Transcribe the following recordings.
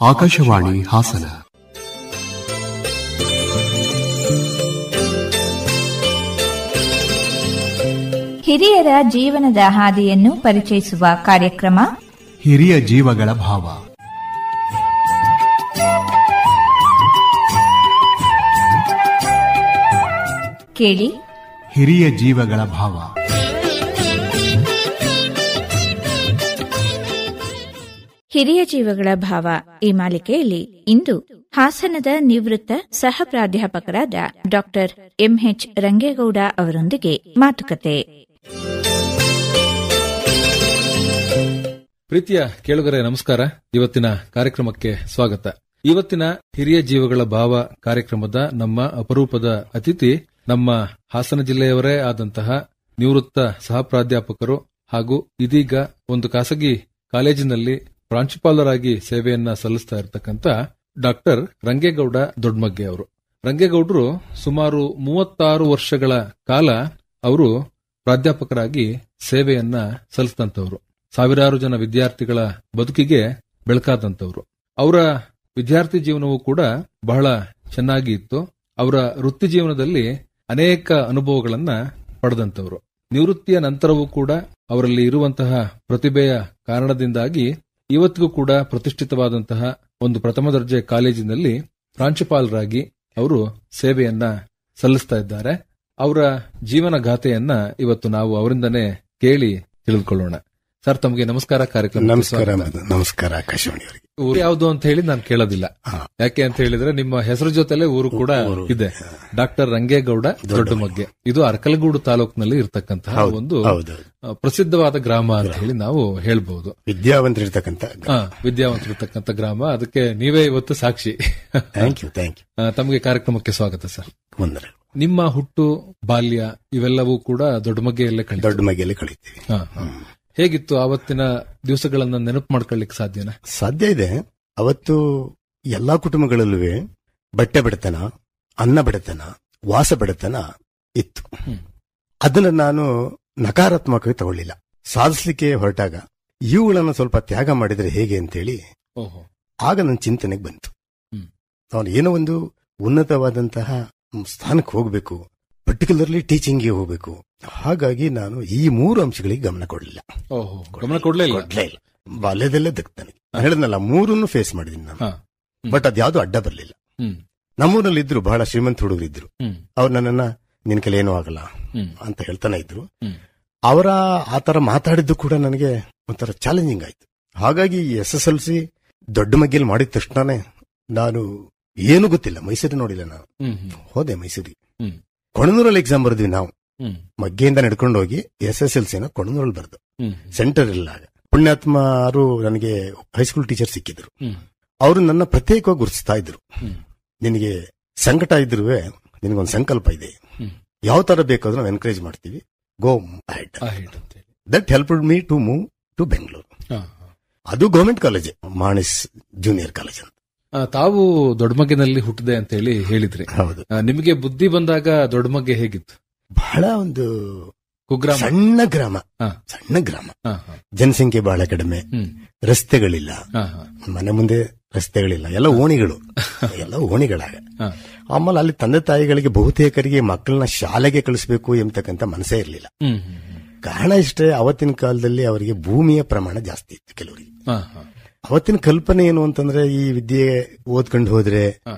ಆಕಾಶವಾಣಿ ಹಾಸನ. ಹಿರಿಯರ ಜೀವನದ ಹಾದಿಯನ್ನು ಪರಿಚಯಿಸುವ ಕಾರ್ಯಕ್ರಮ ಹಿರಿಯ ಜೀವಗಳ ಭಾವ. ಕೇಳಿ ಹಿರಿಯ ಜೀವಗಳ ಭಾವ. ಹಿರಿಯ ಜೀವಗಳ ಭಾವ ಈ ಮಾಲಿಕೆಯಲ್ಲಿ ಇಂದು ಹಾಸನದ ನಿವೃತ್ತ ಸಹ ಪ್ರಾಧ್ಯಾಪಕರಾದ ಡಾಕ್ಟರ್ ಎಂಎಚ್ ರಂಗೇಗೌಡ ಅವರೊಂದಿಗೆ ಮಾತುಕತೆ. ಪ್ರೀತಿಯ ಕೇಳುಗರೆ ನಮಸ್ಕಾರ. ಇವತ್ತಿನ ಕಾರ್ಯಕ್ರಮಕ್ಕೆ ಸ್ವಾಗತ. ಇವತ್ತಿನ ಹಿರಿಯ ಜೀವಗಳ ಭಾವ ಕಾರ್ಯಕ್ರಮದ ನಮ್ಮ ಅಪರೂಪದ ಅತಿಥಿ ನಮ್ಮ ಹಾಸನ ಜಿಲ್ಲೆಯವರೇ ಆದಂತಹ ನಿವೃತ್ತ ಸಹ ಪ್ರಾಧ್ಯಾಪಕರು ಹಾಗೂ ಇದೀಗ ಒಂದು ಖಾಸಗಿ ಕಾಲೇಜಿನಲ್ಲಿ ಪ್ರಾಂಶುಪಾಲರಾಗಿ ಸೇವೆಯನ್ನ ಸಲ್ಲಿಸ್ತಾ ಇರತಕ್ಕಂತ ಡಾಕ್ಟರ್ ರಂಗೇಗೌಡ ದೊಡ್ಮಗ್ಗೆ ಅವರು. ರಂಗೇಗೌಡರು ಸುಮಾರು 36 ವರ್ಷಗಳ ಕಾಲ ಅವರು ಪ್ರಾಧ್ಯಾಪಕರಾಗಿ ಸೇವೆಯನ್ನ ಸಲ್ಲಿಸಿದಂತವರು. ಸಾವಿರಾರು ಜನ ವಿದ್ಯಾರ್ಥಿಗಳ ಬದುಕಿಗೆ ಬೆಳಕಾದಂತವರು. ಅವರ ವಿದ್ಯಾರ್ಥಿ ಜೀವನವೂ ಕೂಡ ಬಹಳ ಚೆನ್ನಾಗಿ ಇತ್ತು. ಅವರ ವೃತ್ತಿ ಜೀವನದಲ್ಲಿ ಅನೇಕ ಅನುಭವಗಳನ್ನ ಪಡೆದಂತವರು. ನಿವೃತ್ತಿಯ ನಂತರವೂ ಕೂಡ ಅವರಲ್ಲಿ ಇರುವಂತಹ ಪ್ರತಿಭೆಯ ಕಾರಣದಿಂದಾಗಿ ಇವತ್ತಿಗೂ ಕೂಡ ಪ್ರತಿಷ್ಠಿತವಾದಂತಹ ಒಂದು ಪ್ರಥಮ ದರ್ಜೆ ಕಾಲೇಜಿನಲ್ಲಿ ಪ್ರಾಂಶುಪಾಲರಾಗಿ ಅವರು ಸೇವೆಯನ್ನ ಸಲ್ಲಿಸ್ತಾ ಇದ್ದಾರೆ. ಅವರ ಜೀವನ ಗಾಥೆಯನ್ನ ಇವತ್ತು ನಾವು ಅವರಿಂದನೇ ಕೇಳಿ ತಿಳಿದುಕೊಳ್ಳೋಣ. ಸರ್, ತಮಗೆ ನಮಸ್ಕಾರ. ಕಾರ್ಯಕ್ರಮ ನಮಸ್ಕಾರ. ಆಕಾಶವಾಣಿಯವರಿಗೆ ಊರು ಯಾವುದು ಅಂತ ಹೇಳಿ ನಾನು ಕೇಳೋದಿಲ್ಲ. ಯಾಕೆ ಅಂತ ಹೇಳಿದ್ರೆ ನಿಮ್ಮ ಹೆಸರು ಜೊತೆಲೆ ಊರು ಕೂಡ ಇದೆ, ಡಾಕ್ಟರ್ ರಂಗೇಗೌಡ ದೊಡ್ಡಮಗ್ಗೆ. ಇದು ಅರಕಲಗೂಡು ತಾಲೂಕಿನಲ್ಲಿ ಇರತಕ್ಕಂತಹ ಒಂದು ಪ್ರಸಿದ್ಧವಾದ ಗ್ರಾಮ ಅಂತ ಹೇಳಿ ನಾವು ಹೇಳ್ಬಹುದು. ವಿದ್ಯಾವಂತರಿರ್ತಕ್ಕಂಥ ಗ್ರಾಮ. ಅದಕ್ಕೆ ನೀವೇ ಇವತ್ತು ಸಾಕ್ಷಿ. Thank you. ತಮಗೆ ಕಾರ್ಯಕ್ರಮಕ್ಕೆ ಸ್ವಾಗತ ಸರ್. ನಿಮ್ಮ ಹುಟ್ಟು ಬಾಲ್ಯ ಇವೆಲ್ಲವೂ ಕೂಡ ದೊಡ್ಡಮಗ್ಗೆಯಲ್ಲೇ ಕಳೀತೀವಿ. ಹೇಗಿತ್ತು ಆವತ್ತಿನ ದಿವಸಗಳನ್ನ ನೆನಪು ಮಾಡ್ಕೊಳ್ಳಿಕ್ಕೆ ಸಾಧ್ಯನಾ? ಸಾಧ್ಯ ಇದೆ. ಅವತ್ತು ಎಲ್ಲಾ ಕುಟುಂಬಗಳಲ್ಲೂ ಬಟ್ಟೆ ಬಡತನ, ಅನ್ನ ಬಡತನ, ವಾಸ ಬಡತನ ಇತ್ತು. ಅದನ್ನ ನಾನು ನಕಾರಾತ್ಮಕವಾಗಿ ತಗೊಳ್ಳಿಲ್ಲ. ಸಾಧಿಸ್ಲಿಕ್ಕೆ ಹೊರಟಾಗ ಇವುಗಳನ್ನು ಸ್ವಲ್ಪ ತ್ಯಾಗ ಮಾಡಿದ್ರೆ ಹೇಗೆ ಅಂತೇಳಿ ಆಗ ನನ್ನ ಚಿಂತನೆಗೆ ಬಂತು. ನಾನು ಏನೋ ಒಂದು ಉನ್ನತವಾದಂತಹ ಸ್ಥಾನಕ್ಕೆ ಹೋಗಬೇಕು, ಪರ್ಟಿಕ್ಯುಲರ್ಲಿ ಟೀಚಿಂಗ್ಗೆ ಹೋಗಬೇಕು. ಹಾಗಾಗಿ ನಾನು ಈ 3 ಅಂಶಗಳಿಗೆ ಗಮನ ಕೊಡಲಿಲ್ಲ. ಬಾಲ್ಯದಲ್ಲೇ ನನಗೆ ಹೇಳಿದ್ನಲ್ಲ, 3 ಫೇಸ್ ಮಾಡಿದೀನಿ ನಾನು. ಬಟ್ ಅದ್ಯಾವುದು ಅಡ್ಡ ಬರಲಿಲ್ಲ. ನಮ್ಮೂರಲ್ಲಿ ಇದ್ರು ಬಹಳ ಶ್ರೀಮಂತ ಹುಡುಗರಿದ್ರು. ಅವ್ರು ನನ್ನನ್ನ ನಿನ್ ಕೆಲ ಏನೂ ಆಗಲ್ಲ ಅಂತ ಹೇಳ್ತಾನೆ ಇದ್ರು. ಅವರ ಆತರ ಮಾತಾಡಿದ್ದು ಕೂಡ ನನಗೆ ಒಂಥರ ಚಾಲೆಂಜಿಂಗ್ ಆಯ್ತು. ಹಾಗಾಗಿ SSLC ದೊಡ್ಡ ಮಗ್ಗೆಯಲ್ಲಿ ಮಾಡಿದ ತಕ್ಷಣನೇ ನಾನು ಏನು ಗೊತ್ತಿಲ್ಲ, ಮೈಸೂರು ನೋಡಿಲ್ಲ ನಾನು. ಹೋದೆ ಮೈಸೂರಿಗೆ. ಕೊಣನೂರಲ್ಲಿ ಎಕ್ಸಾಮ್ ಬರ್ದ್ವಿ ನಾವು. ಮಗ್ಗೆಯಿಂದ ನಡ್ಕೊಂಡು ಹೋಗಿ SSLCನ ಕೊಣನೂರಲ್ಲಿ ಬರ್ದು. ಸೆಂಟರ್ ಇಲ್ಲ. ಪುಣ್ಯಾತ್ಮರು ನನಗೆ ಹೈಸ್ಕೂಲ್ ಟೀಚರ್ ಸಿಕ್ಕಿದ್ರು. ಅವರು ನನ್ನ ಪ್ರತ್ಯೇಕವಾಗಿ ಗುರುತಿಸ್ತಾ ಇದ್ರು. ನಿನಗೆ ಸಂಕಟ ಇದ್ರು ನಿನಗೊಂದು ಸಂಕಲ್ಪ ಇದೆ, ಯಾವ ತರ ಬೇಕಾದ್ರೂ ನಾವು ಎನ್ಕರೇಜ್ ಮಾಡ್ತೀವಿ, go ahead. That helped me to move to Bengaluru. ಅದು ಗವರ್ಮೆಂಟ್ ಕಾಲೇಜ್, ಮಾಣಿಸ್ ಜೂನಿಯರ್ ಕಾಲೇಜ್ ಅಂತ. ತಾವು ದೊಡ್ಡಮಗ್ಗೆನಲ್ಲಿ ಹುಟ್ಟಿದೆ ಅಂತ ಹೇಳಿ ಹೇಳಿದ್ರಿ. ಹೌದು. ನಿಮಗೆ ಬುದ್ಧಿ ಬಂದಾಗ ದೊಡ್ಡಮಗ್ಗೆ ಹೇಗಿತ್ತು? ಬಹಳ ಒಂದು ಸಣ್ಣ ಗ್ರಾಮ. ಜನಸಂಖ್ಯೆ ಬಹಳ ಕಡಿಮೆ, ರಸ್ತೆಗಳಿಲ್ಲ, ಮನೆ ಮುಂದೆ ರಸ್ತೆಗಳಿಲ್ಲ, ಎಲ್ಲ ಓಣಿಗಳಾಗ. ಆಮೇಲೆ ಅಲ್ಲಿ ತಂದೆ ತಾಯಿಗಳಿಗೆ ಬಹುತೇಕರಿಗೆ ಮಕ್ಕಳನ್ನ ಶಾಲೆಗೆ ಕಳಿಸಬೇಕು ಎಂಬತಕ್ಕಂಥ ಮನಸ್ಸೇ ಇರಲಿಲ್ಲ. ಕಾರಣ ಇಷ್ಟೇ, ಅವತ್ತಿನ ಕಾಲದಲ್ಲಿ ಅವರಿಗೆ ಭೂಮಿಯ ಪ್ರಮಾಣ ಜಾಸ್ತಿ ಇತ್ತು ಕೆಲವರಿಗೆ. ಅವತ್ತಿನ ಕಲ್ಪನೆ ಏನು ಅಂತಂದ್ರೆ, ಈ ವಿದ್ಯೆ ಓದ್ಕೊಂಡು ಹೋದ್ರೆ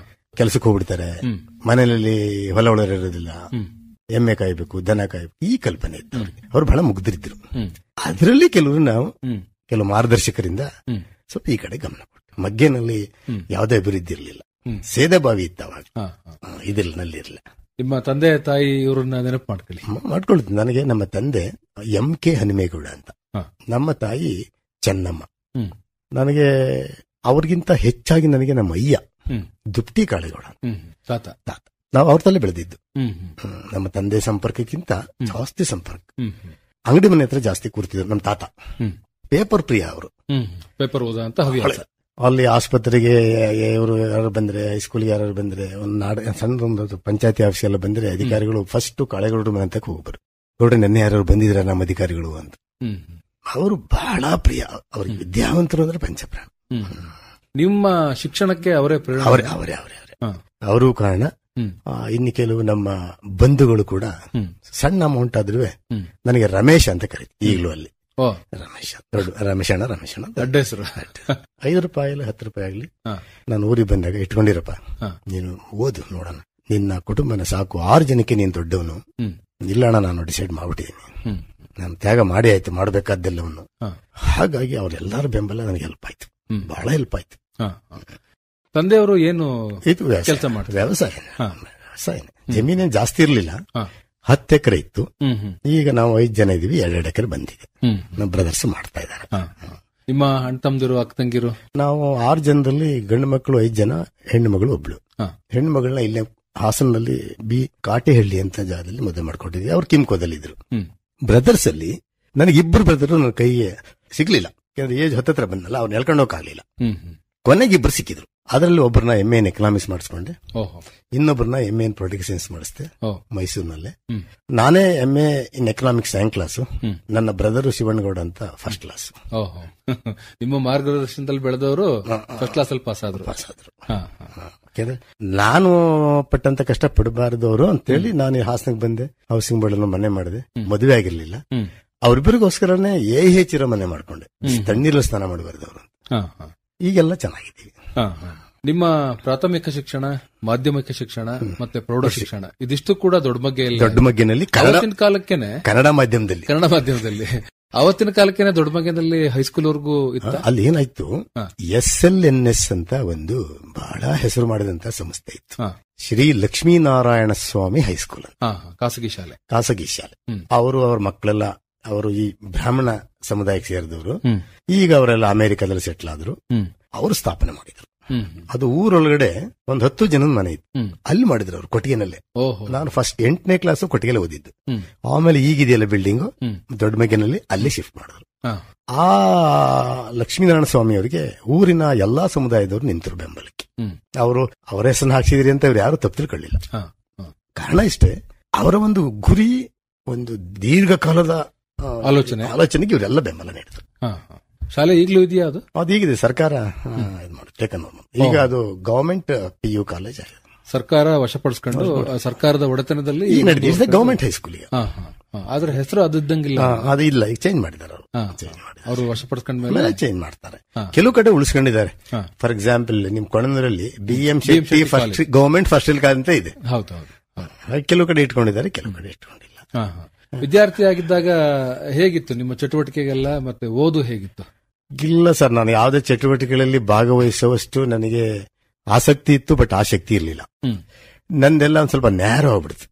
ಕೆಲಸಕ್ಕೆ ಹೋಗ್ಬಿಡ್ತಾರೆ, ಮನೆಯಲ್ಲಿ ಹೊಲ ಇರೋದಿಲ್ಲ, ಎಮ್ಮೆ ಕಾಯ್ಬೇಕು, ದನ ಕಾಯ್ಬೇಕು, ಈ ಕಲ್ಪನೆ ಇತ್ತು. ಅವ್ರು ಬಹಳ ಮುಗ್ದಿರಿದ್ರು. ಅದರಲ್ಲಿ ಕೆಲವು ಮಾರ್ಗದರ್ಶಕರಿಂದ ಸ್ವಲ್ಪ ಈ ಕಡೆ ಗಮನ ಕೊಟ್ಟು, ಮಗ್ಗೆನಲ್ಲಿ ಯಾವುದೇ ಅಭಿವೃದ್ಧಿ ಇರಲಿಲ್ಲ, ಸೇದಬಾವಿ ಇತ್ತು ಅವಾಗ, ಇದರಲ್ಲಿ ಇರಲಿಲ್ಲ. ನಿಮ್ಮ ತಂದೆ ತಾಯಿ ಇವರನ್ನ ನೆನಪು ಮಾಡ್ಕೊಳ್ತೀನಿ. ನನಗೆ ನಮ್ಮ ತಂದೆ MK ಹನುಮೇಗೌಡ ಅಂತ, ನಮ್ಮ ತಾಯಿ ಚೆನ್ನಮ್ಮ. ನನಗೆ ಅವ್ರಿಗಿಂತ ಹೆಚ್ಚಾಗಿ ನನಗೆ ನಮ್ಮ ಅಯ್ಯ ದುಪ್ಟಿ ಕಾಳೇಗೌಡ ತಾತ. ನಾವು ಅವ್ರ ತಲೆ ಬೆಳೆದಿದ್ದು. ನಮ್ಮ ತಂದೆ ಸಂಪರ್ಕಕ್ಕಿಂತ ಜಾಸ್ತಿ ಸಂಪರ್ಕ. ಅಂಗಡಿ ಮನೆ ಹತ್ರ ಜಾಸ್ತಿ ಕೂರ್ತಿದ್ರು ನಮ್ಮ ತಾತ. ಪೇಪರ್ ಪ್ರಿಯ ಅವರು. ಪೇಪರ್ ಓದ ಅಂತ ಅಲ್ಲಿ ಆಸ್ಪತ್ರೆಗೆ ಇವರು ಯಾರು ಬಂದ್ರೆ, ಹೈಸ್ಕೂಲ್ಗೆ ಯಾರು ಬಂದ್ರೆ, ಒಂದು ಸಣ್ಣ ಪಂಚಾಯತಿ ಆಫೀಸ್ ಎಲ್ಲ ಬಂದ್ರೆ ಅಧಿಕಾರಿಗಳು ಫಸ್ಟ್ ಕಾಳೇಗೌಡರ ಮನೆ ಅಂತ ಹೋಗ್ಬರು. ಗೌಡ್ರೆ ನೆನ್ನೆ ಯಾರು ಬಂದಿದ್ರ ನಮ್ಮ ಅಧಿಕಾರಿಗಳು ಅಂತ. ಅವರು ಬಹಳ ಪ್ರಿಯ. ಅವ್ರಿಗೆ ವಿದ್ಯಾವಂತರು ಅಂದ್ರೆ ಪಂಚಪ್ರಾಣ. ನಿಮ್ಮ ಶಿಕ್ಷಣಕ್ಕೆ ಅವರೇ ಪ್ರೇರಣೆ? ಅವರೇ ಅವರು ಕಾರಣ. ಇನ್ನು ಕೆಲವು ನಮ್ಮ ಬಂಧುಗಳು ಕೂಡ ಸಣ್ಣ ಅಮೌಂಟ್ ಆದ್ರೂ ನನಗೆ ರಮೇಶ್ ಅಂತ ಕರೀತಾರೆ ಈಗಲೂ. ಅಲ್ಲಿ ರಮೇಶಣ್ಣ ದೊಡ್ಡ ಹೆಸರು. 5 ರೂಪಾಯಿ ಇಲ್ಲ 10 ರೂಪಾಯಿ ಆಗ್ಲಿ ನಾನು ಊರಿಗೆ ಬಂದಾಗ ಇಟ್ಕೊಂಡಿರಪ್ಪ, ನೀನು ಓದು ನೋಡೋಣ, ನಿನ್ನ ಕುಟುಂಬನ ಸಾಕು, 6 ಜನಕ್ಕೆ ನೀನ್ ದೊಡ್ಡವನು. ಇಲ್ಲ ಅಣ್ಣ, ನಾನು ಡಿಸೈಡ್ ಮಾಡ್ಬಿಟ್ಟಿದ್ದೀನಿ, ನಾನು ತ್ಯಾಗ ಮಾಡಿ ಆಯ್ತು ಮಾಡಬೇಕಾದ್ದೆಲ್ಲವನ್ನು. ಹಾಗಾಗಿ ಅವರೆಲ್ಲರ ಬೆಂಬಲ ನನಗೆ ಹೆಲ್ಪ್ ಆಯ್ತು, ಬಹಳ ಹೆಲ್ಪ್ ಆಯ್ತು. ತಂದೆಯವರು ಏನು ಕೆಲಸ ಮಾಡ್ತಾರೆ? ವ್ಯವಸಾಯ. ಜಮೀನೇನು ಜಾಸ್ತಿ ಇರ್ಲಿಲ್ಲ, 10 ಎಕರೆ ಇತ್ತು. ಈಗ ನಾವು 5 ಜನ ಇದೀವಿ, 2 ಎಕರೆ ಬಂದಿದೆ. ನಮ್ಮ ಬ್ರದರ್ಸ್ ಮಾಡ್ತಾ ಇದ್ದಾರೆ. ನಿಮ್ಮ ಅಣ್ಣ ತಮ್ಮದಿರು ಅಕ್ಕ ತಂಗಿರು? ನಾವು 6 ಜನದಲ್ಲಿ ಗಂಡು ಮಕ್ಕಳು 5 ಜನ, ಹೆಣ್ಣು ಮಗಳು ಒಬ್ಳು. ಹೆಣ್ಣು ಮಗಳನ್ನ ಇಲ್ಲೇ ಹಾಸನಲ್ಲಿ ಕಾಟೆಹಳ್ಳಿ ಅಂತ ಜಾಗದಲ್ಲಿ ಮದುವೆ ಮಾಡ್ಕೊಟ್ಟಿದ್ವಿ. ಅವ್ರು ಕಿಮ್ಕೋದಲ್ಲಿ ಇದ್ರು. ಬ್ರದರ್ಸ್ ಅಲ್ಲಿ ನನಗೆ 2 ಬ್ರದರ್ ನನ್ನ ಕೈಗೆ ಸಿಗ್ಲಿಲ್ಲ, ಯಾಕಂದ್ರೆ ಏಜ್ 10 ಬಂದಲ್ಲ, ಅವ್ರು ನೆಲ್ಕೊಂಡು ಹೋಗಲಿಲ್ಲ. ಕೊನೆಗೆ 2 ಸಿಕ್ಕಿದ್ರು. ಅದರಲ್ಲಿ ಒಬ್ಬರನ್ನ MA ಇನ್ ಎಕನಾಮಿಕ್ಸ್ ಮಾಡಿಸ್ಕೊಂಡೆ, ಇನ್ನೊಬ್ಬರನ್ನ MA ಇನ್ ಪೊಲಿಟಿಕಲ್ ಸೈನ್ಸ್ ಮಾಡಿಸ್ದೆ ಮೈಸೂರಿನಲ್ಲೇ. ನಾನೇ MA in economics 2nd class, ನನ್ನ ಬ್ರದರ್ ಶಿವಣ್ಣಗೌಡ ಅಂತ 1st ಕ್ಲಾಸ್. ನಿಮ್ಮ ಮಾರ್ಗದರ್ಶನದಲ್ಲಿ ಬೆಳೆದವರು ಫಸ್ಟ್ ಕ್ಲಾಸ್ ಅಲ್ಲಿ ಪಾಸ್ ಆದ್ರು. ನಾನು ಪಟ್ಟಂತ ಕಷ್ಟ ಪಡಬಾರದವರು ಅಂತೇಳಿ ನಾನು ಹಾಸನಕ್ಕೆ ಬಂದೆ, ಹೌಸಿಂಗ್ ಬೋರ್ಡ್ ಮನೆ ಮಾಡಿದೆ. ಮದುವೆ ಆಗಿರ್ಲಿಲ್ಲ, ಅವ್ರಿಬ್ಬರಿಗೋಸ್ಕರನೇ ಹೆಚ್ಚಿರೋ ಮನೆ ಮಾಡ್ಕೊಂಡೆ, ತಣ್ಣೀರಲ್ಲಿ ಸ್ನಾನ ಮಾಡಬಾರ್ದು ಅವರು. ಈಗೆಲ್ಲ ಚೆನ್ನಾಗಿದ್ದೀವಿ. ನಿಮ್ಮ ಪ್ರಾಥಮಿಕ ಶಿಕ್ಷಣ, ಮಾಧ್ಯಮಿಕ ಶಿಕ್ಷಣ ಮತ್ತೆ ಪ್ರೌಢ ಶಿಕ್ಷಣ ಇದಿಷ್ಟು ಕೂಡ ದೊಡ್ಡಮಗ್ಗೆನಲ್ಲಿ ಕಾಲಕ್ಕೇನೆ ಕನ್ನಡ ಮಾಧ್ಯಮದಲ್ಲಿ ಅವತ್ತಿನ ಕಾಲಕ್ಕೇನೆ ದೊಡ್ಡಮಗ್ಗೆನಲ್ಲಿ ಹೈಸ್ಕೂಲ್ ವರ್ಗೂ ಇತ್ತು. ಅಲ್ಲಿ ಏನಾಯ್ತು, SLNS ಅಂತ ಒಂದು ಬಹಳ ಹೆಸರು ಮಾಡಿದಂತ ಸಂಸ್ಥೆ ಇತ್ತು, ಶ್ರೀ ಲಕ್ಷ್ಮೀನಾರಾಯಣ ಸ್ವಾಮಿ ಹೈಸ್ಕೂಲ್, ಖಾಸಗಿ ಶಾಲೆ. ಅವರು ಅವ್ರ ಮಕ್ಕಳೆಲ್ಲ ಅವರು ಈ ಬ್ರಾಹ್ಮಣ ಸಮುದಾಯಕ್ಕೆ ಸೇರಿದವರು. ಈಗ ಅವರೆಲ್ಲ ಅಮೆರಿಕದಲ್ಲಿ ಸೆಟ್ಲ್ ಆದ್ರು. ಅವರು ಸ್ಥಾಪನೆ ಮಾಡಿದ್ರು. ಅದು ಊರೊಳಗಡೆ ಒಂದು 10 ಜನದ ಮನೆ ಇತ್ತು, ಅಲ್ಲಿ ಮಾಡಿದ್ರು ಅವರು ಕೊಟ್ಟಿಗೆನಲ್ಲೇ. ನಾನು ಫಸ್ಟ್ 8ನೇ ಕ್ಲಾಸ್ ಕೊಟ್ಟಿಗೆಲ್ಲ ಓದಿದ್ದು. ಆಮೇಲೆ ಈಗಿದೆಯಲ್ಲ ಬಿಲ್ಡಿಂಗು ದೊಡ್ಡಮಗ್ಗೆನಲ್ಲಿ, ಅಲ್ಲಿ ಶಿಫ್ಟ್ ಮಾಡಿದ್ರು. ಆ ಲಕ್ಷ್ಮೀನಾರಾಯಣ ಸ್ವಾಮಿ ಅವರಿಗೆ ಊರಿನ ಎಲ್ಲಾ ಸಮುದಾಯದವರು ನಿಂತರು ಬೆಂಬಲಕ್ಕೆ. ಅವರು ಅವರ ಹೆಸರನ್ನು ಹಾಕ್ಸಿದ್ರಿ ಅಂತ ಇವ್ರು ಯಾರು ತಪ್ಪು ತಿಳ್ಕೊಳ್ಳಿಲ್ಲ. ಕಾರಣ ಇಷ್ಟೇ, ಅವರ ಒಂದು ಗುರಿ, ಒಂದು ದೀರ್ಘಕಾಲದ ಆಲೋಚನೆಗೆ ಇವರೆಲ್ಲ ಬೆಂಬಲ ನೀಡಿದ್ರು. ಶಾಲೆ ಈಗಲೂ ಇದೆಯಾ? ಅದು ಈಗಿದೆ, ಸರ್ಕಾರ ಈಗ ಅದು ಗವರ್ಮೆಂಟ್ PU ಕಾಲೇಜ್ ಆಗಿದೆ. ಸರ್ಕಾರ ವಶಪಡಿಸ್ಕೊಂಡು ಸರ್ಕಾರದ ಒಡೆತನದಲ್ಲಿ ಗವರ್ಮೆಂಟ್ ಹೈಸ್ಕೂಲ್. ಆದ್ರೆ ಹೆಸರು ಅದಿದ್ದಂಗಿಲ್ಲ, ಅದು ಇಲ್ಲ, ಈಗ ಚೇಂಜ್ ಮಾಡಿದ್ದಾರೆ ಅವರು ವಶಪಡಿಸ್ಕೊಂಡ ಮೇಲೆ ಚೇಂಜ್ ಮಾಡ್ತಾರೆ. ಕೆಲವು ಕಡೆ ಉಳಿಸ್ಕೊಂಡಿದ್ದಾರೆ. ಫಾರ್ ಎಕ್ಸಾಂಪಲ್ ನಿಮ್ ಕೊಣಂದೂರಲ್ಲಿ BM ಶೆಟ್ಟಿ ಗವರ್ಮೆಂಟ್ ಫಸ್ಟ್ ಇಲ್ ಅಂತ ಇದೆ. ಕೆಲವು ಕಡೆ ಇಟ್ಕೊಂಡಿದ್ದಾರೆ, ಕೆಲವು ಕಡೆ ಇಟ್ಕೊಂಡಿಲ್ಲ. ವಿದ್ಯಾರ್ಥಿ ಆಗಿದ್ದಾಗ ಹೇಗಿತ್ತು ನಿಮ್ಮ ಚಟುವಟಿಕೆಗೆಲ್ಲ, ಮತ್ತೆ ಓದು ಹೇಗಿತ್ತು? ಇಲ್ಲ ಸರ್, ನಾನು ಯಾವುದೇ ಚಟುವಟಿಕೆಗಳಲ್ಲಿ ಭಾಗವಹಿಸುವಷ್ಟು ನನಗೆ ಆಸಕ್ತಿ ಇತ್ತು, ಬಟ್ ಆಸಕ್ತಿ ಇರ್ಲಿಲ್ಲ. ನಂದೆಲ್ಲ ಒಂದ್ ಸ್ವಲ್ಪ ನ್ಯಾರೋ ಆಗ್ಬಿಡ್ತು.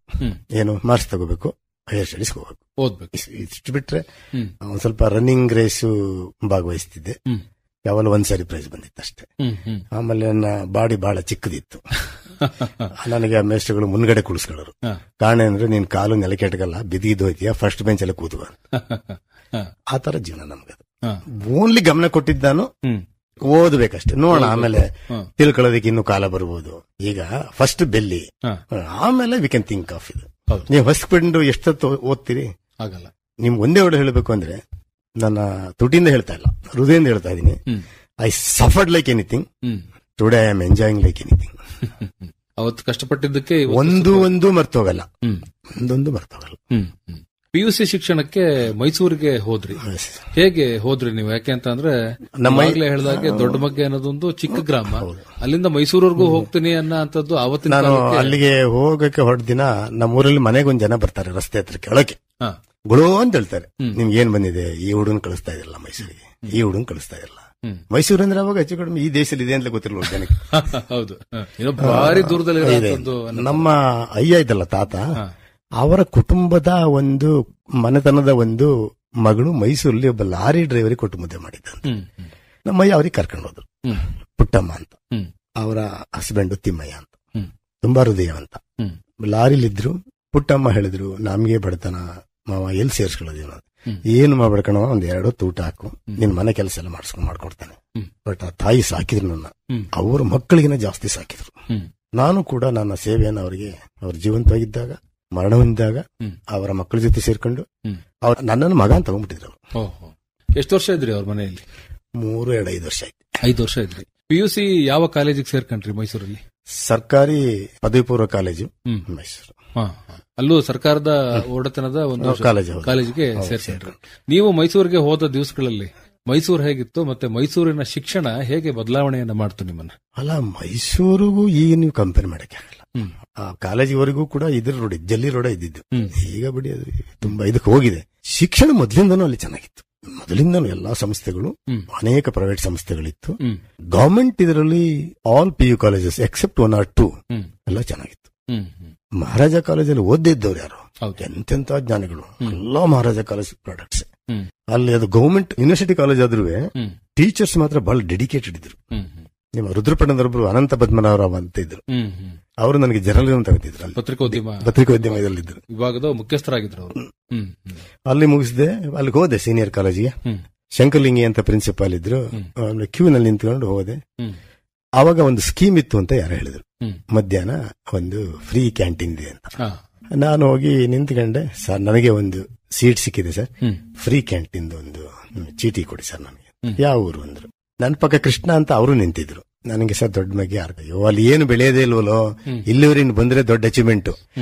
ಏನು ಮಾರ್ಕ್ಸ್ ತಗೋಬೇಕು, ಹೈಯರ್ ಸ್ಟಡೀಸ್ ಹೋಗ್ಬೇಕು, ಓದ್ಬೇಕು, ಇಷ್ಟು ಬಿಟ್ರೆ ಒಂದ್ ಸ್ವಲ್ಪ ರನ್ನಿಂಗ್ ರೇಸು ಭಾಗವಹಿಸ್ತಿದ್ದೆ. ಯಾವಾಗ 1 ಸಾರಿ ಪ್ರೈಸ್ ಬಂದಿತ್ತು ಅಷ್ಟೇ. ಆಮೇಲೆ ನನ್ನ ಬಾಡಿ ಬಹಳ ಚಿಕ್ಕದಿತ್ತು. ನನಗೆ ಆ ಮೇಸ್ಟ್ರುಗಳು ಮುನ್ಗಡೆ ಕುಳಿಸ್ಕೊಳ್ಳೋರು. ಕಾರಣ ಅಂದ್ರೆ ನೀನ್ ಕಾಲು ನೆಲಕ್ಕೆ ಇಟ್ಕಲ್ಲ, ಬಿದ್ದಿದ್ದು ಹೋಯ್ತೀಯ, ಫಸ್ಟ್ ಬೆಂಚ್ ಎಲ್ಲ ಕೂತುವ. ಆ ತರ ಜೀವನ ನಮ್ಗದು. ಓನ್ಲಿ ಗಮನ ಕೊಟ್ಟಿದ್ದು ನಾನು ಓದ್ಬೇಕಷ್ಟೇ, ನೋಡೋಣ ಆಮೇಲೆ ತಿಳ್ಕೊಳ್ಳೋದಕ್ಕೆ ಇನ್ನು ಕಾಲ ಬರ್ಬೋದು. ಈಗ ಫಸ್ಟ್ ಬೆಲ್ಲಿ, ಆಮೇಲೆ ವಿ ಕ್ಯಾನ್ ಥಿಂಕ್ ಆಫ್ ಇದು. ನೀವು ಹೊಸ್ಕೊಂಡು ಎಷ್ಟೊತ್ತು ಓದ್ತೀರಿ ಆಗಲ್ಲ. ನಿಮ್ಗೆ ಒಂದೇ ವರ್ಡ್ ಹೇಳಬೇಕು ಅಂದ್ರೆ, ನನ್ನ ತುಟಿಯಿಂದ ಹೇಳ್ತಾ ಇಲ್ಲ, ಹೃದಯದಿಂದ ಹೇಳ್ತಾ ಇದೀನಿ, I suffered like anything, today I am enjoying like anything. ಅವತ್ತು ಕಷ್ಟಪಟ್ಟಿದ್ದಕ್ಕೆ ಒಂದು ಮರ್ತೋಗಲ್ಲ, ಒಂದೊಂದು ಮರ್ತೋಗಲ್ಲ. PUC ಶಿಕ್ಷಣಕ್ಕೆ ಮೈಸೂರಿಗೆ ಹೋದ್ರಿ, ಹೇಗೆ ಹೋದ್ರಿ ನೀವು? ಯಾಕೆ ಅಂತ ಅಂದ್ರೆ ನಮ್ಮಲ್ಲೇ ಹೇಳಿದಾಗೆ ದೊಡ್ಡಮಗ್ಗೆ ಅನ್ನೋದೊಂದು ಚಿಕ್ಕ ಗ್ರಾಮ, ಅಲ್ಲಿಂದ ಮೈಸೂರವರೆಗೂ ಹೋಗ್ತೀನಿ ಅನ್ನೋಂಥದ್ದು ಅವತ್ತಿನ. ನಾನು ಅಲ್ಲಿಗೆ ಹೋಗಕ್ಕೆ ಹೊರಟ ದಿನ ನಮ್ಮೂರಲ್ಲಿ ಮನೆಗೊಂದು ಜನ ಬರ್ತಾರೆ, ರಸ್ತೆ ಹತ್ರ ಕೆಳಕ್ಕೆ ಗುಳೋ ಅಂತ ಹೇಳ್ತಾರೆ, ನಿಮ್ಗೆ ಏನ್ ಬಂದಿದೆ, ಈ ಹುಡುಗನ್ ಕಳಿಸ್ತಾ ಇದಿರಲ್ಲ ಮೈಸೂರಿಗೆ, ಈ ಹುಡುಗನ್ ಕಳಿಸ್ತಾ ಇರಲ್ಲ. ಮೈಸೂರು ಅಂದ್ರೆ ಅವಾಗ ಹೆಚ್ಚು ಕಡಿಮೆ ಈ ದೇಶದಲ್ಲಿ ಇದೆ ಅಂತ ಗೊತ್ತಿರಲ್ಲ ಜನಕ್ಕೆ. ಹೌದು, ಭಾರಿ ದೂರದಲ್ಲಿ. ನಮ್ಮ ಅಯ್ಯ ಇದ್ದಲ್ಲ ತಾತ, ಅವರ ಕುಟುಂಬದ ಒಂದು ಮನೆತನದ ಒಂದು ಮಗಳು ಮೈಸೂರಲ್ಲಿ ಒಬ್ಬ ಲಾರಿ ಡ್ರೈವರಿಗೆ ಕೊಟ್ಟು ಮದುವೆ ಮಾಡಿದ್ದಂತೆ. ನಮ್ಮಯ್ಯ ಅವ್ರಿಗೆ ಕರ್ಕೊಂಡು ಹೋದ್ರು, ಪುಟ್ಟಮ್ಮ ಅಂತ. ಅವರ ಹಸ್ಬೆಂಡ್ ತಿಮ್ಮಯ್ಯ ಅಂತ, ತುಂಬಾ ಹೃದಯವಂತ. ಲಾರಿಲಿದ್ರು. ಪುಟ್ಟಮ್ಮ ಹೇಳಿದ್ರು, ನಮ್ಗೆ ಬಡತನ ಮಾವ, ಎಲ್ಲಿ ಸೇರ್ಸ್ಕೊಳ್ಳೋದು, ಏನು ಮಾಡ್ಬೇಕಣವ, 2 ತೂಟ ಹಾಕು, ನಿನ್ ಮನೆ ಕೆಲಸ ಎಲ್ಲ ಮಾಡ್ಕೊಡ್ತಾನೆ. ಬಟ್ ಆ ತಾಯಿ ಸಾಕಿದ್ರು ನನ್ನ, ಅವ್ರ ಮಕ್ಕಳಿಗಿನ ಜಾಸ್ತಿ ಸಾಕಿದ್ರು. ನಾನು ಕೂಡ ನನ್ನ ಸೇವೆಯನ್ನು ಅವರಿಗೆ, ಅವ್ರ ಜೀವಂತವಾಗಿದ್ದಾಗ, ಮರಣ ಹೊಂದಿದಾಗ ಅವರ ಮಕ್ಕಳ ಜೊತೆ ಸೇರ್ಕೊಂಡು ಅವ್ರ ನನ್ನನ್ನು ಮಗ ಅಂತ ತಗೊಂಡ್ಬಿಟ್ಟಿದ್ರು. ಎಷ್ಟು ವರ್ಷ ಇದ್ರಿ ಅವ್ರ ಮನೆಯಲ್ಲಿ? 3-5 ವರ್ಷ ಆಯ್ತು. 5 ವರ್ಷ ಇದ್ರಿ. PUC ಯಾವ ಕಾಲೇಜಿಗೆ ಸೇರ್ಕೊಂಡ್ರಿ ಮೈಸೂರಲ್ಲಿ? ಸರ್ಕಾರಿ ಪದವಿ ಪೂರ್ವ ಕಾಲೇಜು ಮೈಸೂರು. ಅಲ್ಲೂ ಸರ್ಕಾರದ ಒಡೆತನದ ಒಂದು ಕಾಲೇಜಿಗೆ ಸೇರ್ಕೊಂಡ್ರಿ. ನೀವು ಮೈಸೂರಿಗೆ ಹೋದ ದಿವಸಗಳಲ್ಲಿ ಮೈಸೂರು ಹೇಗಿತ್ತು, ಮತ್ತೆ ಮೈಸೂರಿನ ಶಿಕ್ಷಣ ಹೇಗೆ ಬದಲಾವಣೆಯನ್ನ ಮಾಡ್ತು ನಿಮ್ಮನ್ನ? ಅಲ್ಲ, ಮೈಸೂರಿಗೂ ಈಗ ನೀವು ಕಂಪೇರ್ ಮಾಡಕ್ಕೆ ಆಗಲ್ಲ. ಆ ಕಾಲೇಜಿವರೆಗೂ ಕೂಡ ಇದ್ರ ರೋಡ್ ಜಲ್ಲಿ ರೋಡ ಇದ್ದಿದ್ದು. ಈಗ ಬಿಡಿ ಅದು ತುಂಬಾ ಇದಕ್ಕೆ ಹೋಗಿದೆ. ಶಿಕ್ಷಣ ಮೊದಲಿಂದನೂ ಅಲ್ಲಿ ಚೆನ್ನಾಗಿತ್ತು. ಮೊದಲಿಂದನೂ ಎಲ್ಲಾ ಸಂಸ್ಥೆಗಳು, ಅನೇಕ ಪ್ರೈವೇಟ್ ಸಂಸ್ಥೆಗಳಿತ್ತು. ಗವರ್ಮೆಂಟ್ ಇದರಲ್ಲಿ all PU colleges except 1 or 2 ಎಲ್ಲ ಚೆನ್ನಾಗಿತ್ತು. ಮಹಾರಾಜ ಕಾಲೇಜಲ್ಲಿ ಓದಿದ್ದವ್ರು ಯಾರು, ಎಂತೆಂತ ಜ್ಞಾನಿಗಳು, ಎಲ್ಲಾ ಮಹಾರಾಜ ಕಾಲೇಜ್ ಪ್ರಾಡಕ್ಟ್ಸ್. ಅಲ್ಲಿ ಅದು ಗವರ್ಮೆಂಟ್ ಯೂನಿವರ್ಸಿಟಿ ಕಾಲೇಜ್ ಆದ್ರೂ ಟೀಚರ್ಸ್ ಮಾತ್ರ ಬಹಳ ಡೆಡಿಕೇಟೆಡ್ ಇದ್ರು. ನಿಮ್ಮ ರುದ್ರಪಟ್ಟಣದೊಬ್ಬರು ಅನಂತ ಪದ್ಮನಾಭರಾವ್ ಅಂತ ಇದ್ರು. ಅವರು ನನಗೆ ಜನರಲ್ ತಗೋತಿದ್ರು. ಪತ್ರಿಕೋದ್ಯಮದಲ್ಲಿದ್ದರು, ವಿಭಾಗದ ಮುಖ್ಯಸ್ಥರಾಗಿದ್ರು ಅವರು. ಅಲ್ಲಿ ಮುಗಿಸಿದೆ. ಅಲ್ಲಿಗೆ ಹೋದೆ ಸೀನಿಯರ್ ಕಾಲೇಜಿಗೆ. ಶಂಕರಲಿಂಗಿ ಅಂತ ಪ್ರಿನ್ಸಿಪಾಲ್ ಇದ್ರು. ಕ್ಯೂ ನಲ್ಲಿ ನಿಂತ್ಕೊಂಡು ಹೋದೆ. ಆವಾಗ ಒಂದು ಸ್ಕೀಮ್ ಇತ್ತು ಅಂತ ಯಾರು ಹೇಳಿದ್ರು, ಮಧ್ಯಾಹ್ನ ಒಂದು ಫ್ರೀ ಕ್ಯಾಂಟೀನ್ ಇದೆ ಅಂತ. ನಾನು ಹೋಗಿ ನಿಂತ್ಕೊಂಡೆ. ಸರ್, ನನಗೆ ಒಂದು ಸೀಟ್ ಸಿಕ್ಕಿದೆ ಸರ್, ಫ್ರೀ ಕ್ಯಾಂಟೀನ್ ಒಂದು ಚೀಟಿ ಕೊಡಿ ಸರ್ ನನಗೆ. ಯಾವ ಊರು ಅಂದ್ರು. ನನ್ನ ಪಕ್ಕ ಕೃಷ್ಣ ಅಂತ ಅವರು ನಿಂತಿದ್ರು. ನನಗೆ ಸರ್ ದೊಡ್ಡ ಮಗೆ ಅಯ್ಯೋ ಅಲ್ಲಿ ಏನು ಬೆಳೆಯೋದೇ ಇಲ್ವಲ್ಲೋ, ಇಲ್ಲಿವರೆಗೆ ಬಂದ್ರೆ ದೊಡ್ಡ ಅಚೀವ್ಮೆಂಟ್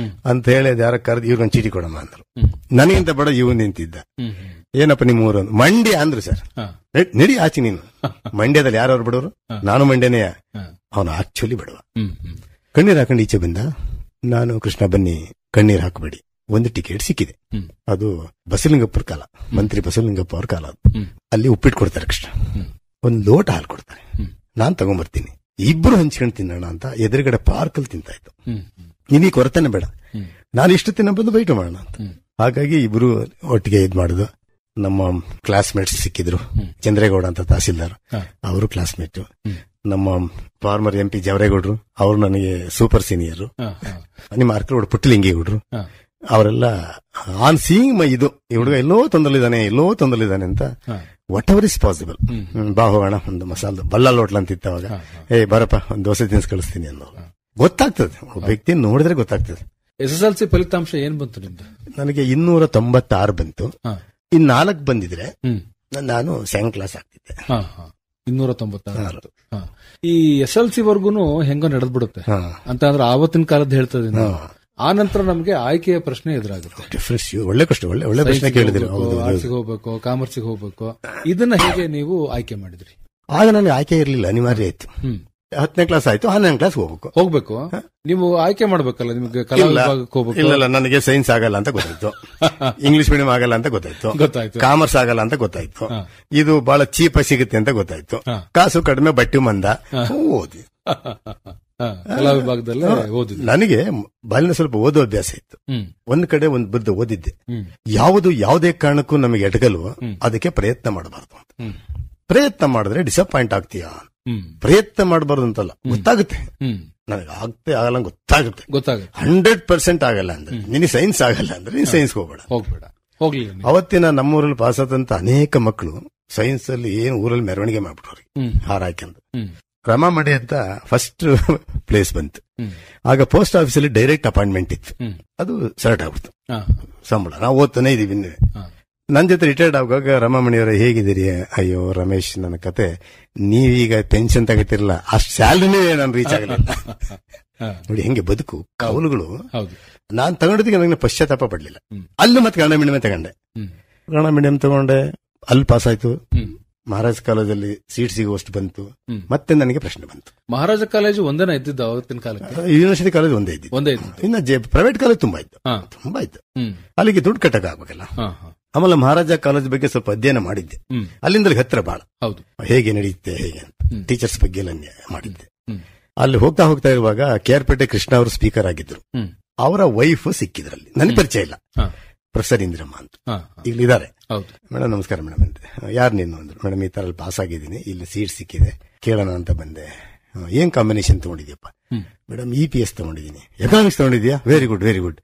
ಅಂತ ಹೇಳಿದ ಯಾರ ಕರೆದು ಇವ್ರಿಗೊಂದು ಚೀಟಿ ಕೊಡಮ್ಮ ಅಂದ್ರು. ನನಗಿಂತ ಬಡ ಇವ್ ನಿಂತಿದ್ದ. ಏನಪ್ಪ ನಿಮ್ಮ ಊರು? ಮಂಡ್ಯ ಅಂದ್ರು. ಸರ್ ನಡಿ ಆಚೆ ನೀನು. ಮಂಡ್ಯದಲ್ಲಿ ಯಾರವ್ರು ಬಡವರು? ನಾನು ಮಂಡ್ಯನೇ. ಅವನು ಆಕ್ಚುಲಿ ಬಡವ. ಕಣ್ಣೀರ್ ಹಾಕೊಂಡು ಈಚೆ ಬಂದ. ನಾನು ಕೃಷ್ಣ ಬನ್ನಿ ಕಣ್ಣೀರ್ ಹಾಕಬೇಡಿ, ಒಂದು ಟಿಕೆಟ್ ಸಿಕ್ಕಿದೆ. ಅದು ಬಸವಲಿಂಗಪ್ಪರ ಕಾಲ, ಮಂತ್ರಿ ಬಸವಲಿಂಗಪ್ಪ ಅವ್ರ ಕಾಲ. ಅಲ್ಲಿ ಉಪ್ಪಿಟ್ಟು ಕೊಡ್ತಾರೆ ಕೃಷ್ಣ, ಒಂದು ಲೋಟ ಹಾಲು ಕೊಡ್ತಾರೆ. ನಾನ್ ತಗೊಂಡ್ಬರ್ತೀನಿ, ಇಬ್ರು ಹಂಚ್ಕೊಂಡು ತಿನ್ನೋಣ ಅಂತ ಎದುರುಗಡೆ ಪಾರ್ಕ್ ಅಲ್ಲಿ ತಿಂತಾ ಇತ್ತು. ನಿನಗೆ ಕೊರತೆನೆ ಬೇಡ, ನಾನು ಇಷ್ಟು ತಿನ್ನ ಬಂದು ಬೈಟ್ ಮಾಡೋಣ ಅಂತ. ಹಾಗಾಗಿ ಇಬ್ರು ಒಟ್ಟಿಗೆ ಇದ್ ಮಾಡುದು. ನಮ್ಮ ಕ್ಲಾಸ್ಮೇಟ್ಸ್ ಸಿಕ್ಕಿದ್ರು. ಚಂದ್ರೇಗೌಡ ಅಂತ ತಹಸೀಲ್ದಾರ್, ಅವರು ಕ್ಲಾಸ್ಮೇಟ್. ನಮ್ಮ ಫಾರ್ಮರ್ MP ಜವರೇಗೌಡ್ರು, ಅವರು ನನಗೆ ಸೂಪರ್ ಸೀನಿಯರ್. ನಿಮ್ಮ ಆರ್ಕರೋಡ್ ಪುಟ್ಟಲಿಂಗೇಗೌಡ್ರು, ಅವರೆಲ್ಲ ಆನ್ ಸೀಯಿಂಗ್ ಮೈ ಇದು ಈ ಹುಡುಗ ಎಲ್ಲೋ ತೊಂದಲಿದ್ದಾನೆ ಅಂತ ವಾಟ್ ಎವರ್ ಇಸ್ ಪಾಸಿಬಲ್ ಬಾ ಹೋಗೋಣ, ಒಂದು ಮಸಾಲ ಬಲ್ಲಾಲ್ ಹೋಟ್ಲ್ ಅಂತ ಇತ್ತು ಅವಾಗ. ಬರಪ್ಪ ಒಂದು ದೋಸೆ ತಿನ್ಸ್ ಕಳಿಸ್ತೀನಿ ಅನ್ನೋ. ಗೊತ್ತಾಗ್ತದೆ, ಒಬ್ಬ ವ್ಯಕ್ತಿ ನೋಡಿದ್ರೆ ಗೊತ್ತಾಗ್ತದೆ. SSLC ಫಲಿತಾಂಶ ಏನ್ ಬಂತು ನಿಮ್ದು? ನನಗೆ 296 ಬಂತು. ಇನ್ 4 ಬಂದಿದ್ರೆ ನಾನು ಸೆಕೆಂಡ್ ಕ್ಲಾಸ್ ಆಗ್ತಿದ್ದೆ. 296. ಈ SLC ವರ್ಗುನು ಹೆಂಗೋ ನಡೆದ್ಬಿಡುತ್ತೆ ಅಂತ ಅಂದ್ರೆ ಆವತ್ತಿನ ಕಾಲದ ಹೇಳ್ತದೆ. ಆ ನಂತರ ನಮ್ಗೆ ಆಯ್ಕೆಯ ಪ್ರಶ್ನೆ ಎದುರಾಗುತ್ತೆ. ಒಳ್ಳೆ ಕಷ್ಟ, ಒಳ್ಳೆ ಪ್ರಶ್ನೆ ಕೇಳಿದ್ರಿ. ಆರ್ಟ್ಸ್ಗೆ ಹೋಗ್ಬೇಕು, ಕಾಮರ್ಸ್ಗೆ ಹೋಗ್ಬೇಕು, ಇದನ್ನ ಹೇಗೆ ನೀವು ಆಯ್ಕೆ ಮಾಡಿದ್ರಿ? ಆಗ ನನಗೆ ಆಯ್ಕೆ ಇರ್ಲಿಲ್ಲ, ಅನಿವಾರ್ಯ ಇತ್ತು. 10ನೇ ಕ್ಲಾಸ್ ಆಯ್ತು, 11ನೇ ಕ್ಲಾಸ್ ಹೋಗ್ಬೇಕು. ನೀವು ಆಯ್ಕೆ ಮಾಡ್ಬೇಕಲ್ಲ, ನಿಮ್ಗೆ ಕಲಾ ವಿಭಾಗಕ್ಕೆ ಹೋಗ್ಬೇಕು. ಇಲ್ಲ, ನನಗೆ ಸೈನ್ಸ್ ಆಗಲ್ಲ ಅಂತ ಗೊತ್ತಾಯ್ತು, ಇಂಗ್ಲಿಷ್ ಮೀಡಿಯಂ ಆಗಲ್ಲ ಅಂತ ಗೊತ್ತಾಯ್ತು, ಕಾಮರ್ಸ್ ಆಗಲ್ಲ ಅಂತ ಗೊತ್ತಾಯ್ತು, ಇದು ಬಹಳ ಚೀಪ್ ಸಿಗುತ್ತೆ ಅಂತ ಗೊತ್ತಾಯ್ತು, ಕಾಸು ಕಡಿಮೆ ಬಟ್ಟಿ ಮಂದ, ಓದಿ ಕಲಾ ವಿಭಾಗದಲ್ಲೇ ಓದಿದ್ದೆ. ನನಗೆ ಬಾಲಿನ ಸ್ವಲ್ಪ ಓದೋ ಅಭ್ಯಾಸ ಇತ್ತು. ಒಂದ್ ಕಡೆ ಒಂದ್ ಬುದ್ಧ ಓದಿದ್ದೆ. ಯಾವುದೇ ಕಾರಣಕ್ಕೂ ನಮಗೆ ಎಟಗಲ್ವೋ ಅದಕ್ಕೆ ಪ್ರಯತ್ನ ಮಾಡಬಾರ್ದು ಅಂತ. ಪ್ರಯತ್ನ ಮಾಡಿದ್ರೆ ಡಿಸಪಾಯಿಂಟ್ ಆಗ್ತೀಯಾ? ಪ್ರಯತ್ನ ಮಾಡಬಾರ್ದು ಅಂತಲ್ಲ, ಗೊತ್ತಾಗುತ್ತೆ. ನನಗೆ ಆಗಲ್ಲ ಗೊತ್ತಾಗುತ್ತೆ. 100% ಆಗಲ್ಲ ಅಂದ್ರೆ ನಿನಗೆ ಸೈನ್ಸ್ ಆಗಲ್ಲ ಅಂದ್ರೆ ನೀನ್ ಸೈನ್ಸ್ ಹೋಗ್ಬೇಡ. ಅವತ್ತಿನ ನಮ್ಮೂರಲ್ಲಿ ಪಾಸ್ ಆದಂತ ಅನೇಕ ಮಕ್ಕಳು ಸೈನ್ಸ್ ಅಲ್ಲಿ ಏನು ಊರಲ್ಲಿ ಮೆರವಣಿಗೆ ಮಾಡ್ಬಿಟ್ರಿ, ಹಾರ ಹಾಕಂತ. ರಮಾಮಣಿ ಅಂತ ಫಸ್ಟ್ ಪ್ಲೇಸ್ ಬಂತು. ಆಗ ಪೋಸ್ಟ್ ಆಫೀಸಲ್ಲಿ ಡೈರೆಕ್ಟ್ ಅಪಾಯಿಂಟ್ಮೆಂಟ್ ಇತ್ತು. ಅದು ಸೆಲೆಕ್ಟ್ ಆಗ್ಬಿಡ್ತು. ಸಂಬಳ ನಾವು ಓದ್ತಾನೆ ಇದೀವಿ. ನನ್ನ ಜೊತೆ ರಿಟೈರ್ಡ್ ಆಗುವಾಗ ರಮಾಮಣಿಯವರ ಹೇಗಿದ್ದೀರಿ? ಅಯ್ಯೋ ರಮೇಶ್, ನನ್ನ ಕತೆ ನೀವೀಗ ಪೆನ್ಷನ್ ತಗೋತಿರಲ್ಲ, ಅಷ್ಟು ಸ್ಯಾಲರಿನೇ ನಾನು ರೀಚ್ ಆಗಲಿಲ್ಲ. ನೋಡಿ ಹೆಂಗೆ ಬದುಕು ಕವಲುಗಳು. ನಾನ್ ತಗೊಂಡಿದ್ದಕ್ಕೆ ನನಗೆ ಪಶ್ಚಾತ್ತಾಪ ಪಡ್ಲಿಲ್ಲ. ಅಲ್ಲೂ ಮತ್ತೆ ಕನ್ನಡ ಮೀಡಿಯಂ ತಗೊಂಡೆ. ಕನ್ನಡ ಮೀಡಿಯಂ ತಗೊಂಡೆ, ಅಲ್ಲಿ ಪಾಸ್ ಆಯ್ತು. ಮಹಾರಾಜ ಕಾಲೇಜಲ್ಲಿ ಸೀಟ್ ಸಿಗುವಷ್ಟು ಬಂತು. ಮತ್ತೆ ನನಗೆ ಪ್ರಶ್ನೆ ಬಂತು, ಮಹಾರಾಜ ಕಾಲೇಜು ಒಂದೇನ ಇದ್ದಿದ್ದು ಅವತ್ತಿನ ಕಾಲಕ್ಕೆ? ಯೂನಿವರ್ಸಿಟಿ ಕಾಲೇಜ್ ಒಂದೇ ಇದ್ದು. ಇನ್ನು ಪ್ರೈವೇಟ್ ಕಾಲೇಜ್ ತುಂಬಾ ಇತ್ತು. ಅಲ್ಲಿಗೆ ದುಡ್ಡು ಕಟ್ಟಕ್ ಆಗ್ಬೇಕಲ್ಲ. ಆಮೇಲೆ ಮಹಾರಾಜ ಕಾಲೇಜ್ ಬಗ್ಗೆ ಸ್ವಲ್ಪ ಅಧ್ಯಯನ ಮಾಡಿದ್ದೆ. ಅಲ್ಲಿಂದ ಹತ್ರ ಬಹಳ ಹೇಗೆ ನಡೆಯುತ್ತೆ ಹೇಗೆ ಅಂತ ಟೀಚರ್ಸ್ ಬಗ್ಗೆ ಎಲ್ಲ ಮಾಡಿದ್ದೆ. ಅಲ್ಲಿ ಹೋಗ್ತಾ ಇರುವಾಗ KR ಕೃಷ್ಣ ಅವರು ಸ್ಪೀಕರ್ ಆಗಿದ್ರು. ಅವರ ವೈಫ್ ಸಿಕ್ಕಿದ್ರಲ್ಲಿ, ನನಗೆ ಪರಿಚಯ ಇಲ್ಲ. ಪ್ರೊಫೆಸರ್ ಇಂದ್ರಮ್ಮ ಅಂತ ಇಲ್ಲಿದ್ದಾರೆ. ಮೇಡಮ್ ನಮಸ್ಕಾರ ಮೇಡಮ್ ಅಂತ. ಯಾರು ನೀನು ಅಂದ್ರು. ಮೇಡಮ್ ಈ ತರ ಅಲ್ಲಿ ಪಾಸ್ ಆಗಿದ್ದೀನಿ, ಇಲ್ಲಿ ಸೀಟ್ ಸಿಕ್ಕಿದೆ, ಕೇಳೋಣ ಅಂತ ಬಂದೆ. ಏನ್ ಕಾಂಬಿನೇಷನ್ ತಗೊಂಡಿದ್ಯಪ್ಪ? ಮೇಡಮ್ EPS ತಗೊಂಡಿದ್ದೀನಿ. ಎಕನಾಮಿಕ್ಸ್ ತಗೊಂಡಿದ್ಯಾ? ವೆರಿ ಗುಡ್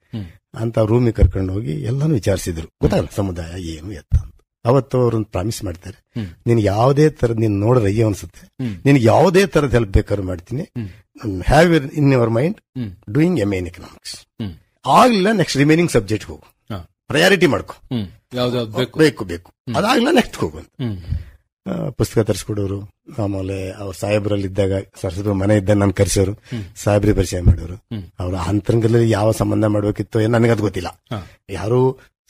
ಅಂತ ರೂಮಿಗೆ ಕರ್ಕೊಂಡು ಹೋಗಿ ಎಲ್ಲಾನು ವಿಚಾರಿಸಿದ್ರು. ಗೊತ್ತಾಗಲ್ಲ ಸಮುದಾಯ ಏನು ಎತ್ತ ಅಂತ. ಅವತ್ತು ಅವ್ರನ್ನ ಪ್ರಾಮಿಸ್ ಮಾಡ್ತಾರೆ, ನಿನ್ ಯಾವುದೇ ತರದ್ ನೀನ್ ನೋಡ್ರೆ ಅಯ್ಯೋ ಅನ್ಸುತ್ತೆ, ನಿನ್ಗೆ ಯಾವುದೇ ತರದ್ ಹೆಲ್ಪ್ ಬೇಕಾದ್ರೂ ಮಾಡ್ತೀನಿ, have in your mind doing MA in economics. ಆಗ್ಲಿಲ್ಲ ನೆಕ್ಸ್ಟ್ ರಿಮೈನಿಂಗ್ ಸಬ್ಜೆಕ್ಟ್ ಹೋಗು, ಪ್ರಯಾರಿಟಿ ಮಾಡ್ಕೊ, ಬೇಕು ಅದಾಗ್ಲಿಲ್ಲ ನೆಕ್ಸ್ಟ್ ಹೋಗು ಅಂತ. ಪುಸ್ತಕ ತರಿಸ್ಕೊಡೋರು. ಆಮೇಲೆ ಅವ್ರ ಸಾಹೇಬ್ರಲ್ಲಿದ್ದಾಗ ಸರಸ್ವತಿ ಮನೆ ಇದ್ದಾಗ ನಾನು ಕರೆಸೋರು, ಸಾಹೇಬ್ರಿ ಪರಿಚಯ ಮಾಡೋರು. ಅವ್ರ ಅಂತರಂಗದಲ್ಲಿ ಯಾವ ಸಂಬಂಧ ಮಾಡ್ಬೇಕಿತ್ತು ನನಗದು ಗೊತ್ತಿಲ್ಲ, ಯಾರು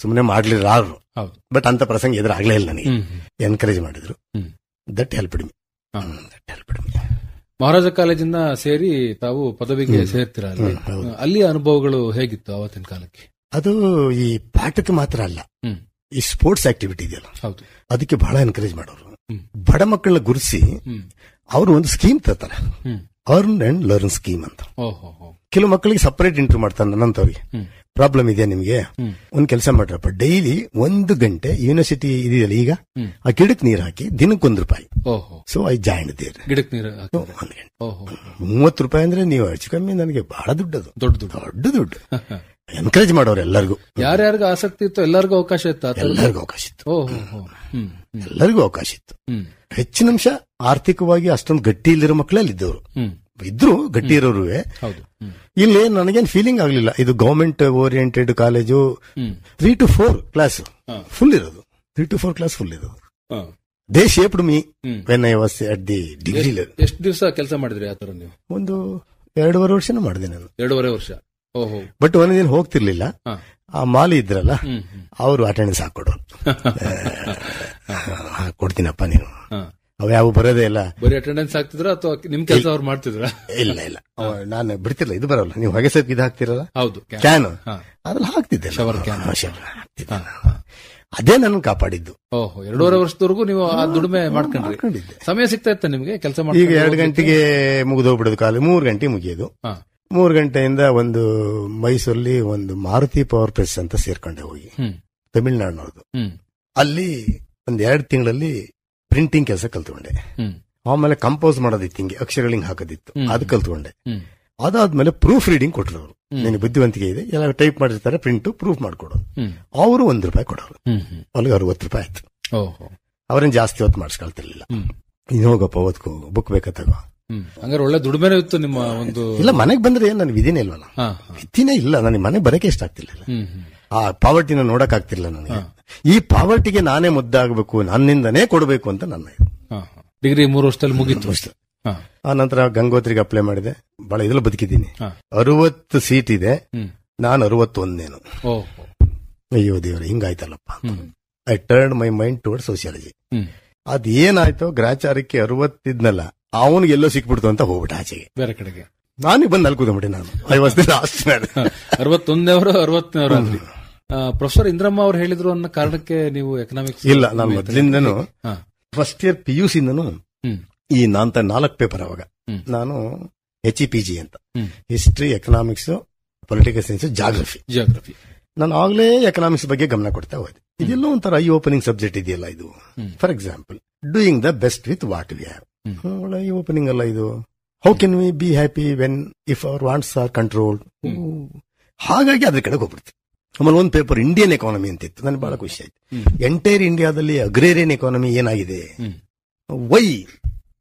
ಸುಮ್ಮನೆ ಮಾಡ್ಲಿರಾರು. ಬಟ್ ಅಂತ ಪ್ರಸಂಗ ಎದುರಾಗ್ಲೇ ಇಲ್ಲ, ನನಗೆ ಎನ್ಕರೇಜ್ ಮಾಡಿದ್ರು. ದಟ್ ಹೆಲ್ಪ್ಡ್ ಮಿ. ಮಹಾರಾಜ ಕಾಲೇಜಿಂದ ಸೇರಿ ತಾವು ಪದವಿಗೆ ಸೇರ್ತೀರ, ಅಲ್ಲಿ ಅನುಭವಗಳು ಹೇಗಿತ್ತು ಅವತ್ತಿನ ಕಾಲಕ್ಕೆ? ಅದು ಈ ಪಾಠಕ್ಕೆ ಮಾತ್ರ ಅಲ್ಲ, ಈ ಸ್ಪೋರ್ಟ್ಸ್ ಆಕ್ಟಿವಿಟಿ ಇದೆಯಲ್ಲ, ಅದಕ್ಕೆ ಬಹಳ ಎನ್ಕರೇಜ್ ಮಾಡೋರು. ಬಡ ಮಕ್ಕಳನ್ನ ಗುರುಸಿ ಅವರು ಒಂದು ಸ್ಕೀಮ್ ತರ್ತಾರೆ, ಅರ್ನ್ ಅಂಡ್ ಲರ್ನ್ ಸ್ಕೀಮ್ ಅಂತ. ಕೆಲವು ಮಕ್ಕಳಿಗೆ ಸಪರೇಟ್ ಇಂಟರ್ವ್ಯೂ ಮಾಡ್ತಾರೆ. ನನ್ನಂತವ್ರಿಗೆ ಪ್ರಾಬ್ಲಮ್ ಇದೆಯಾ ನಿಮ್ಗೆ, ಒಂದ್ ಕೆಲಸ ಮಾಡ್ರಪ್ಪ, ಡೈಲಿ 1 ಗಂಟೆ ಯೂನಿವರ್ಸಿಟಿ ಇದೆಯಲ್ಲ ಈಗ, ಆ ಗಿಡಕ್ಕೆ ನೀರು ಹಾಕಿ ದಿನಕ್ಕೆ ₹1. So I join there. ಗಿಡಕ್ಕೆ ನೀರು 30 ರೂಪಾಯಿ ಅಂದ್ರೆ ನೀವು ಹೆಚ್ಚು ಕಮ್ಮಿ ನನಗೆ ಬಹಳ ದುಡ್ಡದು, ದೊಡ್ಡ ದುಡ್ಡು. ಎನ್ಕರೇಜ್ ಮಾಡೋರು ಎಲ್ಲರಿಗೂ. ಯಾರ್ಯಾರಿಗೂ ಆಸಕ್ತಿ ಇತ್ತು ಎಲ್ಲರಿಗೂ ಅವಕಾಶ ಇತ್ತು. ಎಲ್ಲರಿಗೂ ಅವಕಾಶ ಇತ್ತು, ಎಲ್ಲರಿಗೂ ಅವಕಾಶ ಇತ್ತು. ಹೆಚ್ಚಿನ ಅಂಶ ಆರ್ಥಿಕವಾಗಿ ಅಷ್ಟೊಂದು ಗಟ್ಟಿ ಇಲ್ಲಿರೋ ಮಕ್ಕಳಲ್ಲಿ ಇದ್ದವರು ಇದ್ರು, ಗಟ್ಟಿ ಇರೋರು. ಇಲ್ಲಿ ನನಗೇನು ಫೀಲಿಂಗ್ ಆಗ್ಲಿಲ್ಲ, ಇದು government oriented college. 3 to 4 class full ಇರೋದು, 3 to 4 ಕ್ಲಾಸ್ ಫುಲ್ ಇರೋದು. They shaped me when I was at the decree. ಎಷ್ಟು ದಿವಸ ಕೆಲಸ ಮಾಡಿದ್ರಿ ಆತರ ನೀವು? ಒಂದು 2.5 ವರ್ಷನೂ ಮಾಡಿದೆ ನಾನು. 2.5 ವರ್ಷ. ಬಟ್ ಒಂದಿನ ಹೋಗ್ತಿರ್ಲಿಲ್ಲ, ಆ ಮಾಲಿ ಇದ್ರಲ್ಲ ಅವರು ಅಟೆಂಡೆನ್ಸ್ ಹಾಕೊಡೋರು. ಕೊಡ್ತೀನಪ್ಪ ನೀನು, ಅವ್ಯಾವ ಬರೋದೇ ಇಲ್ಲ. ಬರೀ ಅಟೆಂಡೆನ್ಸ್ ಹಾಕ್ತಿದ್ರ ಅಥವಾ ನಿಮ್ ಕೆಲಸ ಅವ್ರು ಮಾಡ್ತಿದ್ರ? ಇಲ್ಲ ನಾನು ಬಿಡ್ತಿರ್ಲ, ಇದು ಬರಲ್ಲ, ನೀವು ಹೊಗೆ ಸೊಪ್ಪು ಇದು ಹಾಕ್ತಿರಲ್ಲ, ಹೌದು, ಕ್ಯಾನ್, ಅದ್ರಲ್ಲಿ ಹಾಕ್ತಿದ್ದೆ. ಅದೇ ನನ್ನ ಕಾಪಾಡಿದ್ದು. 2.5 ವರ್ಷದವರೆಗೂ ನೀವು ಆ ದುಡಿಮೆ ಮಾಡ್ಕೊಂಡಿದ್ದೆ. ಸಮಯ ಸಿಗ್ತಾ ಇತ್ತ ನಿಮ್ಗೆ ಕೆಲಸ ಮಾಡಿ? ಈಗ 2 ಗಂಟೆಗೆ ಮುಗಿದೋಗ್ಬಿಡೋದು ಕಾಲೇಜ್, 3 ಗಂಟೆ ಮುಗಿಯೋದು. 3 ಗಂಟೆಯಿಂದ ಒಂದು ಮೈಸೂರಲ್ಲಿ ಒಂದು ಮಾರುತಿ ಪವರ್ ಪ್ರೆಸ್ ಅಂತ ಸೇರ್ಕೊಂಡೆ ಹೋಗಿ, ತಮಿಳ್ನಾಡಿನವ್ರದ್ದು. ಅಲ್ಲಿ 1-2 ತಿಂಗಳಲ್ಲಿ ಪ್ರಿಂಟಿಂಗ್ ಕೆಲಸ ಕಲ್ತ್ಕೊಂಡೆ. ಆಮೇಲೆ ಕಂಪೋಸ್ ಮಾಡೋದಿತ್ತು, ಹಿಂಗೆ ಅಕ್ಷರಗಳು ಹಿಂಗೆ ಹಾಕೋದಿತ್ತು, ಅದು ಕಲ್ತ್ಕೊಂಡೆ. ಅದಾದ್ಮೇಲೆ ಪ್ರೂಫ್ ರೀಡಿಂಗ್ ಕೊಟ್ಟರು ಅವರು. ನಿನಗೆ ಬುದ್ಧಿವಂತಿಕೆ ಇದೆ, ಎಲ್ಲ ಟೈಪ್ ಮಾಡಿರ್ತಾರೆ, ಪ್ರಿಂಟ್ ಪ್ರೂಫ್ ಮಾಡ್ಕೊಡೋದು. ಅವರು ₹1 ಕೊಡೋರು, ಅಲ್ಲಿಗೆ ₹60 ಆಯ್ತು. ಅವ್ರೇನ್ ಜಾಸ್ತಿ ಹೊತ್ತು ಮಾಡಿಸ್ಕೊಳ್ತಿರ್ಲಿಲ್ಲ. ಇನ್ನು ಹೋಗಪ್ಪ ಓದ್ಕೋ, ಬುಕ್ ಬೇಕಾ ತಗೋ. ಹಂಗಾರೆ ಒಳ್ಳೆ ದುಡಿಮೆನೇ ಇತ್ತು ನಿಮ್ಮ ಒಂದು. ಇಲ್ಲ, ಮನೆಗೆ ಬಂದ್ರೆ ಏನ್ ನನ್ ವಿಧಿನೇ ಇಲ್ವಲ್ಲ, ವಿಧಿನೇ ಇಲ್ಲ, ನನಗೆ ಮನೆಗೆ ಬರಕ್ಕೆ ಇಷ್ಟ ಆಗ್ತಿರ್ಲಿಲ್ಲ. ಆ ಪಾವರ್ಟಿನ ನೋಡಕ್ ಆಗ್ತಿರ್ಲಿಲ್ಲ ನನಗೆ. ಈ ಪಾವರ್ಟಿಗೆ ನಾನೇ ಮುದ್ದಾಗಬೇಕು, ನನ್ನಿಂದನೇ ಕೊಡಬೇಕು ಅಂತ ನನ್ನ ಡಿಗ್ರಿ 3 ವರ್ಷದಲ್ಲಿ ಮುಗಿತು. ಆ ನಂತರ ಗಂಗೋತ್ರಿಗೆ ಅಪ್ಲೈ ಮಾಡಿದೆ, ಬಹಳ ಇದ್ರಲ್ಲಿ ಬದುಕಿದ್ದೀನಿ. 60 ಸೀಟ್ ಇದೆ, ನಾನು 61. ಅಯ್ಯೋ ದೇವ್ರೆ, ಹಿಂಗಾಯ್ತಲ್ಲಪ್ಪ. I turn my mind toward sociology. ಅದೇನಾಯ್ತೋ, ಗ್ರಾಚಾರಕ್ಕೆ 60 ಇದ್ನಲ್ಲ, ಅವನಿಗೆ ಎಲ್ಲೋ ಸಿಕ್ಬಿಡ್ತು ಅಂತ ಹೋಗ್ಬಿಟ್ಟ ಆಚೆಗೆ, ಬೇರೆ ಕಡೆಗೆ. ನಾನೀಗ ಬಂದು ಅಲ್ಲಿ ಕೂತ್ಬಿಟ್ಟೆ. ನಾನು 61 ಪ್ರೊಫೆಸರ್ ಇಂದ್ರಮ್ಮ ಅವ್ರು ಹೇಳಿದ್ರು ಅನ್ನೋ ಕಾರಣಕ್ಕೆ ನೀವು ಎಕನಾಮಿಕ್ಸ್? ಇಲ್ಲ, ನಾನು ಮೊದ್ಲಿಂದನು ಫಸ್ಟ್ ಇಯರ್ PUC ಇಂದನು ಈ 4 ಪೇಪರ್ ಅವಾಗ ನಾನು HEPG ಅಂತ, history, economics, political science, geography. ನಾನು ಆಗ್ಲೇ ಎಕನಾಮಿಕ್ಸ್ ಬಗ್ಗೆ ಗಮನ ಕೊಡ್ತಾ ಹೋದೆ. ಇದೆಲ್ಲೋ ಒಂಥರ ಐ ಓಪನಿಂಗ್ ಸಬ್ಜೆಕ್ಟ್ ಇದೆಯಲ್ಲ ಇದು. For example, doing the best with what we have. I opening ಅಲ್ಲ ಇದು. How can we be happy when if hour wants R controlled. ಹಾಗಾಗಿ ಅದ್ರ ಕಡೆಗೆ ಹೋಗ್ಬಿಡ್ತು. ಆಮೇಲೆ ಒಂದು ಪೇಪರ್ ಇಂಡಿಯನ್ ಎಕಾನಮಿ ಅಂತ ಇತ್ತು, ನನಗೆ ಬಹಳ ಖುಷಿ ಆಯ್ತು. ಎಂಟೈರ್ ಇಂಡಿಯಾದಲ್ಲಿ ಅಗ್ರೇರಿಯನ್ ಎಕಾನಮಿ ಏನಾಗಿದೆ, why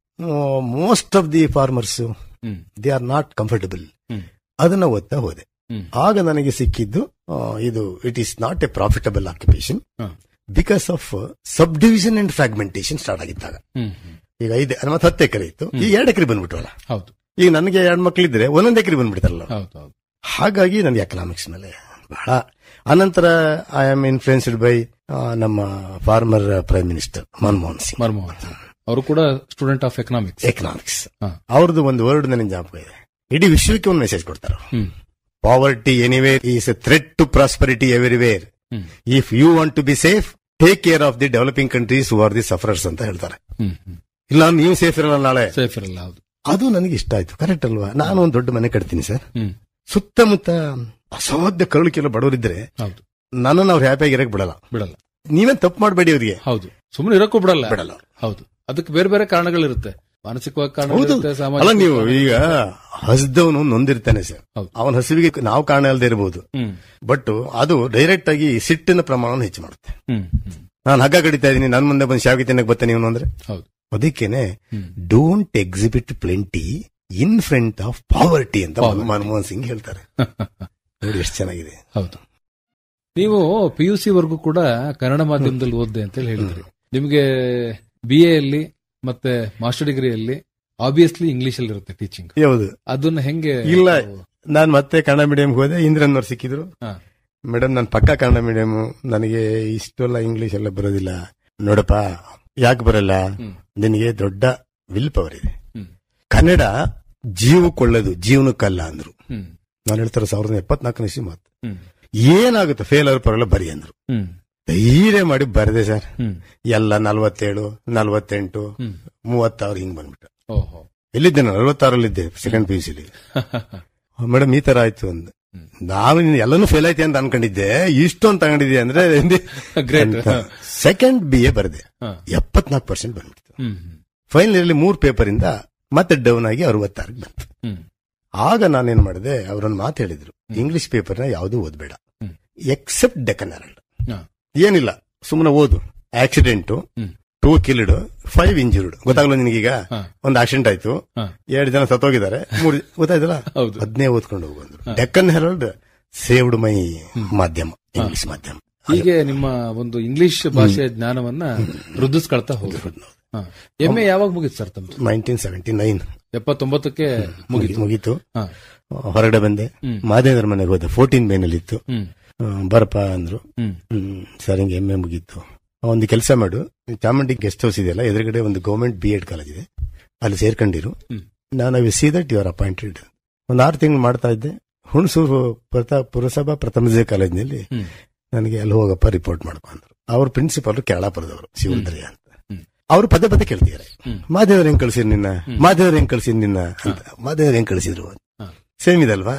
most of the farmers they are not comfortable, ಅದನ್ನ ಓದ್ತಾ ಹೋದೆ. ಆಗ ನನಗೆ ಸಿಕ್ಕಿದ್ದು ಇದು, it is not a profitable occupation because of sub division and fragmentation start ಆಗಿದ್ದಾಗ. ಈಗ 10 ಎಕರೆ ಇತ್ತು, ಈಗ 2 ಎಕರೆ ಬಂದ್ಬಿಟ್ಟವಲ್ಲ. ಈಗ ನನಗೆ 2 ಮಕ್ಕಳಿದ್ರೆ 1 ಎಕರೆ ಬಂದ್ಬಿಡ್ತಾರಲ್ಲ. ಹಾಗಾಗಿ ನನಗೆ ಎಕನಾಮಿಕ್ಸ್ ಮೇಲೆ ಬಹಳ. ಅನಂತರ ಐ ಆಮ್ ಇನ್ಫ್ಲೂಯೆನ್ಸ್ಡ್ ಬೈ ನಮ್ಮ farmer prime minister Manmohan Singh. ಅವರು ಕೂಡ ಸ್ಟೂಡೆಂಟ್ ಆಫ್ ಎಕನಾಮಿಕ್ಸ್. ಅವ್ರದ್ದು ಒಂದು ವರ್ಡ್ ನನಗೆ ಜ್ಞಾಪಕ ಇದೆ, ಇಡೀ ವಿಶ್ವಕ್ಕೆ ಒಂದು ಮೆಸೇಜ್ ಕೊಡ್ತಾರೆ. Poverty anywhere is a threat to prosperity everywhere. If you want to be safe, take care of the developing countries who are the sufferers ಅಂತ ಹೇಳ್ತಾರೆ. ಇಲ್ಲ ನೀವು ಸೇಫ್ ಇರಲ್ಲ, ನಾಳೆ ಸೇಫ್ ಇರಲ್ಲ. ಅದು ನನಗೆ ಇಷ್ಟ ಆಯ್ತು. ಕರೆಕ್ಟ್ ಅಲ್ವಾ? ನಾನು ಒಂದು ದೊಡ್ಡ ಮನೆ ಕಟ್ತೀನಿ ಸರ್, ಸುತ್ತಮುತ್ತ ಅಸಾಧ್ಯ ಕರುಳಿಕೆಲ್ಲ ಬಡವರಿದ್ರೆ ನನ್ನನ್ನು ಅವ್ರು ಹ್ಯಾಪಿಯಾಗಿ ಇರಕ್ ಬಿಡಲ್ಲ. ನೀವೇನ್ ತಪ್ಪು ಮಾಡಬೇಡಿ ಅವ್ರಿಗೆ. ಹೌದು, ಸುಮ್ಮನೆ ಇರಕ್ಕೂ ಬಿಡಲ್ಲ. ಹೌದು, ಅದಕ್ಕೆ ಬೇರೆ ಬೇರೆ ಕಾರಣಗಳಿರುತ್ತೆ, ಮಾನಸಿಕವಾಗಿ ಕಾರಣ. ಅಲ್ಲ, ನೀವು ಈಗ ಹಸಿದವನು ನೊಂದಿರ್ತಾನೆ ಸರ್, ಅವನ ಹಸಿವಿಗೆ ನಾವು ಕಾರಣ ಅಲ್ಲದೆ ಇರಬಹುದು, ಬಟ್ ಅದು ಡೈರೆಕ್ಟ್ ಆಗಿ ಸಿಟ್ಟಿನ ಪ್ರಮಾಣ ಹೆಚ್ಚು ಮಾಡುತ್ತೆ. ನಾನು ಹಗ್ಗ ಕಡಿತಾ ಇದೀನಿ, ನನ್ ಮುಂದೆ ಬಂದು ಶಾವಿಗೆ ತಿನ್ನಕ್ ಬರ್ತಾನೆ ಇವನು ಅಂದ್ರೆ, ಅದಕ್ಕೇನೆ don't exhibit plenty in front of poverty ಅಂತ ಮನಮೋಹನ್ ಸಿಂಗ್ ಹೇಳ್ತಾರೆ. ನೋಡಿ ಎಷ್ಟು ಚೆನ್ನಾಗಿದೆ. ಹೌದು, ನೀವು PUC ವರ್ಗೂ ಕೂಡ ಕನ್ನಡ ಮಾಧ್ಯಮದಲ್ಲಿ ಓದ್ದೆ ಅಂತ ಹೇಳಿದ್ರಿ. ನಿಮ್ಗೆ BA ಅಲ್ಲಿ ಮತ್ತೆ ಮಾಸ್ಟರ್ ಡಿಗ್ರಿಯಲ್ಲಿ ಆಬ್ವಿಯಸ್ಲಿ ಇಂಗ್ಲಿಷ್ ಅಲ್ಲಿ ಇರುತ್ತೆ ಟೀಚಿಂಗ್. ಹೌದು. ಅದನ್ನ ಹೆಂಗೆ? ಇಲ್ಲ, ನಾನ್ ಮತ್ತೆ ಕನ್ನಡ ಮೀಡಿಯಂ ಹೋದೆ. ಇಂದ್ರನ್ನವ್ರು ಸಿಕ್ಕಿದ್ರು. ಮೇಡಮ್, ನಾನು ಪಕ್ಕ ಕನ್ನಡ ಮೀಡಿಯಂ, ನನಗೆ ಇಷ್ಟೆಲ್ಲ ಇಂಗ್ಲಿಷ್ ಎಲ್ಲ ಬರೋದಿಲ್ಲ. ನೋಡಪ್ಪ, ಯಾಕೆ ಬರಲ್ಲ, ನಿನಗೆ ದೊಡ್ಡ ವಿಲ್ ಪವರ್ ಇದೆ. ಕನ್ನಡ ಜೀವಕ್ಕೊಳ್ಳೋದು, ಜೀವನಕ್ಕಲ್ಲ ಅಂದ್ರು. ನಾನು ಹೇಳ್ತಾರೆ 1974 ಮಾತು. ಏನಾಗುತ್ತೆ, ಫೇಲ್ ಆದ್ರೂ ಪರವಾಗಿಲ್ಲ ಬರಿ ಅಂದ್ರು. ಧೈರ್ಯ ಮಾಡಿ ಬರದೆ ಸರ್. ಎಲ್ಲ 47, 48, 30 ಹಿಂಗ್ ಬಂದ್ಬಿಟ್ಟು. ಎಲ್ಲಿದ್ದೆ ನಾನು? 46ರಲ್ಲಿದ್ದೆ, ಸೆಕೆಂಡ್ PUC. ಮೇಡಮ್ ಈ ತರ ಆಯ್ತು ಅಂದ್. ನಾವು ಎಲ್ಲಾನು ಫೇಲ್ ಆಯ್ತು ಅಂತ ಅನ್ಕೊಂಡಿದ್ದೆ, ಇಷ್ಟೊಂದು ತಗೊಂಡಿದ್ದೆ ಅಂದ್ರೆ ಸೆಕೆಂಡ್ BA ಬರದೆ 74% ಬಂದ್ಬಿಡ್ತು. ಫೈನಲ್ ಇಯರ್ಲಿ 3 ಪೇಪರ್ ಇಂದ ಮತ್ತೆ ಡೌನ್ ಆಗಿ 66 ಬಂತು. ಆಗ ನಾನೇನ್ ಮಾಡಿದೆ, ಅವರೊಂದು ಮಾತು ಹೇಳಿದ್ರು, ಇಂಗ್ಲಿಷ್ ಪೇಪರ್ನ ಯಾವ್ದು ಓದ್ಬೇಡ ಎಕ್ಸೆಪ್ಟ್ ಡೆಕ್ಕನ್ ಹೆರಾಲ್ಡ್. ಏನಿಲ್ಲ, ಸುಮ್ಮನೆ ಓದು. Accident, 2 killed, 5 injured. ಗೊತ್ತಾಗ್ಲ ನಿನಗೀಗ? ಒಂದು ಆಕ್ಸಿಡೆಂಟ್ ಆಯ್ತು, 2 ಜನ ಸತ್ತೋಗಿದ್ದಾರೆ, 3 ಗೊತ್ತಾಯ್ತಲ್ಲ, ಅದನ್ನೇ ಓದ್ಕೊಂಡು ಹೋಗಂದ್ರು. ಡೆಕ್ಕನ್ ಹೆರಾಲ್ಡ್ ಸೇವ್ಡ್ ಮೈ ಮಾಧ್ಯಮ, ಇಂಗ್ಲಿಷ್ ಮಾಧ್ಯಮ. ಹೀಗೆ ನಿಮ್ಮ ಒಂದು ಇಂಗ್ಲಿಷ್ ಭಾಷೆಯ ಜ್ಞಾನವನ್ನ ವೃದ್ಧಿಸ್ಕೊಳ್ತಾ ಹೋಗ್ಬೇಕು. MA ಯಾವಾಗ ಮುಗೀತು ಸರ್ ತಮ್ಮ? 1979. 79ಕ್ಕೆ ಮುಗೀತು. ಹೊರಗಡೆ ಬಂದೆ, ಮಾದೇಂದ್ರ ಮನೆಗೆ ಹೋದೆ. 14 ಮೇನಲ್ಲಿ ಇತ್ತು. ಬರಪ್ಪ ಅಂದ್ರು. ಸರ್, ಹಿಂಗೆ MA ಮುಗೀತು. ಒಂದು ಕೆಲಸ ಮಾಡು, ಚಾಮುಂಡಿ ಗೆಸ್ಟ್ ಹೌಸ್ ಇದೆಯಲ್ಲ, ಎದುರುಗಡೆ ಒಂದು ಗವರ್ಮೆಂಟ್ B.Ed ಕಾಲೇಜ್ ಇದೆ, ಅಲ್ಲಿ ಸೇರ್ಕೊಂಡಿರು. ನಾನು see that you are appointed. ಒಂದು 6 ತಿಂಗಳು ಮಾಡ್ತಾ ಇದ್ದೆ. ಹುಣಸೂರು ಪುರಸಭಾ ಪ್ರಥಮ ದರ್ಜೆ ಕಾಲೇಜಿನಲ್ಲಿ ನನಗೆ ಅಲ್ಲಿ ಹೋಗಪ್ಪ ರಿಪೋರ್ಟ್ ಮಾಡ್ಕೊಂಡ್ರು. ಅವ್ರ ಪ್ರಿನ್ಸಿಪಾಲ್ ಕೇಳಾಪುರದವರು, ಶಿವರುದ್ರಯ್ಯ ಅಂತ. ಅವರು ಪದೇ ಪದೇ ಕೇಳ್ತಿದ್ದಾರೆ, ಮಾದೇವ್ರ ಹೆಂಗ್ ಕಳ್ಸಿರ್ ನಿನ್ನ, ಮಾದೇವ್ರ ಹೆಂಗ್ ಕಳ್ಸಿರ್ ನಿನ್ನ ಅಂತ. ಮಾದೇವ್ರ ಹೆಂಗ್ ಕಳ್ಸಿದ್ರು? ಸೇಮ್ ಇದಲ್ವಾ?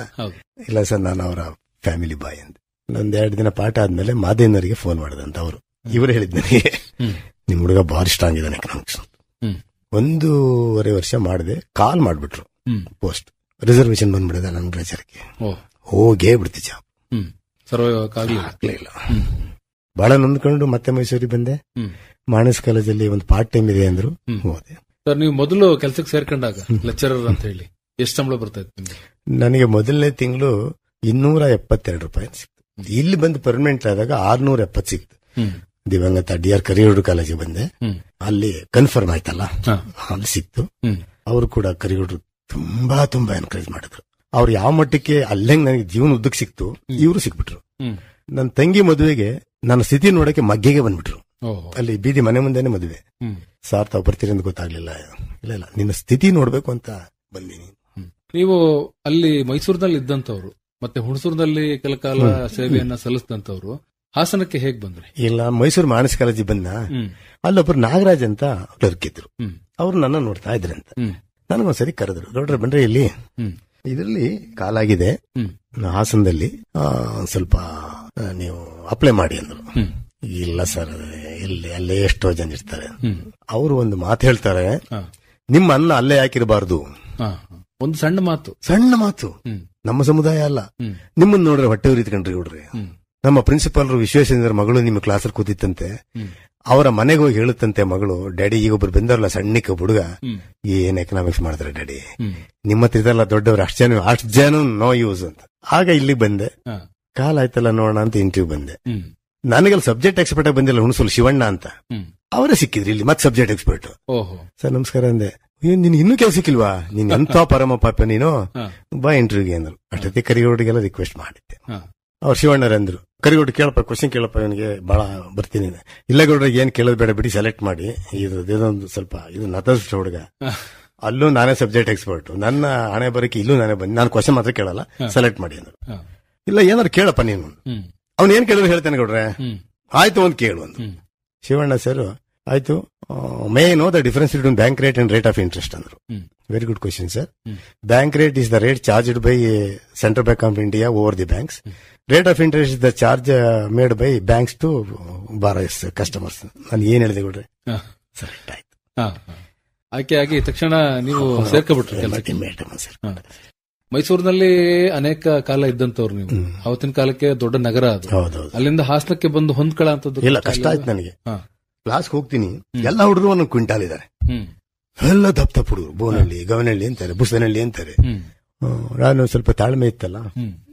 ಇಲ್ಲ ಸರ್, ನಾನು ಅವರ ಫ್ಯಾಮಿಲಿ ಬಾಯ್ ಅಂತ. ಒಂದ್ 2 ದಿನ ಪಾಠ ಆದ್ಮೇಲೆ ಮಾದೇವ್ನವರಿಗೆ ಫೋನ್ ಮಾಡಿದಂತ ಅವರು. ಇವರು ಹೇಳಿದ್ ನನಗೆ, ನಿಮ್ ಹುಡುಗ ಭಾರಿ ಸ್ಟ್ರಾಂಗ್ ಇದ್ದಾನೆ ಎಕನಾಮಿಕ್ಸ್. 1.5 ವರ್ಷ ಮಾಡಿದೆ. ಕಾಲ್ ಮಾಡ್ಬಿಟ್ರು, ಪೋಸ್ಟ್ ರಿಸರ್ವೇಶನ್ ಬಂದ್ಬಿಡಿದೆ ನನ್ನ ಗ್ರಾಚಾರಕ್ಕೆ. ಹೋಗೇ ಬಿಡ್ತಿ ಜಾಬ್. ಇಲ್ಲ, ಬಹಳ ನೊಂದ್ಕೊಂಡು ಮತ್ತೆ ಮೈಸೂರಿಗೆ ಬಂದೆ. ಮಾನಸ್ ಕಾಲೇಜಲ್ಲಿ ಒಂದು ಪಾರ್ಟ್ ಟೈಮ್ ಇದೆ ಅಂದ್ರು, ಹೋದೆ. ಸರ್, ನೀವು ಮೊದಲು ಕೆಲಸಕ್ಕೆ ಸೇರ್ಕೊಂಡಾಗ ಲೆಕ್ಚರರ್ ಅಂತ ಹೇಳಿ ಎಷ್ಟು ಸಂಬಳ ಬರ್ತಾ ಇತ್ತು? ನನಗೆ ಮೊದಲನೇ ತಿಂಗಳು 272 ರೂಪಾಯಿ ಸಿಕ್ತು. ಇಲ್ಲಿ ಬಂದು ಪರ್ಮನೆಂಟ್ ಆದಾಗ 670 ಸಿಕ್ತು. ದಿವಂಗತ DR ಕರಿಯೂರು ಕಾಲೇಜಿಗೆ ಬಂದೆ. ಅಲ್ಲಿ ಕನ್ಫರ್ಮ್ ಆಯ್ತಲ್ಲ, ಅಲ್ಲಿ ಸಿಕ್ತು. ಅವರು ಕೂಡ ಕರಿಯೂರು ತುಂಬಾ ಎನ್ಕರೇಜ್ ಮಾಡಿದ್ರು. ಅವ್ರು ಯಾವ ಮಟ್ಟಕ್ಕೆ ಅಲ್ಲೆಂಗ್ ನನಗೆ ಜೀವನ ಉದ್ದಕ್ಕೆ ಸಿಕ್ತು, ಇವರು ಸಿಕ್ಬಿಟ್ರು. ನನ್ನ ತಂಗಿ ಮದುವೆಗೆ ನನ್ನ ಸ್ಥಿತಿ ನೋಡಕ್ಕೆ ಮಗ್ಗೆಗೆ ಬಂದ್ಬಿಟ್ರು. ಅಲ್ಲಿ ಬೀದಿ ಮನೆ ಮುಂದೆನೆ ಮದುವೆ. ಸಾರ್, ತಾವು ಬರ್ತೀರಿ ಅಂತ ಗೊತ್ತಾಗ್ಲಿಲ್ಲ. ಇಲ್ಲ, ನಿನ್ನ ಸ್ಥಿತಿ ನೋಡ್ಬೇಕು ಅಂತ ಬಂದೀನಿ. ನೀವು ಅಲ್ಲಿ ಮೈಸೂರಿನಲ್ಲಿ ಇದ್ದಂತವ್ರು, ಮತ್ತೆ ಹುಣಸೂರಿನಲ್ಲಿ ಕೆಲ ಕಾಲ ಸೇವೆಯನ್ನ ಸಲ್ಲಿಸಿದಂತವ್ರು, ಹಾಸನಕ್ಕೆ ಹೇಗ್ ಬಂದ್ರಿ? ಇಲ್ಲ, ಮೈಸೂರು ಮಾನಸ ಕಾಲೇಜಿಗೆ ಬಂದ. ಅಲ್ಲೊಬ್ಬರು ನಾಗರಾಜ್ ಅಂತ ಕ್ಲರ್ಕ್ ಇದ್ರು. ಅವ್ರು ನನ್ನ ನೋಡ್ತಾ ಇದ್ರಂತ. ನನಗೊಂದ್ಸರಿ ಕರೆದ್ರು, ನೋಡ್ರೆ ಬನ್ರಿ, ಇಲ್ಲಿ ಇದರಲ್ಲಿ ಕಾಲಾಗಿದೆ ಹಾಸನದಲ್ಲಿ, ಸ್ವಲ್ಪ ನೀವು ಅಪ್ಲೈ ಮಾಡಿ ಅಂದ್ರು. ಇಲ್ಲ ಸರ್, ಇಲ್ಲಿ ಅಲ್ಲೇ ಎಷ್ಟೋ ಜನ ಇರ್ತಾರೆ. ಅವರು ಒಂದು ಮಾತು ಹೇಳ್ತಾರೆ, ನಿಮ್ಮ ಅನ್ನ ಅಲ್ಲೇ ಹಾಕಿರಬಾರ್ದು. ಒಂದು ಸಣ್ಣ ಮಾತು. ನಮ್ಮ ಸಮುದಾಯ ಅಲ್ಲ, ನಿಮ್ಮನ್ನ ನೋಡ್ರೆ ಹೊಟ್ಟೆ ಉರಿತ್ಕೊಂಡ್ರಿ ನೋಡ್ರಿ. ನಮ್ಮ ಪ್ರಿನ್ಸಿಪಾಲ್ ವಿಶ್ವೇಶ್ವರ ಮಗಳು ನಿಮ್ಮ ಕ್ಲಾಸಲ್ಲಿ ಕೂತಿತ್ತಂತೆ. ಅವರ ಮನೆಗೆ ಹೋಗಿ ಹೇಳುತ್ತಂತೆ ಮಗಳು, ಡ್ಯಾಡಿ ಈಗೊಬ್ರು ಬಂದಾರಲ್ಲ ಸಣ್ಣಕ್ಕೆ ಹುಡುಗ, ಏನ್ ಎಕನಾಮಿಕ್ಸ್ ಮಾಡ್ತಾರೆ ಡ್ಯಾಡಿ, ನಿಮ್ಮ ಹತ್ರ ಇದೆಲ್ಲ ದೊಡ್ಡವ್ರು, ಅಷ್ಟು ಜನ ನೋ ಯೂಸ್ ಅಂತ. ಆಗ ಇಲ್ಲಿ ಬಂದೆ, ಕಾಲ ಆಯ್ತಲ್ಲ ನೋಡೋಣ ಅಂತ ಇಂಟರ್ವ್ಯೂ ಬಂದೆ. ನನಗೆಲ್ಲ ಸಬ್ಜೆಕ್ಟ್ ಎಕ್ಸ್ಪರ್ಟ್ ಆಗಿ ಬಂದಿಲ್ಲ, ಹುಣಸೂರು ಶಿವಣ್ಣ ಅಂತ, ಅವರೇ ಸಿಕ್ಕಿದ್ರಿ ಇಲ್ಲಿ, ಮತ್ತೆ ಸಬ್ಜೆಕ್ಟ್ ಎಕ್ಸ್ಪರ್ಟ್. ಸರ್ ನಮಸ್ಕಾರ ಅಂದೆ. ನಿನ್ ಇನ್ನೂ ಕೆಲಸ ಸಿಕ್ಕಿಲ್ವಾ, ನೀನ್ ಎಂತ ಪರಮ ಪಾಪ ನೀನು, ಬಾ ಇಂಟರ್ವ್ಯೂಗೆ ಅಂದ್ರು. ಅಷ್ಟೊತ್ತಿ ಕರಿಗೋಡಿಗೆಲ್ಲ ರಿಕ್ವೆಸ್ಟ್ ಮಾಡಿದ್ದೆ. ಅವ್ರು ಶಿವಣ್ಣರಂದ್ರು, ಕರಿಗೋಡು ಕೇಳಪ್ಪ, ಕ್ವಶನ್ ಕೇಳಪ್ಪ, ಇವನಿಗೆ ಬಹಳ ಬರ್ತೀನಿ. ಇಲ್ಲ ಗೌಡ್ರಿಗೆ ಏನ್ ಕೇಳೋದು ಬೇಡ ಬಿಡಿ, ಸೆಲೆಕ್ಟ್ ಮಾಡಿ. ಇದೊಂದು ಸ್ವಲ್ಪ ಇದು ನತದೃಷ್ಟ ಹುಡುಗ, ಅಲ್ಲೂ ನಾನೇ ಸಬ್ಜೆಕ್ಟ್ ಎಕ್ಸ್ಪರ್ಟ್, ನನ್ನ ಹಣೆ ಬರಕ್ಕೆ ಇಲ್ಲೂ ನಾನೇ ಬಂದು, ನಾನು ಕ್ವಶನ್ ಮಾತ್ರ ಕೇಳಲ್ಲ, ಸೆಲೆಕ್ಟ್ ಮಾಡಿ ಅಂದ್ರು. ಇಲ್ಲ, ಏನಾದ್ರು ಕೇಳಪ್ಪ ನೀನು. ಅವ್ನು ಏನ್ ಕೇಳಿದ್ರು ಹೇಳ್ತಾನೆ ಗೌಡ್ರೆ. ಆಯ್ತು, ಒಂದ್ ಕೇಳು ಅಂದ್ರು. ಶಿವಣ್ಣ ಸರ್, ಆಯ್ತು, may know the difference between bank rate and rate of interest ಅಂದ್ರು. Very good question sir. Bank rate is the rate charged by central bank of India over the banks. Rate of interest is the charge made by banks to borrowers customers. ನಾನು ಏನ್ ಹೇಳಿದೆ ಗೌಡ್ರೆ, select ಆಯ್ತು. ಆಯ್ಕೆ ಆಗಿ ತಕ್ಷಣ ನೀವು ಸೇರ್ಕೊಬಿಟ್ರಿ. ಮೈಸೂರಿನಲ್ಲಿ ಅನೇಕ ಕಾಲ ಇದ್ದಂತವ್ರು ನೀವು. ಅವತ್ತಿನ ಕಾಲಕ್ಕೆ ದೊಡ್ಡ ನಗರ ಅದು. ಅಲ್ಲಿಂದ ಹಾಸನಕ್ಕೆ ಬಂದು ಹೊಂದ್ಕೊಳ್ಳೋ ಅಂತದ್ದು ಇಲ್ಲ, ಕಷ್ಟ ಆಯ್ತು ನನಗೆ. ಕ್ಲಾಸ್ಗೆ ಹೋಗ್ತೀನಿ, ಎಲ್ಲ ಹುಡುಗರು ಒಂದೊಂದು ಕ್ವಿಂಟಾಲ್ ಇದಾರೆ, ಎಲ್ಲ ದಪ್ಪ ದಪ್ಪ ಹುಡುಗರು, ಬೋನಹಳ್ಳಿ, ಗವನಹಳ್ಳಿ ಅಂತಾರೆ, ಬುಸನಹಳ್ಳಿ ಅಂತಾರೆ. ನಾನು ಸ್ವಲ್ಪ ತಾಳ್ಮೆ ಇತ್ತಲ್ಲ.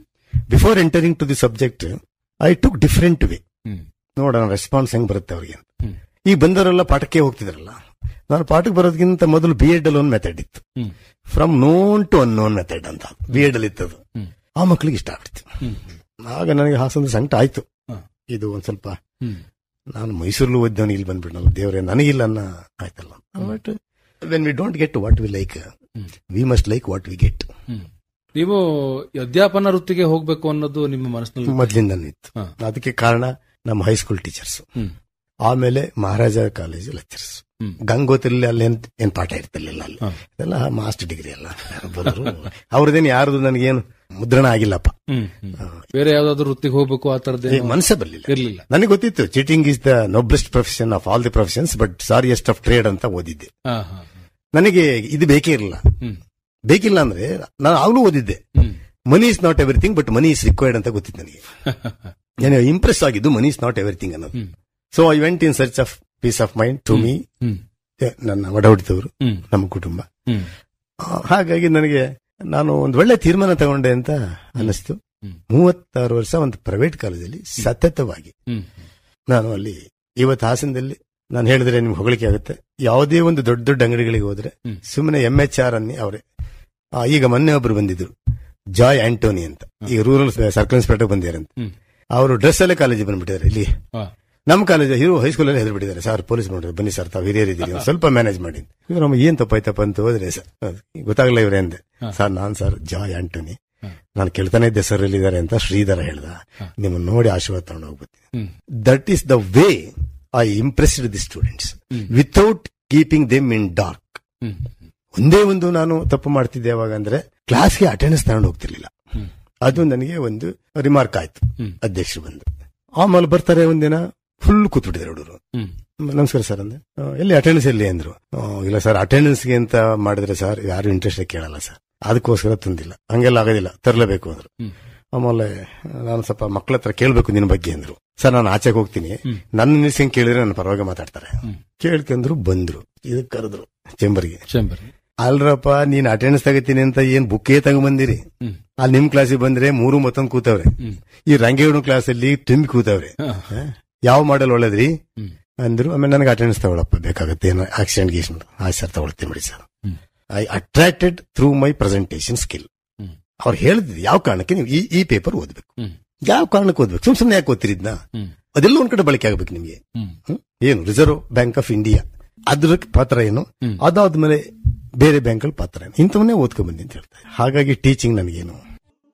Before entering to the subject I took different way, ನೋಡೋಣ ರೆಸ್ಪಾನ್ಸ್ ಹೆಂಗ್ ಬರುತ್ತೆ ಅವ್ರಿಗೆ. ಈಗ ಬಂದವರೆಲ್ಲ ಪಾಠಕ್ಕೆ ಹೋಗ್ತಿದ್ರಲ್ಲ, ನಾನು ಪಾಠಕ್ಕೆ ಬರೋದಕ್ಕಿಂತ ಮೊದಲು BEd ಅಲ್ಲಿ ಒಂದು ಮೆಥಡ್ ಇತ್ತು, from known to unknown method ಅಂತ BEd ಅಲ್ಲಿ ಇತ್ತದು. ಆ ಮಕ್ಕಳಿಗೆ ಇಷ್ಟ ಆಗ್ಬಿಡ್ತು. ಆಗ ನನಗೆ ಹಾಸನದ ಸಂಕಟ ಆಯ್ತು, ಇದು ಒಂದ್ ಸ್ವಲ್ಪ ನಾನು ಮೈಸೂರಲ್ಲಿ ಓದ್ದವನು ಇಲ್ಲಿ ಬಂದ್ಬಿಟ್ನಲ್ಲ, ದೇವರೇ ನನಗಿಲ್ಲ ಅನ್ನ ಆಯ್ತಲ್ಲ. But when we don't get what we like, we must like what we get. ನೀವು ಅಧ್ಯಾಪನ ವೃತ್ತಿಗೆ ಹೋಗ್ಬೇಕು ಅನ್ನೋದು ನಿಮ್ಮ ಮನಸ್ಸಿನಲ್ಲಿ ಮೊದಲಿಂದ ಇತ್ತು. ಅದಕ್ಕೆ ಕಾರಣ ನಮ್ಮ ಹೈಸ್ಕೂಲ್ ಟೀಚರ್ಸ್, ಆಮೇಲೆ ಮಹಾರಾಜ ಕಾಲೇಜು ಲೆಕ್ಚರ್ಸ್. ಗಂಗೋತ್ರಿಲಿ ಅಲ್ಲಿ ಏನ್ ಪಾಠ ಇರ್ತಿರ್ಲಿಲ್ಲ, ಅಲ್ಲಿ ಅದೆಲ್ಲ ಮಾಸ್ಟರ್ ಡಿಗ್ರಿ ಅಲ್ಲ, ಅವ್ರದೇನು ಯಾರದು ನನಗೇನು ಮುದ್ರಣ ಆಗಿಲ್ಲಪ್ಪ. ಬೇರೆ ಯಾವ್ದಾದ್ರು ವೃತ್ತಿಗೆ ಹೋಗ್ಬೇಕು ಆ ತರದೇ ಮನಸ್ಸೇ ಬರ್ಲಿಲ್ಲ. ನನಗೆ ಗೊತ್ತಿತ್ತು cheating is the noblest profession of all the professions, but sorriest of trade ಅಂತ ಓದಿದ್ದೆ. ನನಗೆ ಇದು ಬೇಕಿಲ್ಲ ಅಂದ್ರೆ ನಾನು ಆಗ್ಲೂ ಓದಿದ್ದೆ, money is not everything but money is required ಅಂತ ಗೊತ್ತಿತ್ತು ನನಗೆ. ನನಗೆ ಇಂಪ್ರೆಸ್ ಆಗಿದ್ದು ಮನಿ ಇಸ್ ನಾಟ್ ಎವ್ರಿಥಿಂಗ್ ಅನ್ನೋದು. So I went in search of peace of mind to me, ನನ್ನ ಒಡಹುಟ್ಟಿದವರು, ನಮ್ಮ ಕುಟುಂಬ. ಹಾಗಾಗಿ ನನಗೆ ನಾನು ಒಂದು ಒಳ್ಳೆ ತೀರ್ಮಾನ ತಗೊಂಡೆ ಅಂತ ಅನ್ನಿಸ್ತು. 36 ವರ್ಷ ಒಂದು ಪ್ರೈವೇಟ್ ಕಾಲೇಜಲ್ಲಿ ಸತತವಾಗಿ ನಾನು ಅಲ್ಲಿ, ಇವತ್ತು ಹಾಸನದಲ್ಲಿ ನಾನು ಹೇಳಿದ್ರೆ ನಿಮ್ಗೆ ಹೊಗಳಿಕೆ ಆಗುತ್ತೆ, ಯಾವುದೇ ಒಂದು ದೊಡ್ಡ ದೊಡ್ಡ ಅಂಗಡಿಗಳಿಗೆ ಹೋದ್ರೆ ಸುಮ್ಮನೆ MHR ಅನ್ನಿ ಅವರೇ. ಈಗ ಮೊನ್ನೆ ಒಬ್ರು ಬಂದಿದ್ರು, ಜಾಯ್ ಆಂಟೋನಿ ಅಂತ, ಈಗ ರೂರಲ್ ಸರ್ಕಲ್ ಇನ್ಸ್ಪೆಕ್ಟರ್ ಬಂದಿರಂತೆ. ಅವರು ಡ್ರೆಸ್ ಅಲ್ಲೇ ಕಾಲೇಜಿಗೆ ಬಂದ್ಬಿಟ್ಟಿದ್ದಾರೆ. ಇಲ್ಲಿ ನಮ್ಮ ಕಾಲೇಜ್ ಹೈಸ್ಕೂಲಲ್ಲಿ ಹೆದರ್ ಬಿಟ್ಟಿದ್ದಾರೆ, ಸರ್ ಪೊಲೀಸ್ ನೋಡ್ರಿ ಬನ್ನಿ ಸರ್, ತಾವು ಹಿರಿಯರಿದ್ದೀರಿ ಸ್ವಲ್ಪ ಮ್ಯಾನೇಜ್ ಮಾಡಿ. ಇವ್ರು ನಮ್ಗೆ ಏನ್ ತಪ್ಪಾಯ್ತಪ್ಪ ಅಂತ ಹೋದ್ರೆ ಸರ್ ಗೊತ್ತಾಗಲ್ಲ ಇವ್ರೆ ಅಂದೆ. ಸರ್ ನಾನ್ ಸರ್ ಜಾಯ್ ಆಂಟೋನಿ, ನಾನು ಕೇಳ್ತಾನೆ ಇದ್ದೆ ಸರ್ ಎಲ್ಲಿದ್ದಾರೆ ಅಂತ. ಶ್ರೀಧರ ಹೇಳ್ದ, ನಿಮ್ಮನ್ನ ನೋಡಿ ಆಶೀರ್ವಾದ ತಗೊಂಡು ಹೋಗ್ಬಿಡ್ತೀನಿ. That is the way I impressed the students without keeping them in dark. ಒಂದೇ ಒಂದು ನಾನು ತಪ್ಪು ಮಾಡ್ತಿದ್ದೆ ಯಾವಾಗ ಅಂದ್ರೆ, ಕ್ಲಾಸ್ಗೆ ಅಟೆಂಡೆನ್ಸ್ ತಗೊಂಡು ಹೋಗ್ತಿರ್ಲಿಲ್ಲ. ಅದು ನನಗೆ ಒಂದು ರಿಮಾರ್ಕ್ ಆಯ್ತು. ಅಧ್ಯಕ್ಷರು ಬಂದು ಆಮೇಲೆ ಬರ್ತಾರೆ, ಒಂದಿನ ಫುಲ್ ಕೂತ್ಬಿಟ್ಟಿದ್ದಾರೆ ಹುಡುಗರು. ನಮಸ್ಕಾರ ಸರ್ ಅಂದೆ, ಎಲ್ಲಿ ಅಟೆಂಡೆನ್ಸ್ ಎಲ್ಲಿ ಅಂದ್ರು. ಇಲ್ಲ ಸರ್, ಅಟೆಂಡೆನ್ಸ್ಗೆ ಅಂತ ಮಾಡಿದ್ರೆ ಸರ್ ಯಾರು ಇಂಟ್ರೆಸ್ಟ್ ಕೇಳಲ್ಲ ಸರ್, ಅದಕ್ಕೋಸ್ಕರ ತಂದಿಲ್ಲ, ಹಂಗೆಲ್ಲ ಆಗೋದಿಲ್ಲ, ತರಲೇಬೇಕು ಅಂದ್ರು. ಆಮೇಲೆ ನಾನು ಸ್ವಲ್ಪ ಮಕ್ಕಳ ಹತ್ರ ಕೇಳ್ಬೇಕು ನಿನ್ನ ಬಗ್ಗೆ ಅಂದ್ರು. ಸರ್ ನಾನು ಆಚೆಗೆ ಹೋಗ್ತೀನಿ, ನನ್ನ ನಿಲ್ಸಂಗ್ ಕೇಳಿದ್ರೆ ನನ್ನ ಪರವಾಗಿ ಮಾತಾಡ್ತಾರೆ. ಕೇಳ್ಕೊಂಡ್ರು, ಬಂದ್ರು, ಇದಕ್ ಕರೆದ್ರು ಚೇಂಬರ್ಗೆ. ಅಲ್ರಪ್ಪ ನೀನ್ ಅಟೆಂಡೆನ್ಸ್ ತಗೋತೀನಿ ಅಂತ ಏನ್ ಬುಕ್ಕೇ ತಗೊಂಬಂದಿರಿ, ಅಲ್ಲಿ ನಿಮ್ ಕ್ಲಾಸಿಗೆ ಬಂದ್ರೆ 3 ಮತ್ತೊಂದು ಕೂತವ್ರೆ, ಈ ರಂಗೇಗೌಡ ಕ್ಲಾಸ್ ಅಲ್ಲಿ ತುಂಬಿ ಕೂತವ್ರೆ, ಯಾವ ಮಾಡಲ್ ಒಳ್ಳೇದ್ರಿ ಅಂದ್ರು. ಆಮೇಲೆ ನನಗೆ ಅಟೆಂಡೆನ್ಸ್ ತಗೊಳಪ್ಪ ಬೇಕಾಗುತ್ತೆ, ಏನೋ ಆಕ್ಸಿಡೆಂಟ್ ಗೀಷನ್ ಸರ್ ತಗೊಳ್ತೀನಿ ಬಿಡಿ sir. I attracted through my presentation skill. ಅವ್ರು ಹೇಳಿದ್ರು ಯಾವ ಕಾರಣಕ್ಕೆ ನೀವು ಈ ಪೇಪರ್ ಓದ್ಬೇಕು, ಯಾವ ಕಾರಣಕ್ಕೆ ಓದ್ಬೇಕು, ಸುಮ್ನೆ ಯಾಕೆ ಓದ್ತಿರಿದ್ನ, ಅದೆಲ್ಲ ಒಂದ್ ಕಡೆ ಬಳಕೆ ಆಗ್ಬೇಕು ನಿಮ್ಗೆ. ಏನು ರಿಸರ್ವ್ ಬ್ಯಾಂಕ್ ಆಫ್ ಇಂಡಿಯಾ ಅದ್ರ ಪಾತ್ರ ಏನು, ಅದಾದ್ಮೇಲೆ ಬೇರೆ ಬ್ಯಾಂಕ್ ಪಾತ್ರ ಏನು, ಇಂಥವನ್ನೇ ಓದ್ಕೊಂಡ್ ಬಂದಿ ಅಂತ ಹೇಳ್ತಾರೆ. ಹಾಗಾಗಿ ಟೀಚಿಂಗ್ ನನಗೇನು.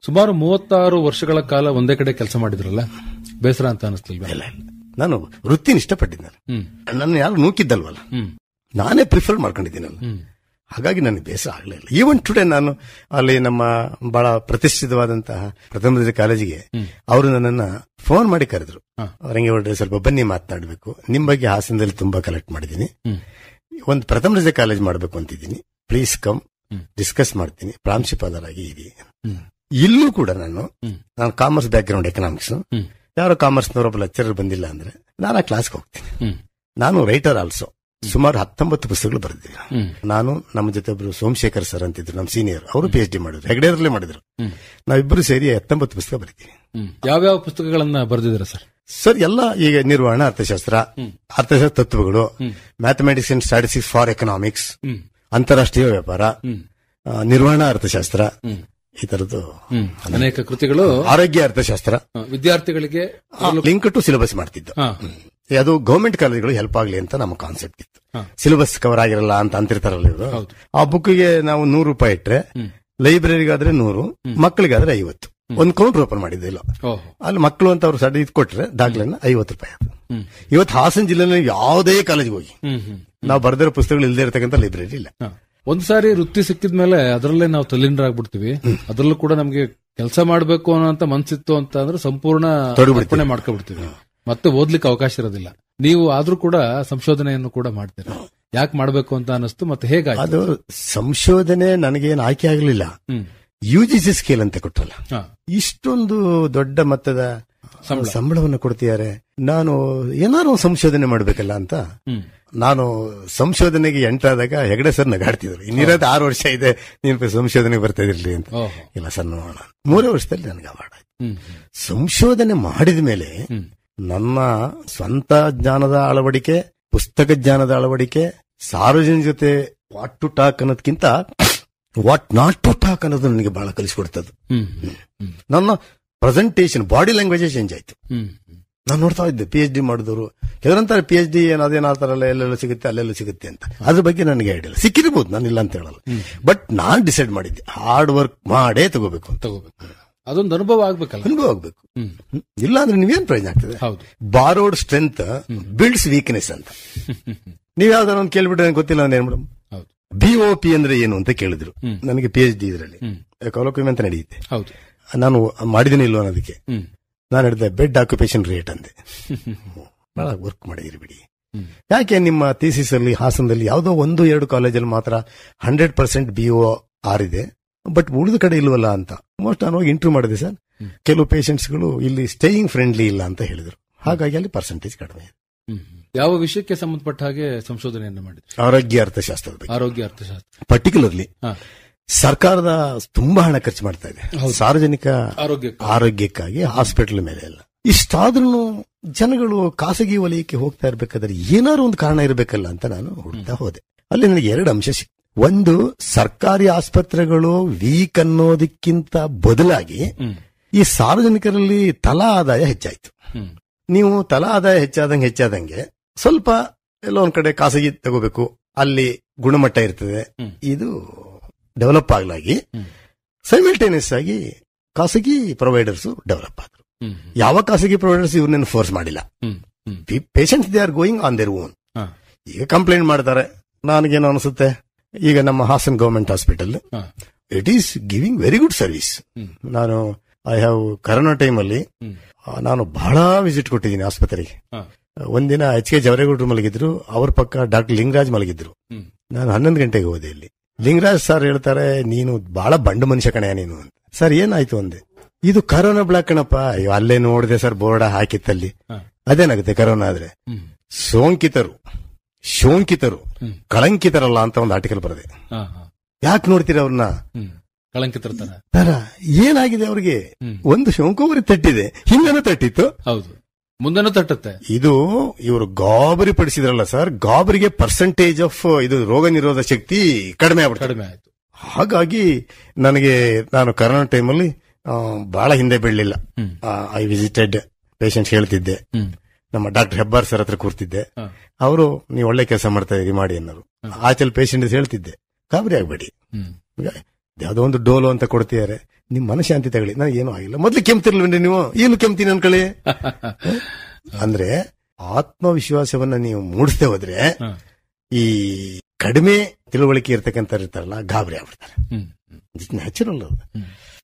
ಸುಮಾರು 36 ವರ್ಷಗಳ ಕಾಲ ಒಂದೇ ಕಡೆ ಕೆಲಸ ಮಾಡಿದ್ರಲ್ಲ, ಬೇಸರ ಅಂತ ಅನಿಸ್ತಿಲ್ವ? ಇಲ್ಲ, ನಾನು ವೃತ್ತಿನ ಇಷ್ಟಪಟ್ಟಿದ್ದೆ. ನನ್ನ ಯಾರು ನೂಕಿದ್ದಲ್ವಲ್ಲ, ನಾನೇ ಪ್ರಿಫರ್ ಮಾಡ್ಕೊಂಡಿದ್ದೀನಲ್ಲ, ಹಾಗಾಗಿ ನನಗೆ ಬೇಸರ ಆಗ್ಲಿಲ್ಲ. ಈವನ್ ಟುಡೇ ನಾನು ಅಲ್ಲಿ ನಮ್ಮ ಬಹಳ ಪ್ರತಿಷ್ಠಿತವಾದಂತಹ ಪ್ರಥಮ ದರ್ಜೆ ಕಾಲೇಜಿಗೆ ಅವರು ನನ್ನನ್ನ ಫೋನ್ ಮಾಡಿ ಕರೆದ್ರು. ರಂಗೇಗೌಡ್ರೆ ಸ್ವಲ್ಪ ಬನ್ನಿ ಮಾತನಾಡಬೇಕು, ನಿಮ್ ಬಗ್ಗೆ ಹಾಸನದಲ್ಲಿ ತುಂಬಾ ಕಲೆಕ್ಟ್ ಮಾಡಿದ್ದೀನಿ, ಒಂದು ಪ್ರಥಮ ದರ್ಜೆ ಕಾಲೇಜ್ ಮಾಡಬೇಕು ಅಂತಿದ್ದೀನಿ, ಪ್ಲೀಸ್ ಕಮ್ ಡಿಸ್ಕಸ್ ಮಾಡ್ತೀನಿ, ಪ್ರಾಂಶುಪಾಲರಾಗಿ ಇರಿ. ಇಲ್ಲೂ ಕೂಡ ನಾನು ಕಾಮರ್ಸ್ ಬ್ಯಾಕ್ ಗ್ರೌಂಡ್, ಎಕನಾಮಿಕ್ಸ್, ಯಾರೋ ಕಾಮರ್ಸ್ನವರೊಬ್ಬ ಲೆಕ್ಚರರ್ ಬಂದಿಲ್ಲ ಅಂದ್ರೆ ನಾನು ಆ ಕ್ಲಾಸ್ಗೆ ಹೋಗ್ತೀನಿ. ನಾನು ರೈಟರ್ ಆಲ್ಸೋ, ಸುಮಾರು 19 ಪುಸ್ತಕಗಳು ಬರೆದಿದ್ದೀನಿ ನಾನು. ನಮ್ಮ ಜೊತೆ ಒಬ್ರು ಸೋಮಶೇಖರ್ ಸರ್ ಅಂತಿದ್ರು, ನಮ್ಮ ಸೀನಿಯರ್, ಅವರು PhD ಮಾಡಿದ್ರು, ಹೆಗ್ಡೇರಲ್ಲೇ ಮಾಡಿದ್ರು. ನಾವಿಬ್ಬರು ಸೇರಿ 19 ಪುಸ್ತಕ ಬರೀತೀವಿ. ಯಾವ್ಯಾವ ಪುಸ್ತಕಗಳನ್ನ ಬರೆದಿದ್ದೀರಾ ಸರ್? ಸರ್ ಎಲ್ಲ ಈಗ ನಿರ್ವಹಣಾ ಅರ್ಥಶಾಸ್ತ್ರ, ಅರ್ಥಶಾಸ್ತ್ರ ತತ್ವಗಳು, mathematics and statistics for economics, ಅಂತಾರಾಷ್ಟ್ರೀಯ ವ್ಯಾಪಾರ, ನಿರ್ವಹಣಾ ಅರ್ಥಶಾಸ್ತ್ರ, ಈ ತರದ್ದು ಅನೇಕ ಕೃತಿಗಳು. ಆರೋಗ್ಯ ಅರ್ಥಶಾಸ್ತ್ರ ವಿದ್ಯಾರ್ಥಿಗಳಿಗೆ ಲಿಂಕ್ ಟು ಸಿಲೆಬಸ್ ಮಾಡ್ತಿದ್ದು. ಅದು ಗವರ್ಮೆಂಟ್ ಕಾಲೇಜುಗಳು ಹೆಲ್ಪ್ ಆಗ್ಲಿ ಅಂತ ನಮ್ಮ ಕಾನ್ಸೆಪ್ಟ್ ಇತ್ತು. ಸಿಲೆಬಸ್ ಕವರ್ ಆಗಿರಲ್ಲ ಅಂತ ಅಂತಿರ್ತಾರಲ್ಲ ಇವರು. ಆ ಬುಕ್ಗೆ ನಾವು 100 ರೂಪಾಯಿ ಇಟ್ರೆ, ಲೈಬ್ರರಿಗಾದ್ರೆ 100, ಮಕ್ಕಳಿಗಾದ್ರೆ 50. ಒಂದು ಕೌಂಟರ್ ಓಪನ್ ಮಾಡಿದ್ದಿಲ್ಲ ಅಲ್ಲಿ, ಮಕ್ಕಳು ಅಂತ ಅವ್ರು ಸಡ ಇದು ಕೊಟ್ರೆ ದಾಖಲೆನ 50 ರೂಪಾಯಿ. ಇವತ್ತು ಹಾಸನ ಜಿಲ್ಲೆನಲ್ಲಿ ಯಾವುದೇ ಕಾಲೇಜ್ಗೆ ಹೋಗಿ ನಾವು ಬರೆದಿರೋ ಪುಸ್ತಕಗಳು ಇಲ್ಲದೆ ಇರತಕ್ಕಂಥ ಲೈಬ್ರರಿ ಇಲ್ಲ. ಒಂದ್ ಸಾರಿ ವೃತ್ತಿ ಸಿಕ್ಕಿದ್ಮೇಲೆ ಅದರಲ್ಲೇ ನಾವು ತಲ್ಲೀನರಾಗ್ಬಿಡ್ತೀವಿ. ಅದರಲ್ಲೂ ಕೂಡ ನಮ್ಗೆ ಕೆಲಸ ಮಾಡ್ಬೇಕು ಅನ್ನೋಂತ ಮನ್ಸಿತ್ತು ಅಂತ ಅಂದ್ರೆ ಸಂಪೂರ್ಣ ಅರ್ಪಣೆ ಮಾಡ್ಕೊಬಿಡ್ತೀವಿ, ಮತ್ತೆ ಓದ್ಲಿಕ್ಕೆ ಅವಕಾಶ ಇರೋದಿಲ್ಲ. ನೀವು ಆದ್ರೂ ಕೂಡ ಸಂಶೋಧನೆಯನ್ನು ಕೂಡ ಮಾಡ್ತೀರಾ, ಯಾಕೆ ಮಾಡ್ಬೇಕು ಅಂತ ಅನಿಸ್ತು, ಮತ್ತೆ ಹೇಗೆ? ಅದು ಸಂಶೋಧನೆ ನನಗೇನು ಆಯ್ಕೆ ಆಗಲಿಲ್ಲ. UGC ಸ್ಕೇಲ್ ಅಂತ ಕೊಟ್ಟಲ್ಲ, ಇಷ್ಟೊಂದು ದೊಡ್ಡ ಮೊತ್ತದ ಸಂಬಳವನ್ನು ಕೊಡ್ತಿದ್ದಾರೆ, ನಾನು ಏನಾರು ಸಂಶೋಧನೆ ಮಾಡ್ಬೇಕಲ್ಲ ಅಂತ ನಾನು ಸಂಶೋಧನೆಗೆ ಎಂಟಾದಾಗ ಹೆಗಡೆ ಸರ್ ನಗಾಡ್ತಿದ್ರು. ಇನ್ನಿರೋದು 6 ವರ್ಷ ಇದೆ, ನೀನು ಸಂಶೋಧನೆಗೆ ಬರ್ತಾ ಇರ್ಲಿ ಅಂತ. ಇಲ್ಲ ಸರ್ ನೋಡೋಣ, 3 ವರ್ಷದಲ್ಲಿ ನನಗೆ ಅವಾರ್ಡ್ ಆಯ್ತು. ಸಂಶೋಧನೆ ಮಾಡಿದ ಮೇಲೆ ನನ್ನ ಸ್ವಂತ ಜ್ಞಾನದ ಅಳವಡಿಕೆ ಪುಸ್ತಕ ಜ್ಞಾನದ ಅಳವಡಿಕೆ, ಸಾರ್ವಜನಿಕ ಜೊತೆ ವಾಟ್ ಟು ಟಾಕ್ ಅನ್ನೋದಕ್ಕಿಂತ ವಾಟ್ ನಾಟ್ ಟು ಟಾಕ್ ಅನ್ನೋದು ನನಗೆ ಬಹಳ ಕಲಿಸ್ಕೊಡ್ತದ್ದು. ನನ್ನ ಪ್ರೆಸೆಂಟೇಷನ್, ಬಾಡಿ ಲ್ಯಾಂಗ್ವೇಜ್ ಚೇಂಜ್ ಆಯ್ತು. ನಾನು ನೋಡ್ತಾ ಇದ್ದೆ PhD ಮಾಡಿದವರು ಕೆಲವರಂತಾರೆ PhD ಅದೇನಾಗ್ತಾರಲ್ಲ, ಎಲ್ಲೆಲ್ಲ ಸಿಗುತ್ತೆ ಅಲ್ಲೆಲ್ಲ ಸಿಗುತ್ತೆ ಅಂತ. ಅದ್ರ ಬಗ್ಗೆ ನನಗೆ ಐಡಿಯಾ ಸಿಕ್ಕಿರ್ಬೋದು, ನಾನು ಇಲ್ಲ ಅಂತ ಹೇಳಲ್ಲ. ಬಟ್ ನಾನ್ ಡಿಸೈಡ್ ಮಾಡಿದ್ದೆ ಹಾರ್ಡ್ ವರ್ಕ್ ಮಾಡೇ ತಗೋಬೇಕು ಅಂತ. ಅದೊಂದು ಅನುಭವ ಆಗ್ಬೇಕಲ್ಲ, ಅನುಭವ ಆಗ್ಬೇಕು. ಇಲ್ಲ ಅಂದ್ರೆ ನೀವೇನ್ ಪ್ರಯೋಜನ ಆಗ್ತದೆ. ಬಾರೋಡ್ ಸ್ಟ್ರೆಂತ್ ಬಿಲ್ಡ್ಸ್ ವೀಕ್ನೆಸ್ ಅಂತ. ನೀವ್ ಯಾವ್ದಾರ ಒಂದು ಕೇಳ್ಬಿಟ್ರೆ ನನಗೆ ಗೊತ್ತಿಲ್ಲ ಅಂದ್ರೆ ಏನ್ ಮೇಡಮ್, BOP ಅಂದ್ರೆ ಏನು ಅಂತ ಕೇಳಿದ್ರು. ನನಗೆ PhD ಇದರಲ್ಲಿ ಕೊಲೋಕ್ವಿಯಂ ಅಂತ ನಡೆಯುತ್ತೆ. ನಾನು ಮಾಡಿದೀನಿ ಇಲ್ವ ಅನ್ನೋದಕ್ಕೆ ನಾನು ಹೇಳಿದೆ ಬೆಡ್ ಆಕ್ಯುಪೇಷನ್ ರೇಟ್ ಅಂದೆ. ಬಹಳ ವರ್ಕ್ ಮಾಡಿದಿರಿ ಬಿಡಿ. ಯಾಕೆ ನಿಮ್ಮ ಥೀಸಿಸ್ ಅಲ್ಲಿ ಹಾಸನದಲ್ಲಿ ಯಾವುದೋ 1-2 ಕಾಲೇಜಲ್ಲಿ ಮಾತ್ರ 100% BOR ಇದೆ, ಬಟ್ ಉಳಿದ ಕಡೆ ಇಲ್ವಲ್ಲ ಅಂತ. ಮೋಸ್ಟ್ ನಾನು ಹೋಗಿ ಇಂಟರ್ವ್ಯೂ ಮಾಡಿದೆ ಸರ್. ಕೆಲವು ಪೇಷಂಟ್ಸ್ಗಳು ಇಲ್ಲಿ ಸ್ಟೇಯಿಂಗ್ ಫ್ರೆಂಡ್ಲಿ ಇಲ್ಲ ಅಂತ ಹೇಳಿದ್ರು. ಹಾಗಾಗಿ ಅಲ್ಲಿ ಪರ್ಸೆಂಟೇಜ್ ಕಡಿಮೆ ಇದೆ. ಯಾವ ವಿಷಯಕ್ಕೆ ಸಂಬಂಧಪಟ್ಟ ಹಾಗೆ ಸಂಶೋಧನೆಯನ್ನು ಮಾಡಿದ್ರು? ಆರೋಗ್ಯ ಅರ್ಥಶಾಸ್ತ್ರದ ಬಗ್ಗೆ. ಆರೋಗ್ಯ ಅರ್ಥಶಾಸ್ತ್ರ ಪರ್ಟಿಕ್ಯುಲರ್ಲಿ ಸರ್ಕಾರದ ತುಂಬಾ ಹಣ ಖರ್ಚು ಮಾಡ್ತಾ ಇದೆ ಸಾರ್ವಜನಿಕ ಆರೋಗ್ಯಕ್ಕಾಗಿ, ಹಾಸ್ಪಿಟಲ್ ಮೇಲೆ ಎಲ್ಲ. ಇಷ್ಟಾದ್ರೂ ಜನಗಳು ಖಾಸಗಿ ವಲಯಕ್ಕೆ ಹೋಗ್ತಾ ಇರ್ಬೇಕಾದ್ರೆ ಏನಾದ್ರು ಒಂದು ಕಾರಣ ಇರಬೇಕಲ್ಲ ಅಂತ ನಾನು ಹುಡುಕ್ತಾ ಹೋದೆ. ಅಲ್ಲಿ ನನಗೆ 2 ಅಂಶ ಸಿಕ್ತು. ಒಂದು, ಸರ್ಕಾರಿ ಆಸ್ಪತ್ರೆಗಳು ವೀಕ್ ಅನ್ನೋದಕ್ಕಿಂತ ಬದಲಾಗಿ ಈ ಸಾರ್ವಜನಿಕರಲ್ಲಿ ತಲಾ ಆದಾಯ ಹೆಚ್ಚಾಯ್ತು. ನೀವು ತಲಾ ಆದಾಯ ಹೆಚ್ಚಾದಂಗೆ ಸ್ವಲ್ಪ ಎಲ್ಲೋ ಒಂದ್ ಕಡೆ ಖಾಸಗಿ ತಗೋಬೇಕು, ಅಲ್ಲಿ ಗುಣಮಟ್ಟ ಇರ್ತದೆ, ಇದು ಡೆವಲಪ್ ಆಗ್ಲಾಗಿ ಸೈಮಲ್ಟೇನಿಯಸ್ ಆಗಿ ಖಾಸಗಿ ಪ್ರೊವೈಡರ್ಸ್ ಡೆವಲಪ್ ಆದ್ರು. ಯಾವ ಖಾಸಗಿ ಪ್ರೊವೈಡರ್ಸ್ ಇವ್ರನ್ನೇನು ಫೋರ್ಸ್ ಮಾಡಿಲ್ಲ. Patients they are going on their own. ಈಗ ಕಂಪ್ಲೇಂಟ್ ಮಾಡ್ತಾರೆ. ನನಗೇನು ಅನಿಸುತ್ತೆ, ಈಗ ನಮ್ಮ Hassan government hospital it is giving very good service. ನಾನು ಐ ಹ್ಯಾವ್ ಕರೋನಾ ಟೈಮ್ ಅಲ್ಲಿ ನಾನು ಬಹಳ ವಿಸಿಟ್ ಕೊಟ್ಟಿದ್ದೀನಿ ಆಸ್ಪತ್ರೆಗೆ. ಒಂದಿನ HK ಜವರೇಗೌಡರು ಮಲಗಿದ್ರು, ಅವ್ರ ಪಕ್ಕ ಡಾಕ್ಟರ್ ಲಿಂಗರಾಜ್ ಮಲಗಿದ್ರು. ನಾನು 11 ಗಂಟೆಗೆ ಹೋದೆ. ಇಲ್ಲಿ ಲಿಂಗರಾಜ್ ಸರ್ ಹೇಳ್ತಾರೆ, ನೀನು ಬಹಳ ಬಂಡು ಮನುಷ್ಯ ಕಣೆ ನೀನು ಅಂತ. ಸರ್ ಏನಾಯ್ತು ಅಂದೆ. ಇದು ಕರೋನಾ ಬ್ಲಾಕ್ ಕಣಪ್ಪ. ಅಯ್ಯೋ ಅಲ್ಲೇ ನೋಡಿದೆ ಸರ್, ಬೋರ್ಡ ಹಾಕಿತ್ತಲ್ಲಿ. ಅದೇನಾಗುತ್ತೆ ಕರೋನಾ ಆದ್ರೆ? ಶೋಂಕಿತರು ಕಳಂಕಿತರಲ್ಲ ಅಂತ ಒಂದು ಆರ್ಟಿಕಲ್ ಬರದೆ. ಯಾಕೆ ನೋಡ್ತೀರ ಅವ್ರನ್ನ ಕಳಂಕಿತರ ತರ? ಏನಾಗಿದೆ ಅವ್ರಿಗೆ? ಒಂದು ಶೋಂಕು ತಟ್ಟಿದೆ, ಹಿಂದೆನೂ ತಟ್ಟಿತ್ತು, ಹೌದು, ಮುಂದೆನೂ ತಟ್ಟುತ್ತೆ. ಇದು ಇವರು ಗಾಬರಿ ಪಡಿಸಿದ್ರಲ್ಲ ಸರ್, ಗಾಬರಿಗೆ ಪರ್ಸೆಂಟೇಜ್ ಆಫ್ ಇದು ರೋಗ ನಿರೋಧಕ ಶಕ್ತಿ ಕಡಿಮೆ ಆಯ್ತು. ಹಾಗಾಗಿ ನಾನು ಕರೋನಾ ಟೈಮಲ್ಲಿ ಬಹಳ ಹಿಂದೆ ಬೀಳಲಿಲ್ಲ. ಐ ವಿಸಿಟೆಡ್ ಪೇಷಂಟ್ಸ್ ಹೇಳ್ತಿದ್ದೆ. ನಮ್ಮ ಡಾಕ್ಟರ್ ಹೆಬ್ಬಾರ್ ಸರ್ ಹತ್ರ ಕೂರ್ತಿದ್ದೆ. ಅವರು ನೀವು ಒಳ್ಳೆ ಕೆಲಸ ಮಾಡ್ತಾ ಇದೀರಿ ಮಾಡಿ ಅನ್ನೋರು. ಆಚಲ್ ಪೇಷಂಟ್ ಹೇಳ್ತಿದ್ದೆ, ಗಾಬರಿ ಆಗ್ಬೇಡಿ, ಯಾವ್ದೋ ಒಂದು ಡೋಲು ಅಂತ ಕೊಡ್ತಿದ್ದಾರೆ, ನಿಮ್ ಮನಶಾಂತಿ ತಗೊಳ್ಳಿ. ನಾನು ಏನೂ ಆಗಿಲ್ಲ. ಮೊದ್ಲು ಕೆಮ್ತಿರ್ಲ್ವೇನ್ರಿ ನೀವು? ಏನು ಕೆಮ್ತೀನಿ ಅನ್ಕೊಳ್ಳಿ. ಅಂದ್ರೆ ಆತ್ಮವಿಶ್ವಾಸವನ್ನ ನೀವು ಮೂಡಿಸದೆ ಹೋದ್ರೆ ಈ ಕಡಿಮೆ ತಿಳುವಳಿಕೆ ಇರ್ತಕ್ಕಂಥ ಇರ್ತಾರಲ್ಲ, ಗಾಬರಿ ಆಗ್ಬಿಡ್ತಾರೆ. ನ್ಯಾಚುರಲ್.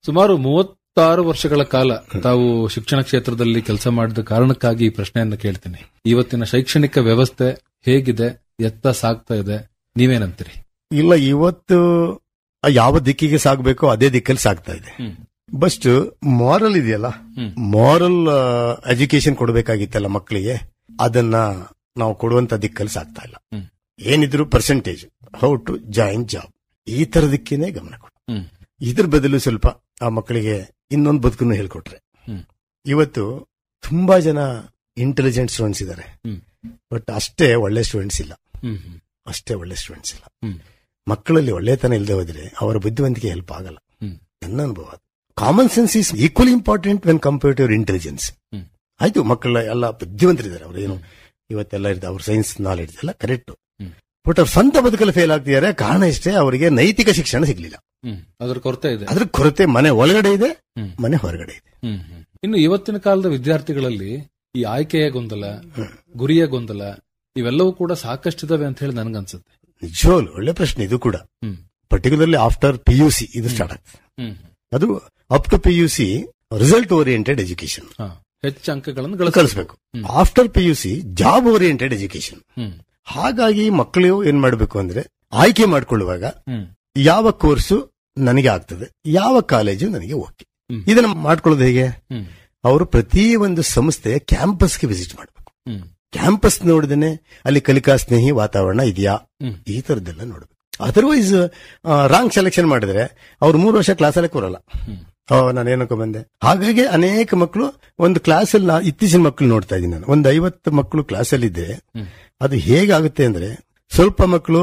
ಸುಮಾರು 36 ವರ್ಷಗಳ ಕಾಲ ತಾವು ಶಿಕ್ಷಣ ಕ್ಷೇತ್ರದಲ್ಲಿ ಕೆಲಸ ಮಾಡಿದ ಕಾರಣಕ್ಕಾಗಿ ಈ ಪ್ರಶ್ನೆಯನ್ನು ಕೇಳ್ತೀನಿ. ಇವತ್ತಿನ ಶೈಕ್ಷಣಿಕ ವ್ಯವಸ್ಥೆ ಹೇಗಿದೆ, ಎತ್ತ ಸಾಗ್ತಾ ಇದೆ, ನೀವೇನಂತೀರಿ? ಇಲ್ಲ, ಇವತ್ತು ಯಾವ ದಿಕ್ಕಿಗೆ ಸಾಗಬೇಕೋ ಅದೇ ದಿಕ್ಕಲ್ಲಿ ಸಾಗ್ತಾ ಇದೆ. ಬಸ್ಟ್ ಮಾರಲ್ ಇದೆಯಲ್ಲ, ಮಾರಲ್ ಎಜುಕೇಶನ್ ಕೊಡಬೇಕಾಗಿತ್ತಲ್ಲ ಮಕ್ಕಳಿಗೆ, ಅದನ್ನ ನಾವು ಕೊಡುವಂತ ದಿಕ್ಕಲ್ಲಿ ಸಾಗ್ತಾ ಇಲ್ಲ. ಏನಿದ್ರು percentage, how to join job, ಈ ತರದಕ್ಕೇನೆ ಗಮನ ಕೊಡು. ಇದ್ರ ಬದಲು ಸ್ವಲ್ಪ ಆ ಮಕ್ಕಳಿಗೆ ಇನ್ನೊಂದು ಬದುಕನ್ನು ಹೇಳ್ಕೊಟ್ರೆ. ಇವತ್ತು ತುಂಬಾ ಜನ ಇಂಟೆಲಿಜೆಂಟ್ ಸ್ಟೂಡೆಂಟ್ಸ್ ಇದ್ದಾರೆ, ಬಟ್ ಅಷ್ಟೇ ಒಳ್ಳೆ ಸ್ಟೂಡೆಂಟ್ಸ್ ಇಲ್ಲ. ಮಕ್ಕಳಲ್ಲಿ ಒಳ್ಳೆತನ ಇಲ್ಲದೆ ಹೋದ್ರೆ ಅವರ ಬುದ್ಧಿವಂತಿಕೆ ಹೆಲ್ಪ್ ಆಗಲ್ಲ. ನನ್ನ ಅನುಭವ. Common sense is equally important when compare to your intelligence. ಆಯ್ತು, ಮಕ್ಕಳ ಎಲ್ಲ ಬುದ್ಧಿವಂತರಿದ್ದಾರೆ, ಅವ್ರು ಏನು ಇವತ್ತೆಲ್ಲ ಇರ್ತಾರೆ, ಅವ್ರ ಸೈನ್ಸ್ ನಾಲೆಡ್ಜ್ ಎಲ್ಲ ಕರೆಕ್ಟ್, ಬಟ್ ಅವ್ರ ಸ್ವಂತ ಬದುಕಲ್ಲಿ ಫೇಲ್ ಆಗ್ತಿದ್ದಾರೆ. ಕಾರಣ ಇಷ್ಟೇ, ಅವರಿಗೆ ನೈತಿಕ ಶಿಕ್ಷಣ ಸಿಗ್ಲಿಲ್ಲ. ಅದ್ರ ಕೊರತೆ ಮನೆ ಒಳಗಡೆ ಇದೆ, ಮನೆ ಹೊರಗಡೆ ಇದೆ. ಇನ್ನು ಇವತ್ತಿನ ಕಾಲದ ವಿದ್ಯಾರ್ಥಿಗಳಲ್ಲಿ ಈ ಆಯ್ಕೆಯ ಗೊಂದಲ, ಗುರಿಯ ಗೊಂದಲ, ಇವೆಲ್ಲವೂ ಕೂಡ ಸಾಕಷ್ಟಿದಾವೆ ಅಂತ ಹೇಳಿ ನನ್ಗನ್ಸುತ್ತೆ. ನಿಜವಾಗ್ಲು ಒಳ್ಳೆ ಪ್ರಶ್ನೆ ಇದು ಕೂಡ. ಪರ್ಟಿಕ್ಯುಲರ್ಲಿ ಆಫ್ಟರ್ PUC ಇದು ಸ್ಟಾರ್ಟ್ ಆಗ್ತದೆ. ಅದು up to PUC result oriented education, ಹೆಚ್ಚು ಅಂಕಗಳನ್ನು ಕಳಿಸಬೇಕು. After PUC job oriented education. ಹಾಗಾಗಿ ಮಕ್ಕಳು ಏನ್ ಮಾಡಬೇಕು ಅಂದ್ರೆ, ಆಯ್ಕೆ ಮಾಡ್ಕೊಳ್ಳುವಾಗ ಯಾವ ಕೋರ್ಸು ನನಗೆ ಆಗ್ತದೆ, ಯಾವ ಕಾಲೇಜು ನನಗೆ ಓಕೆ, ಇದನ್ನ ಮಾಡ್ಕೊಳ್ಳೋದು ಹೇಗೆ? ಅವರು ಪ್ರತಿ ಒಂದು ಸಂಸ್ಥೆ ಕ್ಯಾಂಪಸ್ಗೆ ವಿಸಿಟ್ ಮಾಡಬೇಕು. ಕ್ಯಾಂಪಸ್ ನೋಡಿದೇನೆ ಅಲ್ಲಿ ಕಲಿಕಾ ಸ್ನೇಹಿ ವಾತಾವರಣ ಇದೆಯಾ, ಈ ತರದ್ದೆಲ್ಲ ನೋಡ್ಬೇಕು. ಅದರ್ವೈಸ್ ರಾಂಗ್ ಸೆಲೆಕ್ಷನ್ ಮಾಡಿದ್ರೆ ಅವ್ರು 3 ವರ್ಷ ಕ್ಲಾಸಲ್ಲೇ ಕೂರಲ್ಲ. ನಾನೇನಕ್ಕೂ ಬಂದೆ. ಹಾಗಾಗಿ ಅನೇಕ ಮಕ್ಕಳು ಒಂದು ಕ್ಲಾಸಲ್ಲಿ, ಇತ್ತೀಚಿನ ಮಕ್ಕಳು ನೋಡ್ತಾ ಇದ್ದೀನಿ ನಾನು, ಒಂದು 50 ಮಕ್ಕಳು ಕ್ಲಾಸಲ್ಲಿ ಇದ್ರೆ ಅದು ಹೇಗಾಗುತ್ತೆ ಅಂದ್ರೆ ಸ್ವಲ್ಪ ಮಕ್ಕಳು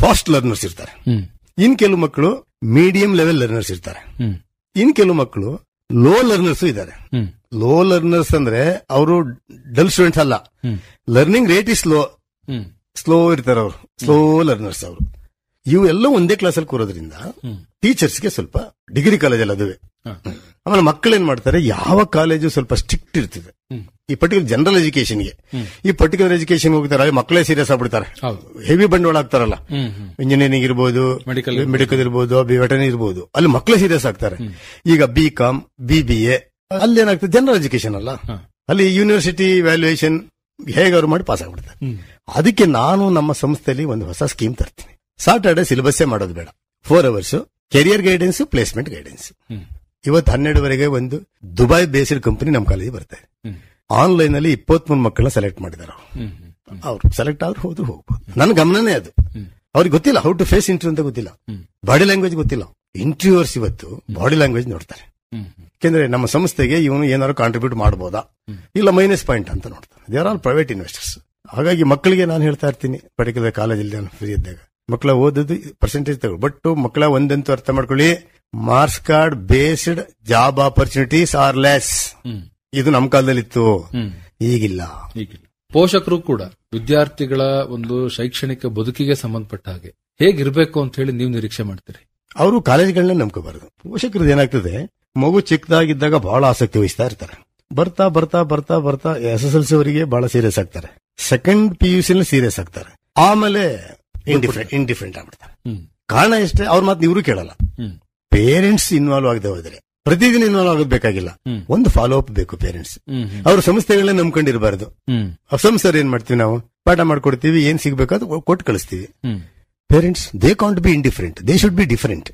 ಫಾಸ್ಟ್ ಲರ್ನರ್ಸ್ ಇರ್ತಾರೆ, ಇನ್ ಕೆಲವು ಮಕ್ಕಳು ಮೀಡಿಯಂ ಲೆವೆಲ್ ಲರ್ನರ್ಸ್ ಇರ್ತಾರೆ, ಇನ್ ಕೆಲವು ಮಕ್ಕಳು ಲೋ ಲರ್ನರ್ಸ್ ಇದ್ದಾರೆ. ಲೋ ಲರ್ನರ್ಸ್ ಅಂದ್ರೆ ಅವರು ಡಲ್ ಸ್ಟೂಡೆಂಟ್ಸ್ ಅಲ್ಲ, ಲರ್ನಿಂಗ್ ರೇಟ್ ಇಸ್ ಸ್ಲೋ ಇರ್ತಾರೆ ಅವರು, ಸ್ಲೋ ಲರ್ನರ್ಸ್ ಅವರು. ಇವೆಲ್ಲ ಒಂದೇ ಕ್ಲಾಸಲ್ಲಿ ಕೂರೋದ್ರಿಂದ ಟೀಚರ್ಸ್ಗೆ ಸ್ವಲ್ಪ ಡಿಗ್ರಿ ಕಾಲೇಜಲ್ಲಿ ಅದುವೆ. ಆಮೇಲೆ ಮಕ್ಕಳು ಏನ್ ಮಾಡ್ತಾರೆ, ಯಾವ ಕಾಲೇಜು ಸ್ವಲ್ಪ ಸ್ಟ್ರಿಕ್ಟ್ ಇರ್ತದೆ ಈ ಪರ್ಟಿಕ್ಯುಲರ್ ಜನರಲ್ ಎಜುಕೇಶನ್ಗೆ, ಈ ಪರ್ಟಿಕ್ಯುಲರ್ ಎಜುಕೇಶನ್ ಹೋಗ್ತಾರೆ ಮಕ್ಕಳೇ ಸೀರಿಯಸ್ ಆಗ್ಬಿಡ್ತಾರೆ, ಹೆವಿ ಬಂಡವಾಳ ಆಗ್ತಾರಲ್ಲ, ಇಂಜಿನಿಯರಿಂಗ್ ಇರ್ಬೋದು, ಮೆಡಿಕಲ್ ಇರ್ಬೋದು, ವೆಟರ್ನರಿ ಇರ್ಬೋದು, ಅಲ್ಲಿ ಮಕ್ಕಳೇ ಸೀರಿಯಸ್ ಆಗ್ತಾರೆ. ಈಗ BCom BBA ಅಲ್ಲಿ ಏನಾಗ್ತದೆ, ಜನರಲ್ ಎಜುಕೇಶನ್ ಅಲ್ಲ, ಅಲ್ಲಿ ಯೂನಿವರ್ಸಿಟಿ ವ್ಯಾಲ್ಯೂಯೇಷನ್ ಹೇಗೆ ಅವ್ರು ಮಾಡಿ ಪಾಸ್ ಆಗ್ಬಿಡ್ತಾರೆ. ಅದಕ್ಕೆ ನಾನು ನಮ್ಮ ಸಂಸ್ಥೆಯಲ್ಲಿ ಒಂದು ಹೊಸ ಸ್ಕೀಮ್ ತರ್ತೀನಿ. ಸಾಟರ್ಡೆ ಸಿಲೆಬಸ್ಸೇ ಮಾಡೋದು ಬೇಡ, 4 hours career guidance, placement guidance. ಇವತ್ತು 12ವರೆಗೆ ಒಂದು ದುಬೈ ಬೇಸ್ಡ್ ಕಂಪನಿ ನಮ್ಮ ಕಾಲೇಜ್ ಬರ್ತಾ ಇದೆ. ಆನ್ಲೈನ್ ಅಲ್ಲಿ 23 ಮಕ್ಕಳನ್ನ ಸೆಲೆಕ್ಟ್ ಮಾಡಿದಾರೆ. ಅವ್ರು ಸೆಲೆಕ್ಟ್ ಆದ್ರೂ ಹೋದ್ರು ಹೋಗ್ಬೋದು. ನನ್ನ ಗಮನನೇ ಅದು. ಅವ್ರಿಗೆ ಗೊತ್ತಿಲ್ಲ ಹೌ ಟು ಫೇಸ್ ಇಂಟರ್ವ್ಯೂ ಅಂತ ಗೊತ್ತಿಲ್ಲ, ಬಾಡಿ ಲ್ಯಾಂಗ್ವೇಜ್ ಗೊತ್ತಿಲ್ಲ. ಇಂಟರ್ವ್ಯೂವರ್ಸ್ ಇವತ್ತು ಬಾಡಿ ಲ್ಯಾಂಗ್ವೇಜ್ ನೋಡ್ತಾರೆ. ಯಾಕೆಂದ್ರೆ ನಮ್ಮ ಸಂಸ್ಥೆಗೆ ಇವನು ಏನಾದ್ರು ಕಾಂಟ್ರಿಬ್ಯೂಟ್ ಮಾಡಬಹುದಾ, ಇಲ್ಲ ಮೈನಸ್ ಪಾಯಿಂಟ್ ಅಂತ ನೋಡ್ತಾರೆ. They are all private investors. ಹಾಗಾಗಿ ಮಕ್ಕಳಿಗೆ ನಾನು ಹೇಳ್ತಾ ಇರ್ತೀನಿ, ಪರ್ಟಿಕ್ಯುಲರ್ ಕಾಲೇಜಲ್ಲಿ ನಾನು ಫ್ರೀ ಇದ್ದಾಗ ಮಕ್ಕಳ ಓದೋದು ಪರ್ಸೆಂಟೇಜ್ ತಗೊಳ್ಳಿ, ಬಟ್ ಮಕ್ಕಳ ಒಂದಂತೂ ಅರ್ಥ ಮಾಡ್ಕೊಳ್ಳಿ, marks card based job opportunities R less. ಇದು ನಮ್ಮ ಕಾಲದಲ್ಲಿ ಇತ್ತು, ಈಗಿಲ್ಲ. ಪೋಷಕರು ಕೂಡ ವಿದ್ಯಾರ್ಥಿಗಳ ಒಂದು ಶೈಕ್ಷಣಿಕ ಬದುಕಿಗೆ ಸಂಬಂಧಪಟ್ಟ ಹಾಗೆ ಹೇಗಿರ್ಬೇಕು ಅಂತ ಹೇಳಿ ನೀವು ನಿರೀಕ್ಷೆ ಮಾಡ್ತೀರಿ? ಅವರು ಕಾಲೇಜ್ಗಳನ್ನ ನಂಬ್ಕೋಬಾರದು. ಪೋಷಕರದ್ದು ಏನಾಗ್ತದೆ, ಮಗು ಚಿಕ್ಕದಾಗಿದ್ದಾಗ ಬಹಳ ಆಸಕ್ತಿ ವಹಿಸ್ತಾ ಇರ್ತಾರೆ. ಬರ್ತಾ ಬರ್ತಾ ಬರ್ತಾ ಬರ್ತಾ SSLC ಅವರಿಗೆ ಬಹಳ ಸೀರಿಯಸ್ ಆಗ್ತಾರೆ, ಸೆಕೆಂಡ್ PUC ಸೀರಿಯಸ್ ಆಗ್ತಾರೆ, ಆಮೇಲೆ ಇಂಡಿಫರೆಂಟ್ ಆಗ್ಬಿಡ್ತಾರೆ. ಕಾರಣ ಎಷ್ಟೇ, ಅವ್ರ ಮಾತು ಇವರು ಕೇಳಲ್ಲ. ಪೇರೆಂಟ್ಸ್ ಇನ್ವಾಲ್ವ್ ಆಗದೆ ಹೋದ್ರೆ, ಪ್ರತಿದಿನ ಇನ್ವಾಲ್ವ್ ಆಗೋದು ಬೇಕಾಗಿಲ್ಲ, ಒಂದು ಫಾಲೋ ಅಪ್ ಬೇಕು ಪೇರೆಂಟ್ಸ್. ಅವ್ರ ಸಂಸ್ಥೆಗಳನ್ನ ನಂಬ್ಕೊಂಡಿರಬಾರ್ದು. ಸಂಸ್ಥೆ ಏನ್ ಮಾಡ್ತೀವಿ ನಾವು, ಪಾಠ ಮಾಡ್ಕೊಡ್ತೀವಿ, ಏನ್ ಸಿಗ್ಬೇಕಾದ್ರು ಕೊಟ್ಟು ಕಳಿಸ್ತೀವಿ. Parents they can't be indifferent, they should be different.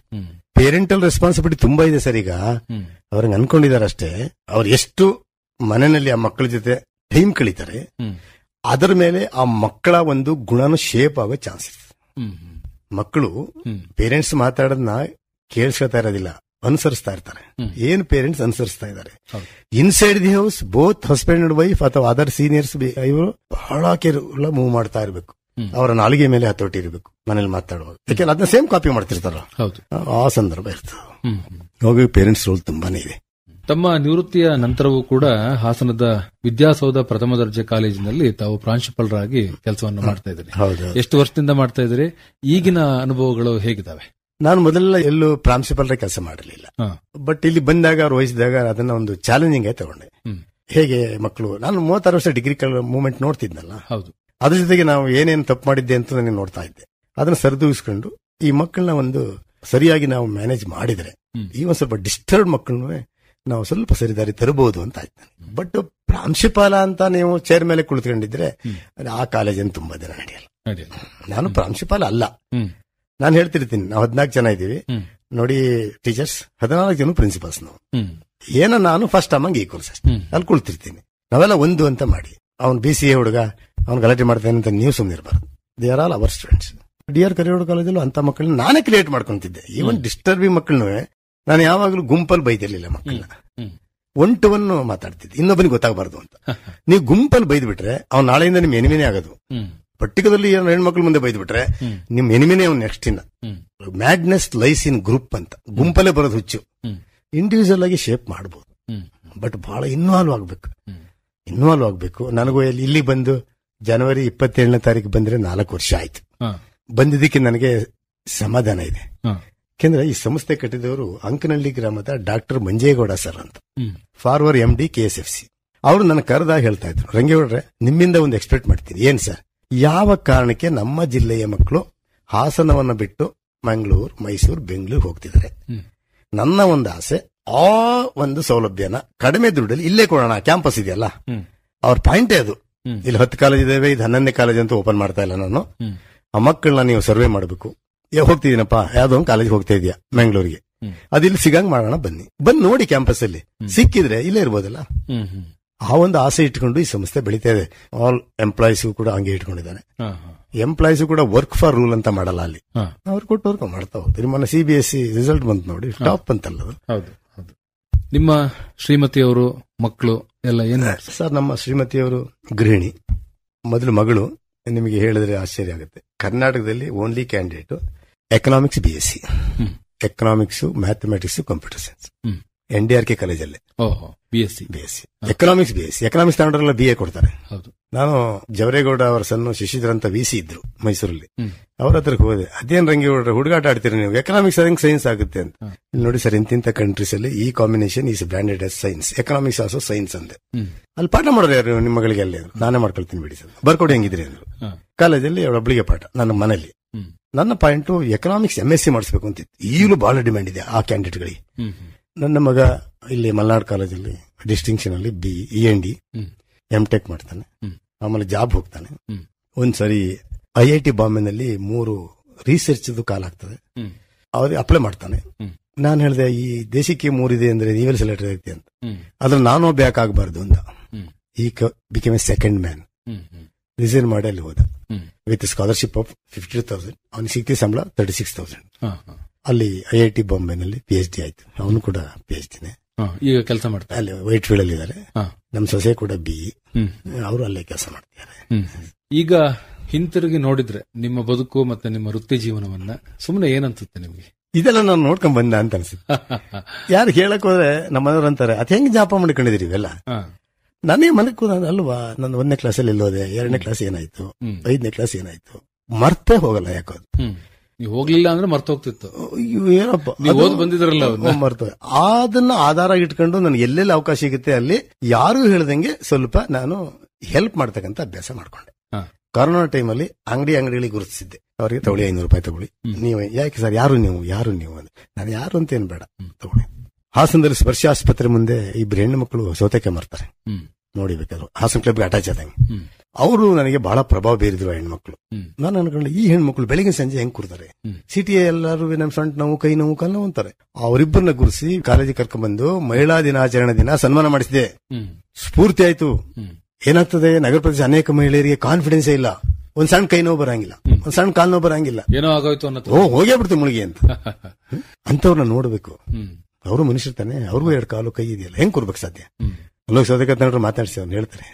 Parental responsibility ತುಂಬಾ ಇದೆ ಸರ್. ಈಗ ಅವ್ರಿಗೆ ಅನ್ಕೊಂಡಿದ್ದಾರೆ ಅಷ್ಟೇ, ಅವ್ರು ಎಷ್ಟು ಮನೆಯಲ್ಲಿ ಆ ಮಕ್ಕಳ ಜೊತೆ ಟೈಮ್ ಕಳೀತಾರೆ, ಅದರ ಮೇಲೆ ಆ ಮಕ್ಕಳ ಒಂದು ಗುಣನು ಶೇಪ್ ಆಗೋ ಚಾನ್ಸ್ ಇರ್ತದೆ. ಮಕ್ಕಳು ಪೇರೆಂಟ್ಸ್ ಮಾತಾಡೋದನ್ನ ಕೇಳಿಸ್ಕೊತಾ ಇರೋದಿಲ್ಲ, ಅನುಸರಿಸ್ತಾ ಇರ್ತಾರೆ. ಏನ್ ಪೇರೆಂಟ್ಸ್ ಅನುಸರಿಸ್ತಾ ಇದ್ದಾರೆ. Inside the house both husband and wife ಅಥವಾ ಅದರ್ ಸೀನಿಯರ್ಸ್ ಇವರು ಬಹಳ ಕೇರ್ಫುಲ್ ಮೂವ್ ಮಾಡ್ತಾ ಇರಬೇಕು. ಅವರ ನಾಲಿಗೆ ಮೇಲೆ ಹತೋಟಿ ಇರಬೇಕು ಮನೇಲಿ ಮಾತಾಡುವಾಗ. ಯಾಕೆಂದ್ರೆ ಅದನ್ನ ಸೇಮ್ ಕಾಪಿ ಮಾಡ್ತಿರ್ತಾರ, ಆ ಸಂದರ್ಭ ಇರ್ತದೆ. ಹೋಗಿ ಪೇರೆಂಟ್ಸ್ ರೋಲ್ ತುಂಬಾನೇ ಇದೆ. ತಮ್ಮ ನಿವೃತ್ತಿಯ ನಂತರವೂ ಕೂಡ ಹಾಸನದ ವಿದ್ಯಾಸೌಧ ಪ್ರಥಮ ದರ್ಜೆ ಕಾಲೇಜಿನಲ್ಲಿ ತಾವು ಪ್ರಾಂಶುಪಾಲರಾಗಿ ಕೆಲಸವನ್ನು ಮಾಡ್ತಾ ಇದ್ದೀರಿ. ಎಷ್ಟು ವರ್ಷದಿಂದ ಮಾಡ್ತಾ ಇದ್ದೀರಿ? ಈಗಿನ ಅನುಭವಗಳು ಹೇಗಿದ್ದಾವೆ? ನಾನು ಮೊದಲೆಲ್ಲ ಎಲ್ಲೂ ಪ್ರಾಂಶುಪಾಲರ ಕೆಲಸ ಮಾಡಿರಲಿಲ್ಲ, ಬಟ್ ಇಲ್ಲಿ ಬಂದಾಗ ಅವ್ರು ವಹಿಸಿದಾಗ ಅದನ್ನ ಒಂದು ಚಾಲೆಂಜಿಂಗ್ ಆಗಿ ತಗೊಂಡೆ. ಹೇಗೆ ಮಕ್ಕಳು, ನಾನು 36 ವರ್ಷ ಡಿಗ್ರಿ ಮೂವ್ಮೆಂಟ್ ನೋಡ್ತಿದ್ನಲ್ಲ, ಅದ್ರ ಜೊತೆಗೆ ನಾವು ಏನೇನು ತಪ್ಪು ಮಾಡಿದ್ದೆ ಅಂತ ನನಗೆ ನೋಡ್ತಾ ಇದ್ದೆ. ಅದನ್ನ ಸರಿದೂಗಿಸ್ಕೊಂಡು ಈ ಮಕ್ಕಳನ್ನ ಒಂದು ಸರಿಯಾಗಿ ನಾವು ಮ್ಯಾನೇಜ್ ಮಾಡಿದ್ರೆ ಈ ಒಂದು ಸ್ವಲ್ಪ ಡಿಸ್ಟರ್ಬ್ ಮಕ್ಕಳನ್ನು ನಾವು ಸ್ವಲ್ಪ ಸರಿದಾರಿ ತರಬಹುದು ಅಂತ ಆಯ್ತು. ಬಟ್ ಪ್ರಾಂಶುಪಾಲ ಅಂತ ನೀವು ಚೇರ್ ಮೇಲೆ ಕುಳಿತುಕೊಂಡಿದ್ರೆ ಆ ಕಾಲೇಜನ್ನು ತುಂಬಾ ದಿನ ನಡೆಯಲ್ಲ. ನಾನು ಪ್ರಾಂಶುಪಾಲ ಅಲ್ಲ, ನಾನು ಹೇಳ್ತಿರ್ತೀನಿ, ನಾವು 14 ಜನ ಇದ್ದೀವಿ ನೋಡಿ ಟೀಚರ್ಸ್, 14 ಜನ ಪ್ರಿನ್ಸಿಪಲ್ಸ್. ನಾವು ಏನೋ ನಾನು ಫಸ್ಟ್ ಅಮ್ಮಂಗೆ ಈಕ್ವಲ್ಸ್ ಅಷ್ಟೇ, ಅಲ್ಲಿ ಕುಳಿತಿರ್ತೀನಿ. ನಾವೆಲ್ಲ ಒಂದು ಅಂತ ಮಾಡಿ, ಅವ್ನು BCA ಹುಡುಗ ಅವ್ನು ಗಲಾಟೆ ಮಾಡ್ತಾನೆ ಅಂತ ನೀವು ಸುಮ್ಮನೆ ಇರಬಾರ್ದು. They are all our students. DR ಕರಿಯೋಡು ಕಾಲೇಜಲ್ಲೂ ಅಂತ ಮಕ್ಕಳನ್ನ ನಾನೇ ಕ್ರಿಯೇಟ್ ಮಾಡ್ಕೊಂತಿದ್ದೆ. ಈವನ್ ಡಿಸ್ಟರ್ಬಿಂಗ್ ಮಕ್ಕಳನ್ನು ನಾನು ಯಾವಾಗಲೂ ಗುಂಪಲ್ಲಿ ಬೈದಿರ್ಲಿಲ್ಲ ಮಕ್ಕಳನ್ನ, ಒನ್ ಟು ಒನ್ ಮಾತಾಡ್ತಿದ್ದೆ, ಇನ್ನೊಬ್ಬನಿಗೆ ಗೊತ್ತಾಗಬಾರ್ದು ಅಂತ. ನೀವು ಗುಂಪಲ್ಲಿ ಬೈದ್ ಬಿಟ್ರೆ ಅವ್ನು ನಾಳೆಯಿಂದ ನಿಮ್ ಎನಿಮಿನೇ ಆಗೋದು. ಪರ್ಟಿಕ್ಯುಲರ್ಲಿ ಹೆಣ್ಮಕ್ಳು ಮುಂದೆ ಬೈದ್ ಬಿಟ್ರೆ ನಿಮ್ ಎನಿಮಿನೇ ಅವ್ನು ನೆಕ್ಸ್ಟ್ ಇನ್ನ. ಮ್ಯಾಡ್ನೆಸ್ ಲೈಸ್ ಇನ್ ಗ್ರೂಪ್ ಅಂತ, ಗುಂಪಲ್ಲೇ ಬರೋದು ಹುಚ್ಚು. ಇಂಡಿವಿಜುವಲ್ ಆಗಿ ಶೇಪ್ ಮಾಡಬಹುದು, ಬಟ್ ಬಹಳ ಇನ್ವಾಲ್ವ್ ಆಗ್ಬೇಕು. ನನಗೂ ಇಲ್ಲಿ ಬಂದು ಜನವರಿ 27ನೇ ತಾರೀಕು ಬಂದ್ರೆ 4 ವರ್ಷ ಆಯ್ತು. ಬಂದಿದ್ದಕ್ಕೆ ನನಗೆ ಸಮಾಧಾನ ಇದೆ. ಯಾಕೆಂದ್ರೆ ಈ ಸಂಸ್ಥೆ ಕಟ್ಟಿದವರು ಅಂಕನಹಳ್ಳಿ ಗ್ರಾಮದ ಡಾಕ್ಟರ್ ಮಂಜೇಗೌಡ ಸರ್ ಅಂತ, ಫಾರ್ವರ್ MD KSFC. ಅವರು ನನ್ನ ಕರೆದಾಗ ಹೇಳ್ತಾ ಇದ್ರು, ರಂಗೇಗೌಡ್ರೆ ನಿಮ್ಮಿಂದ ಒಂದು ಎಕ್ಸ್ಪೆಕ್ಟ್ ಮಾಡ್ತೀನಿ. ಏನ್ ಸರ್, ಯಾವ ಕಾರಣಕ್ಕೆ ನಮ್ಮ ಜಿಲ್ಲೆಯ ಮಕ್ಕಳು ಹಾಸನವನ್ನ ಬಿಟ್ಟು ಮಂಗಳೂರು, ಮೈಸೂರು, ಬೆಂಗಳೂರು ಹೋಗ್ತಿದ್ದಾರೆ? ನನ್ನ ಒಂದು ಆಸೆ, ಆ ಒಂದು ಸೌಲಭ್ಯನ ಕಡಿಮೆ ದುಡ್ಡಲ್ಲಿ ಇಲ್ಲೇ ಕೊಡೋಣ. ಕ್ಯಾಂಪಸ್ ಇದೆಯಲ್ಲ, ಅವ್ರ ಪಾಯಿಂಟೇ ಅದು. ಇಲ್ಲಿ 10 ಕಾಲೇಜ್ ಇದಾವೆ, ಇದು 11ನೇ ಕಾಲೇಜ್ ಅಂತ ಓಪನ್ ಮಾಡ್ತಾ ಇಲ್ಲ ನಾನು. ಆ ಮಕ್ಕಳನ್ನ ನೀವು ಸರ್ವೆ ಮಾಡಬೇಕು. ಹೋಗ್ತಿದ್ದೀನಪ್ಪ, ಯಾವ್ದೋ ಒಂದು ಕಾಲೇಜ್ ಹೋಗ್ತಾ ಇದೆಯಾ ಮಂಗಳೂರಿಗೆ, ಅದಿಲ್ಲಿ ಸಿಗಂಗ್ ಮಾಡೋಣ, ಬಂದು ನೋಡಿ ಕ್ಯಾಂಪಸ್ ಅಲ್ಲಿ ಸಿಕ್ಕಿದ್ರೆ ಇಲ್ಲೇ ಇರ್ಬೋದಲ್ಲ. ಆ ಒಂದು ಆಸೆ ಇಟ್ಕೊಂಡು ಈ ಸಂಸ್ಥೆ ಬೆಳೀತಾ ಇದೆ. ಆಲ್ ಎಂಪ್ಲಾಯೀಸ್ ಕೂಡ ಹಂಗೆ ಇಟ್ಕೊಂಡಿದ್ದಾರೆ. ಎಂಪ್ಲಾಯೀಸ್ ಕೂಡ ವರ್ಕ್ ಫಾರ್ ರೂಲ್ ಅಂತ ಮಾಡಲ್ಲ ಅಲ್ಲಿ, ಅವ್ರು ಕೊಟ್ಟು ವರ್ಕ್ ಮಾಡ್ತಾ ಹೋಗ್ತಾರೆ. ಮೊನ್ನೆ CBSE ರಿಸಲ್ಟ್ ಬಂತು ನೋಡಿ, ಟಾಪ್ ಅಂತಲ್ಲ. ನಿಮ್ಮ ಶ್ರೀಮತಿಯವರು ಮಕ್ಕಳು ಎಲ್ಲ ಏನ್? ಸರ್, ನಮ್ಮ ಶ್ರೀಮತಿಯವರು ಗೃಹಿಣಿ. ಮೊದಲು ಮಗಳು ನಿಮಗೆ ಹೇಳಿದ್ರೆ ಆಶ್ಚರ್ಯ ಆಗುತ್ತೆ. ಕರ್ನಾಟಕದಲ್ಲಿ only candidate economics BSc, economics, mathematics, computer science NDRK ಕಾಲೇಜಲ್ಲಿ BSc. ಎಕನಾಮಿಕ್ಸ್ ತಗೊಂಡ್ರೆಲ್ಲ BA ಕೊಡ್ತಾರೆ. ನಾನು ಜವರೇಗೌಡ ಅವರ ಸಣ್ಣ ಶಿಶಿಧರ್ ಅಂತ VC ಇದ್ರು ಮೈಸೂರಲ್ಲಿ. ಅವ್ರ ಹತ್ರಕ್ಕೆ ಹೋದೆ, ಅದೇನ್ ರಂಗೇಗೌಡ್ರ ಹುಡುಗಾಟ ಆಡ್ತೀರಿ ನೀವು, ಎಕನಾಮಿಕ್ಸ್ ಹೆಂಗ್ ಸೈನ್ಸ್ ಆಗುತ್ತೆ ಅಂತ. ಇಲ್ಲಿ ನೋಡಿ ಸರ್, ಇಂತಿಂತ ಕಂಟ್ರೀಸ್ ಅಲ್ಲಿ ಈ combination is branded as science, economics also science ಅಂದೆ. ಅಲ್ಲಿ ಪಾಠ ಮಾಡೋರು ಯಾರು ನಿಮ್ಮ ಮಗಳಿಗೆ? ಅಲ್ಲಿ ನಾನೇ ಮಾಡ್ಕೊಳ್ತೀನಿ ಬಿಡಿ ಸರ್, ಬರ್ಕೊಡಿ ಹೆಂಗಿದ್ರಿ ಅಂದ್ರು. ಕಾಲೇಜಲ್ಲಿ ಅವಳೊಬ್ಳಿಗೆ ಪಾಠ, ನನ್ನ ಮನೇಲಿ. ನನ್ನ ಪಾಯಿಂಟ್ ಎಕನಾಮಿಕ್ಸ್ MSc ಮಾಡಿಸ್ಬೇಕು ಅಂತಿತ್ತು. ಈಗಲೂ ಬಹಳ ಡಿಮ್ಯಾಂಡ್ ಇದೆ ಆ ಕ್ಯಾಂಡಿಡೇಟ್ಗಳಿಗೆ. ನನ್ನ ಮಗ ಇಲ್ಲಿ ಮಲ್ನಾಡ್ ಕಾಲೇಜಲ್ಲಿ ಡಿಸ್ಟಿಂಕ್ಷನ್ ಅಲ್ಲಿ END M.Tech ಮಾಡ್ತಾನೆ, ಆಮೇಲೆ ಜಾಬ್ ಹೋಗ್ತಾನೆ. ಒಂದ್ಸರಿ IIT ಬಾಂಬೆನಲ್ಲಿ 3 ರಿಸರ್ಚ್ ಕಾಲ್ ಆಗ್ತದೆ, ಅವ್ರಿಗೆ ಅಪ್ಲೈ ಮಾಡ್ತಾನೆ. ನಾನು ಹೇಳಿದೆ, ಈ ದೇಶಕ್ಕೆ 3 ಇದೆ ಅಂದ್ರೆ ನೀವೆಲ್ಲ ಸೆಲೆಕ್ಟ್ ಐತಿ ಅಂತ. ಅದ್ರ ನಾನು ಬ್ಯಾಕ್ ಆಗಬಾರ್ದು ಅಂತ ಈ became A second man. Resign ಮಾಡಿ ಅಲ್ಲಿ ಹೋದ ವಿತ್ ಸ್ಕಾಲರ್ಶಿಪ್ ಆಫ್ 50,000. ಅವ್ನಿಗೆ ಸಿಕ್ತಿ ಸಂಬಳ 36,000. ಅಲ್ಲಿ IIT ಬಾಂಬೆನಲ್ಲಿ PhD ಆಯ್ತು. ಅವನು ಕೂಡ PhDನೇ, ಈಗ ಕೆಲಸ ಮಾಡ್ತಾರೆ. ಅಲ್ಲಿ ವೈಟ್ ಫೀಲ್ಡ್ ಅಲ್ಲಿ ಇದ್ದಾರೆ. ನಮ್ ಸೊಸೆ ಕೂಡ BE, ಅವರು ಅಲ್ಲೇ ಕೆಲಸ ಮಾಡ್ತಿದ್ದಾರೆ. ಈಗ ಹಿಂತಿರುಗಿ ನೋಡಿದ್ರೆ ನಿಮ್ಮ ಬದುಕು ಮತ್ತೆ ನಿಮ್ಮ ವೃತ್ತಿ ಜೀವನವನ್ನ ಸುಮ್ಮನೆ ಏನನ್ಸುತ್ತೆ ನಿಮ್ಗೆ? ಇದೆಲ್ಲ ನಾನು ನೋಡ್ಕೊಂಡ್ ಬಂದ ಅಂತ ಅನ್ಸುತ್ತೆ. ಯಾರು ಹೇಳಕ್ ಹೋದ್ರೆ ನಮ್ಮ ಮನೆಯವ್ರು ಅಂತಾರೆ, ಅದ್ ಹೆಂಗ್ ಜಾಪ ಮಾಡ್ಕೊಂಡಿದ್ರಿ ಇವೆಲ್ಲ. ನನಗೆ ಮನಕ್ಕೂ ಅಲ್ವಾ, ನಾನು 1ನೇ ಕ್ಲಾಸಲ್ಲಿ ಎಲ್ಲೋದೆ, 2ನೇ ಕ್ಲಾಸ್ ಏನಾಯ್ತು, 5ನೇ ಕ್ಲಾಸ್ ಏನಾಯ್ತು, ಮರ್ತೇ ಹೋಗಲ್ಲ. ಯಾಕೋದು ನೀವು ಹೋಗ್ಲಿಲ್ಲ ಅಂದ್ರೆ ಮರ್ತೋಗ್ತಿತ್ತು. ಏನಪ್ಪ ಓದ್ ಬಂದಿದ್ರಲ್ಲ, ಮರ್ತೋಗ. ಅದನ್ನ ಆಧಾರ ಇಟ್ಕೊಂಡು ನನಗೆ ಎಲ್ಲೆಲ್ಲಿ ಅವಕಾಶ ಸಿಗುತ್ತೆ ಅಲ್ಲಿ ಯಾರು ಹೇಳ್ದಂಗೆ ಸ್ವಲ್ಪ ನಾನು ಹೆಲ್ಪ್ ಮಾಡ್ತಕ್ಕಂಥ ಅಭ್ಯಾಸ ಮಾಡ್ಕೊಂಡೆ. ಕೊರೋನಾ ಟೈಮಲ್ಲಿ ಅಂಗಡಿಗಳಿಗೆ ಗುರುತಿಸಿದ್ದೆ. ಅವರಿಗೆ ತಗೊಳ್ಳಿ 500 ರೂಪಾಯಿ ತಗೊಳ್ಳಿ. ನೀವು ಯಾಕೆ ಸರ್, ಯಾರು ನೀವು ಅಂದ್ರೆ, ನಾನು ಯಾರು ಅಂತ ಏನ್ ಬೇಡ, ತಗೊಳ್ಳಿ. ಹಾಸನದಲ್ಲಿ ಸ್ಪರ್ಶ ಆಸ್ಪತ್ರೆ ಮುಂದೆ 2 ಹೆಣ್ಣು ಮಕ್ಕಳು ಸೌತೆಕಾಯಿ ಮಾರ್ತಾರೆ, ನೋಡಿಬೇಕಾದ್ರು ಹಾಸನ ಕ್ಲಬ್ಗೆ ಅಟ್ಯಾಚ್ ಆದಂಗೆ. ಅವರು ನನಗೆ ಬಹಳ ಪ್ರಭಾವ ಬೀರಿದ್ರು ಹೆಣ್ಮಕ್ಳು. ನಾನು ಅನ್ಕೊಂಡೆ, ಈ ಹೆಣ್ಮಕ್ಳು ಬೆಳಿಗ್ಗೆ ಸಂಜೆ ಹೆಂಗ್ ಕೂರ್ತಾರೆ, ಸಿಟಿಯ ಎಲ್ಲರೂ ನಮ್ ಸೊಂಟ ನೋವು, ಕೈ ನೋವು, ಕಾಲು ನೋವು ಅಂತಾರೆ. ಅವರಿಬ್ಬರನ್ನ ಗುರುಸಿ ಕಾಲೇಜಿಗೆ ಕರ್ಕೊಂಡ್ಬಂದು ಮಹಿಳಾ ದಿನಾಚರಣೆ ದಿನ ಸನ್ಮಾನ ಮಾಡಿಸಿದೆ. ಸ್ಫೂರ್ತಿ ಆಯ್ತು. ಏನಾಗ್ತದೆ, ನಗರ ಪ್ರದೇಶ ಅನೇಕ ಮಹಿಳೆಯರಿಗೆ ಕಾನ್ಫಿಡೆನ್ಸೇ ಇಲ್ಲ. ಒಂದ್ ಸಣ್ಣ ಕೈ ನೋವು ಬರಂಗಿಲ್ಲ, ಒಂದ್ ಸಣ್ಣ ಕಾಲ್ ನೋವು ಬರಂಗಿಲ್ಲ, ಏನೋ ಆಗೋಯ್ತು ಅನ್ನೋ ಹೋಗೇ ಬಿಡ್ತು ಮುಳುಗಿ ಅಂತ. ಅಂತವ್ರನ್ನ ನೋಡ್ಬೇಕು. ಅವರು ಮನುಷ್ಯರು ತಾನೆ, ಅವ್ರಿಗೂ 2 ಕಾಲು ಕೈ ಇದೆಯಲ್ಲ, ಹೆಂಗ್ ಕೊಡ್ಬೇಕು ಸಾಧ್ಯ? ಅಲ್ಲೋಗಿ ಸೌದೆಕಾಯಿ ಮಾತಾಡ್ಸಿ ಅವ್ನು ಹೇಳ್ತಾರೆ.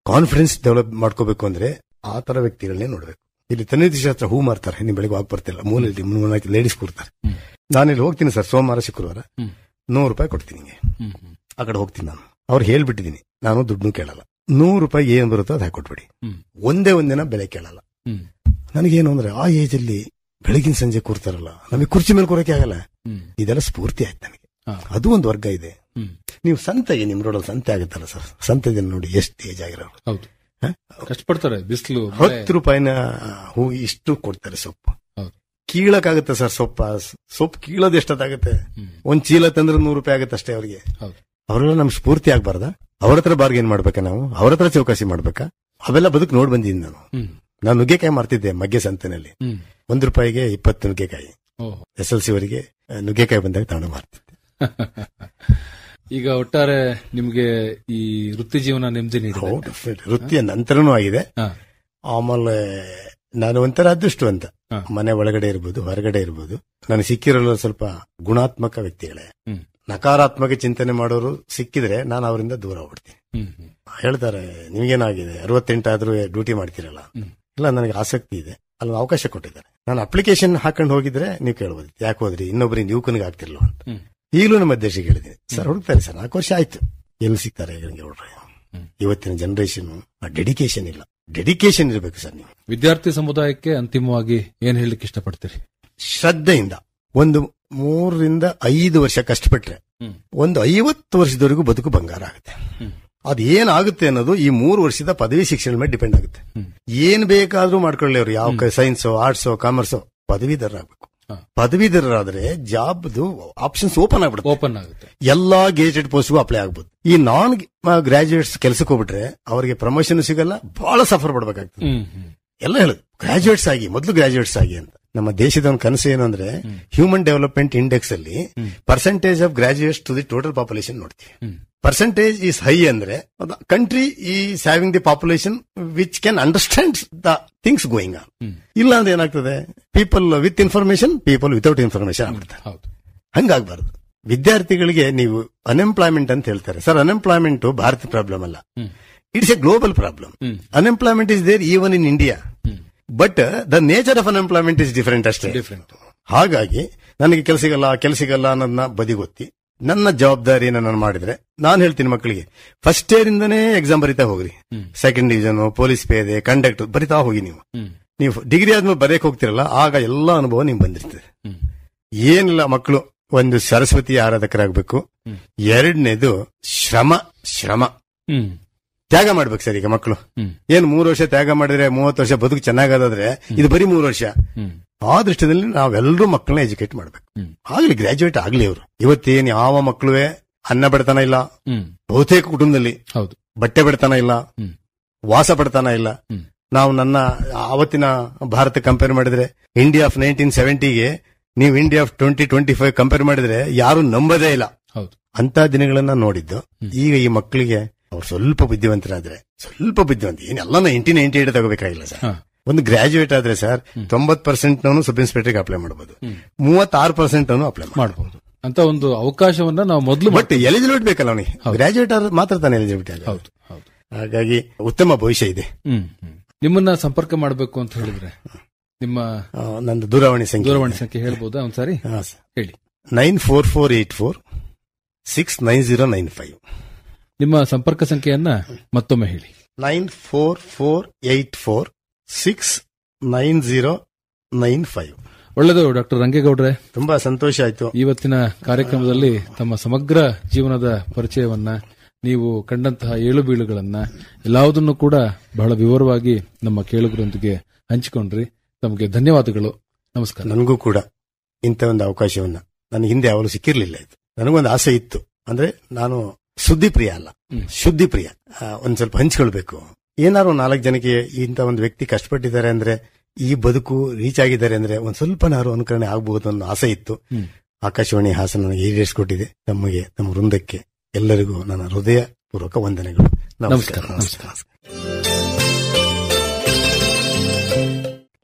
ಕಾನ್ಫಿಡೆನ್ಸ್ ಡೆವಲಪ್ ಮಾಡ್ಕೋಬೇಕು ಅಂದ್ರೆ ಆ ತರ ವ್ಯಕ್ತಿಗಳನ್ನೇ ನೋಡ್ಬೇಕು. ಇಲ್ಲಿ ತನ್ನಿಧಿ ಶಾಸ್ತ್ರ ಹೂ ಮಾರ್ತಾರೆ, ನೀವು ಬೆಳಿಗ್ಗೆ ಹೋಗಿ ಬರ್ತಿಲ್ಲ, ಮೂಲೆ ಲೇಡೀಸ್ ಕೂರ್ತಾರೆ. ನಾನಿಲ್ಲಿ ಹೋಗ್ತೀನಿ ಸರ್, ಸೋಮವಾರ ಶುಕ್ರವಾರ 100 ರೂಪಾಯಿ ಕೊಡ್ತೀನಿ. ಆ ಕಡೆ ಹೋಗ್ತೀನಿ ನಾನು. ಅವ್ರು ಹೇಳ್ಬಿಟ್ಟಿದೀನಿ, ನಾನು ದುಡ್ಡು ಕೇಳಲ್ಲ, 100 ರೂಪಾಯಿ ಏನ್ ಬರುತ್ತೋ ಅದು ಹಾಕೊಟ್ಬಿಡಿ. ಒಂದಿನ ಬೆಲೆ ಕೇಳಲ್ಲ. ನನಗೇನು ಅಂದ್ರೆ, ಆ ಏಜ್ ಅಲ್ಲಿ ಬೆಳಗಿನ ಸಂಜೆ ಕೂರ್ತಾರಲ್ಲ, ನಮಗೆ ಕುರ್ಚಿ ಮೇಲೆ ಕೂರಕ್ಕೆ ಆಗಲ್ಲ. ಇದೆಲ್ಲ ಸ್ಫೂರ್ತಿ ಆಯ್ತು ನನಗೆ. ಅದು ಒಂದು ವರ್ಗ ಇದೆ. ನೀವು ಸಂತೆಗೆ, ನಿಮ್ ರೋಡಲ್ಲಿ ಸಂತೆ ಆಗುತ್ತಲ್ಲ ಸರ್, ಸಂತೆ ಜನ ನೋಡಿ ಎಷ್ಟು ಏಜ್ ಆಗಿರೋರು ಕಷ್ಟಪಡ್ತಾರೆ. ಬಿಸಿಲು 10 ರೂಪಾಯಿನ ಹೂ ಇಷ್ಟು ಕೊಡ್ತಾರೆ. ಸೊಪ್ಪು ಕೀಳಕ್ಕಾಗುತ್ತೆ ಸರ್, ಸೊಪ್ಪು ಕೀಳೋದು ಎಷ್ಟೊತ್ತಾಗುತ್ತೆ? ಒಂದ್ ಚೀಲ ತಂದ್ರೆ 100 ರೂಪಾಯಿ ಆಗುತ್ತೆ ಅಷ್ಟೇ ಅವ್ರಿಗೆ. ಅವರೆಲ್ಲ ನಮ್ ಸ್ಫೂರ್ತಿ ಆಗ್ಬಾರ್ದ? ಅವ್ರ ಹತ್ರ ಬಾರ್ಗೇನ್ ಮಾಡ್ಬೇಕಾ ನಾವು? ಅವ್ರ ಹತ್ರ ಚೌಕಾಸಿ ಮಾಡ್ಬೇಕಾ? ಅವೆಲ್ಲ ಬದುಕು ನೋಡ್ ಬಂದಿದ್ದೀನಿ ನಾನು ನುಗ್ಗೆಕಾಯಿ ಮಾರ್ತಿದ್ದೆ ಮಗ್ಗೆ ಸಂತೆನಲ್ಲಿ. 1 ರೂಪಾಯಿಗೆ 20 ನುಗ್ಗೆಕಾಯಿ. SLC ವರೆಗೆ ನುಗ್ಗೆಕಾಯಿ ಬಂದಾಗ ತಾನು ಮಾರ್ತಿದ್ದೆ. ಈಗ ಒಟ್ಟಾರೆ ನಿಮ್ಗೆ ಈ ವೃತ್ತಿ ಜೀವನ ನೆಮ್ಮದಿ ನೀಡಿದೆ. ವೃತ್ತಿಯ ನಂತರನೂ ಆಗಿದೆ. ಆಮೇಲೆ ನಾನು ಒಂಥರ ಅದೃಷ್ಟವಂತ. ಮನೆ ಒಳಗಡೆ ಇರ್ಬೋದು, ಹೊರಗಡೆ ಇರ್ಬೋದು, ನನಗೆ ಸಿಕ್ಕಿರಲ್ಲ ಸ್ವಲ್ಪ ಗುಣಾತ್ಮಕ ವ್ಯಕ್ತಿಗಳೇ. ನಕಾರಾತ್ಮಕ ಚಿಂತನೆ ಮಾಡೋರು ಸಿಕ್ಕಿದ್ರೆ ನಾನು ಅವರಿಂದ ದೂರ ಹೋಗ್ಬಿಡ್ತೀನಿ. ಹೇಳ್ತಾರೆ, ನಿಮ್ಗೇನಾಗಿದೆ 68 ಆದ್ರೂ ಡ್ಯೂಟಿ ಮಾಡ್ತಿರಲ್ಲ. ಇಲ್ಲ, ನನಗೆ ಆಸಕ್ತಿ ಇದೆ, ಅಲ್ಲಿ ಅವಕಾಶ ಕೊಟ್ಟಿದ್ದಾರೆ. ನಾನು ಅಪ್ಲಿಕೇಶನ್ ಹಾಕೊಂಡು ಹೋಗಿದ್ರೆ ನೀವು ಕೇಳ್ಬೋದು, ಯಾಕೆ ಹೋದ್ರಿ, ಇನ್ನೊಬ್ಬರಿಗೆ ಯುವಕನಿಗೆ ಆಗ್ತಿರ್ಲ ಅಂತ. ಈಗಲೂ ನಮ್ಮ ದೇಶಕ್ಕೆ ಹೇಳಿದ್ದೀನಿ, ಸರ್ ಹುಡುಕ್ತಾರೆ ಸರ್, 4 ವರ್ಷ ಆಯ್ತು, ಎಲ್ಲಿ ಸಿಗ್ತಾರೆ ಹುಡುಗ್ರೆ? ಇವತ್ತಿನ ಜನರೇಷನ್ ಡೆಡಿಕೇಶನ್ ಇಲ್ಲ. ಡೆಡಿಕೇಶನ್ ಇರಬೇಕು ಸರ್. ನೀವು ವಿದ್ಯಾರ್ಥಿ ಸಮುದಾಯಕ್ಕೆ ಅಂತಿಮವಾಗಿ ಏನ್ ಹೇಳಲಿಕ್ಕೆ ಇಷ್ಟಪಡ್ತೀರಿ? ಶ್ರದ್ಧೆಯಿಂದ ಒಂದು 3 ರಿಂದ 5 ವರ್ಷ ಕಷ್ಟಪಟ್ರೆ ಒಂದು 50 ವರ್ಷದವರೆಗೂ ಬದುಕು ಬಂಗಾರ ಆಗುತ್ತೆ. ಅದೇನಾಗುತ್ತೆ ಅನ್ನೋದು ಈ 3 ವರ್ಷದ ಪದವಿ ಶಿಕ್ಷಣ ಮೇಲೆ ಡಿಪೆಂಡ್ ಆಗುತ್ತೆ. ಏನ್ ಬೇಕಾದ್ರೂ ಮಾಡ್ಕೊಳ್ಳಿ ಅವ್ರು, ಯಾವ ಸೈನ್ಸೋ, ಆರ್ಟ್ಸೋ, ಕಾಮರ್ಸೋ, ಪದವೀಧರರಾಗಬೇಕು. ಪದವೀಧರರಾದ್ರೆ ಜಾಬ್ದು ಆಪ್ಷನ್ಸ್ ಓಪನ್ ಆಗುತ್ತೆ. ಎಲ್ಲಾ ಗೇಜೆಡ್ ಪೋಸ್ಟ್ಗೂ ಅಪ್ಲೈ ಆಗ್ಬೋದು. ಈ ನಾನ್ ಗ್ರಾಜುಯೇಟ್ಸ್ ಕೆಲ್ಸಕ್ಕೆ ಹೋಗ್ಬಿಟ್ರೆ ಅವ್ರಿಗೆ ಪ್ರಮೋಷನ್ ಸಿಗಲ್ಲ, ಬಹಳ ಸಫರ್ ಪಡ್ಬೇಕಾಗ್ತದೆ. ಎಲ್ಲ ಹೇಳುದು ಮೊದಲು ಗ್ರಾಜುಯೇಟ್ಸ್ ಆಗಿ ಅಂತ. ನಮ್ಮ ದೇಶದ ಒಂದು ಕನಸು ಏನು ಅಂದ್ರೆ, ಹ್ಯೂಮನ್ ಡೆವಲಪ್ಮೆಂಟ್ ಇಂಡೆಕ್ಸ್ ಅಲ್ಲಿ percentage of graduates to the total population ನೋಡ್ತೀವಿ. ಪರ್ಸೆಂಟೇಜ್ ಈಸ್ ಹೈ ಅಂದ್ರೆ country is having the population which can understand the things going on. ಇಲ್ಲ ಅಂದ್ರೆ ಏನಾಗ್ತದೆ, people with information, people without information ಆಗ್ಬಿಡ್ತಾರೆ. ಹಂಗಾಗಬಾರ್ದು. ವಿದ್ಯಾರ್ಥಿಗಳಿಗೆ ನೀವು ಅನ್ಎಂಪ್ಲಾಯ್ಮೆಂಟ್ ಅಂತ ಹೇಳ್ತಾರೆ ಸರ್. ಅನ್ಎಂಪ್ಲಾಯ್ಮೆಂಟ್ ಭಾರತ ಪ್ರಾಬ್ಲಮ್ ಅಲ್ಲ, it's a global problem. Unemployment is there even in India, but the nature of unemployment is different ಅಷ್ಟೇ. ಹಾಗಾಗಿ ನನಗೆ ಕೆಲಸಿಗಲ್ಲ ಅನ್ನೋದನ್ನ ಬದಿಗೊತ್ತಿ ನನ್ನ ಜವಾಬ್ದಾರಿಯನ್ನು ನಾನು ಮಾಡಿದ್ರೆ, ನಾನು ಹೇಳ್ತೀನಿ ಮಕ್ಕಳಿಗೆ ಫಸ್ಟ್ ಇಯರ್ ಇಂದನೇ ಎಕ್ಸಾಮ್ ಬರಿತಾ ಹೋಗ್ರಿ. ಸೆಕೆಂಡ್ ಡಿವಿಷನ್, ಪೊಲೀಸ್ ಪೇದೆ, ಕಂಡಕ್ಟರ್ ಬರಿತಾ ಹೋಗಿ. ನೀವು ಡಿಗ್ರಿ ಆದ್ಮೇಲೆ ಬರೆಯಕ್ ಹೋಗ್ತಿರಲ್ಲ, ಆಗ ಎಲ್ಲ ಅನುಭವ ನಿಮ್ಗೆ ಬಂದಿರ್ತದೆ. ಏನಿಲ್ಲ, ಮಕ್ಕಳು ಒಂದು ಸರಸ್ವತಿ ಆರಾಧಕರಾಗಬೇಕು. ಎರಡನೇದು ಶ್ರಮ ತ್ಯಾಗ ಮಾಡ್ಬೇಕು ಸರ್. ಈಗ ಮಕ್ಕಳು ಏನು 3 ವರ್ಷ ತ್ಯಾಗ ಮಾಡಿದ್ರೆ 30 ವರ್ಷ ಬದುಕು ಚೆನ್ನಾಗಾದ್ರೆ, ಇದು ಬರೀ 3 ವರ್ಷ. ಆ ದೃಷ್ಟಿಯಲ್ಲಿ ನಾವೆಲ್ಲರೂ ಮಕ್ಕಳನ್ನ ಎಜುಕೇಟ್ ಮಾಡ್ಬೇಕು. ಆಗ್ಲಿ ಗ್ರಾಜುಯೇಟ್ ಆಗ್ಲಿ ಅವರು. ಇವತ್ತೇನು ಯಾವ ಮಕ್ಕಳುವೆ ಅನ್ನ ಬಡತನ ಇಲ್ಲ, ಬಹುತೇಕ ಕುಟುಂಬದಲ್ಲಿ ಬಟ್ಟೆ ಬಡತನ ಇಲ್ಲ, ವಾಸ ಬಡತನ ಇಲ್ಲ. ನಾವು ನನ್ನ ಆವತ್ತಿನ ಭಾರತ ಕಂಪೇರ್ ಮಾಡಿದ್ರೆ, ಇಂಡಿಯಾ ಆಫ್ 1970ಗೆ ನೀವು ಇಂಡಿಯಾ ಆಫ್ 2025 ಕಂಪೇರ್ ಮಾಡಿದ್ರೆ ಯಾರು ನಂಬದೇ ಇಲ್ಲ. ಅಂತ ದಿನಗಳನ್ನ ನೋಡಿದ್ದು. ಈಗ ಈ ಮಕ್ಕಳಿಗೆ ಅವ್ರು ಸ್ವಲ್ಪ ಬುದ್ಧಿವಂತರಾದ್ರೆ, ಏನೆಲ್ಲ 98 ತಗೋಬೇಕಾಗಿಲ್ಲ ಸರ್. ಒಂದು ಗ್ರಾಜುಯೇಟ್ ಆದ್ರೆ ಸರ್ 90% ಸಬ್ ಇನ್ಸ್ಪೆಕ್ಟರ್ಗೆ ಅಪ್ಲೈ ಮಾಡಬಹುದು, 36% ಅಪ್ಲೈ ಮಾಡಬಹುದು ಅಂತ ಒಂದು ಅವಕಾಶವನ್ನ ನಾವು ಮೊದಲು. ಬಟ್ ಎಲಿಜಿಬಿಲಿಟಿ ಬೇಕಲ್ಲ ಅವನಿಗೆ, ಗ್ರಾಜುಯೇಟ್ ಆದ್ರೆ ಮಾತ್ರ ತಾನೆ ಎಲಿಜಿಬಿಲಿಟಿ ಆಗ. ಹಾಗಾಗಿ ಉತ್ತಮ ಭವಿಷ್ಯ ಇದೆ. ನಿಮ್ಮನ್ನ ಸಂಪರ್ಕ ಮಾಡಬೇಕು ಅಂತ ಹೇಳಿದ್ರೆ ನಿಮ್ಮ ನಂದು ದೂರವಾಣಿ ಸಂಖ್ಯೆ ಹೇಳ್ಬೋದಾ ಒಂದ್ಸಾರಿ? ಹೇಳಿ. 9448469095. ನಿಮ್ಮ ಸಂಪರ್ಕ ಸಂಖ್ಯೆಯನ್ನ ಮತ್ತೊಮ್ಮೆ ಹೇಳಿ. 9448469095. ಒಳ್ಳೆಯದು ಡಾಕ್ಟರ್ ರಂಗೇಗೌಡ್ರೆ, ತುಂಬಾ ಸಂತೋಷ ಆಯ್ತು. ಇವತ್ತಿನ ಕಾರ್ಯಕ್ರಮದಲ್ಲಿ ತಮ್ಮ ಸಮಗ್ರ ಜೀವನದ ಪರಿಚಯವನ್ನ, ನೀವು ಕಂಡಂತಹ ಏಳುಬೀಳುಗಳನ್ನ ಎಲ್ಲವುದನ್ನು ಕೂಡ ಬಹಳ ವಿವರವಾಗಿ ನಮ್ಮ ಕೇಳುಗರೊಂದಿಗೆ ಹಂಚಿಕೊಂಡ್ರಿ. ತಮಗೆ ಧನ್ಯವಾದಗಳು. ನಮಸ್ಕಾರ. ನನಗೂ ಕೂಡ ಇಂಥ ಒಂದು ಅವಕಾಶವನ್ನ ನನಗೆ ಹಿಂದೆ ಯಾವಾಗಲೂ ಸಿಕ್ಕಿರ್ಲಿಲ್ಲ. ಇದು ನನಗೊಂದು ಆಸೆ ಇತ್ತು. ಅಂದ್ರೆ ನಾನು ಸುದ್ದಿ ಪ್ರಿಯ ಅಲ್ಲ, ಶುದ್ಧಿ ಪ್ರಿಯ. ಒಂದ್ ಸ್ವಲ್ಪ ಹಂಚ್ಕೊಳ್ಬೇಕು. ಏನಾದ್ರು 4 ಜನಕ್ಕೆ ಇಂಥ ಒಂದು ವ್ಯಕ್ತಿ ಕಷ್ಟಪಟ್ಟಿದ್ದಾರೆ ಅಂದ್ರೆ, ಈ ಬದುಕು ರೀಚ್ ಆಗಿದ್ದಾರೆ ಅಂದ್ರೆ ಒಂದ್ ಸ್ವಲ್ಪನಾರು ಅನುಕರಣೆ ಆಗಬಹುದು ಅನ್ನೋ ಆಸೆ ಇತ್ತು. ಆಕಾಶವಾಣಿ ಹಾಸನ ನನಗೆ ಈಡೇರಿಸಿಕೊಟ್ಟಿದೆ. ತಮಗೆ, ನಮ್ಮ ವೃಂದಕ್ಕೆ, ಎಲ್ಲರಿಗೂ ನನ್ನ ಹೃದಯ ಪೂರ್ವಕ ವಂದನೆಗಳು. ನಮಸ್ಕಾರ.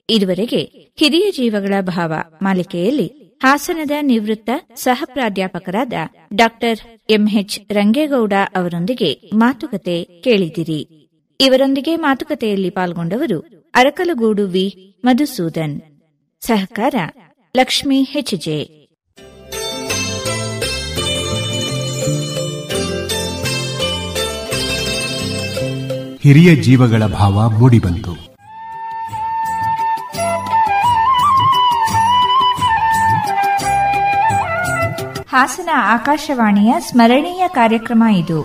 ಇದುವರೆಗೆ ಹಿರಿಯ ಜೀವಗಳ ಭಾವ ಮಾಲಿಕೆಯಲ್ಲಿ ಹಾಸನದ ನಿವೃತ್ತ ಸಹ ಪ್ರಾಧ್ಯಾಪಕರಾದ ಡಾಕ್ಟರ್ ಎಂಎಚ್ ರಂಗೇಗೌಡ ಅವರೊಂದಿಗೆ ಮಾತುಕತೆ ಕೇಳಿದಿರಿ. ಇವರೊಂದಿಗೆ ಮಾತುಕತೆಯಲ್ಲಿ ಪಾಲ್ಗೊಂಡವರು ಅರಕಲಗೂಡು ವಿ ಮಧುಸೂದನ್. ಸಹಕಾರ ಲಕ್ಷ್ಮೀ ಹೆಚ್ಜೆ. ಹಿರಿಯ ಜೀವಗಳ ಭಾವ ಮೂಡಿಬಂತು. ಹಾಸನ ಆಕಾಶವಾಣಿಯ ಸ್ಮರಣೀಯ ಕಾರ್ಯಕ್ರಮ ಇದು.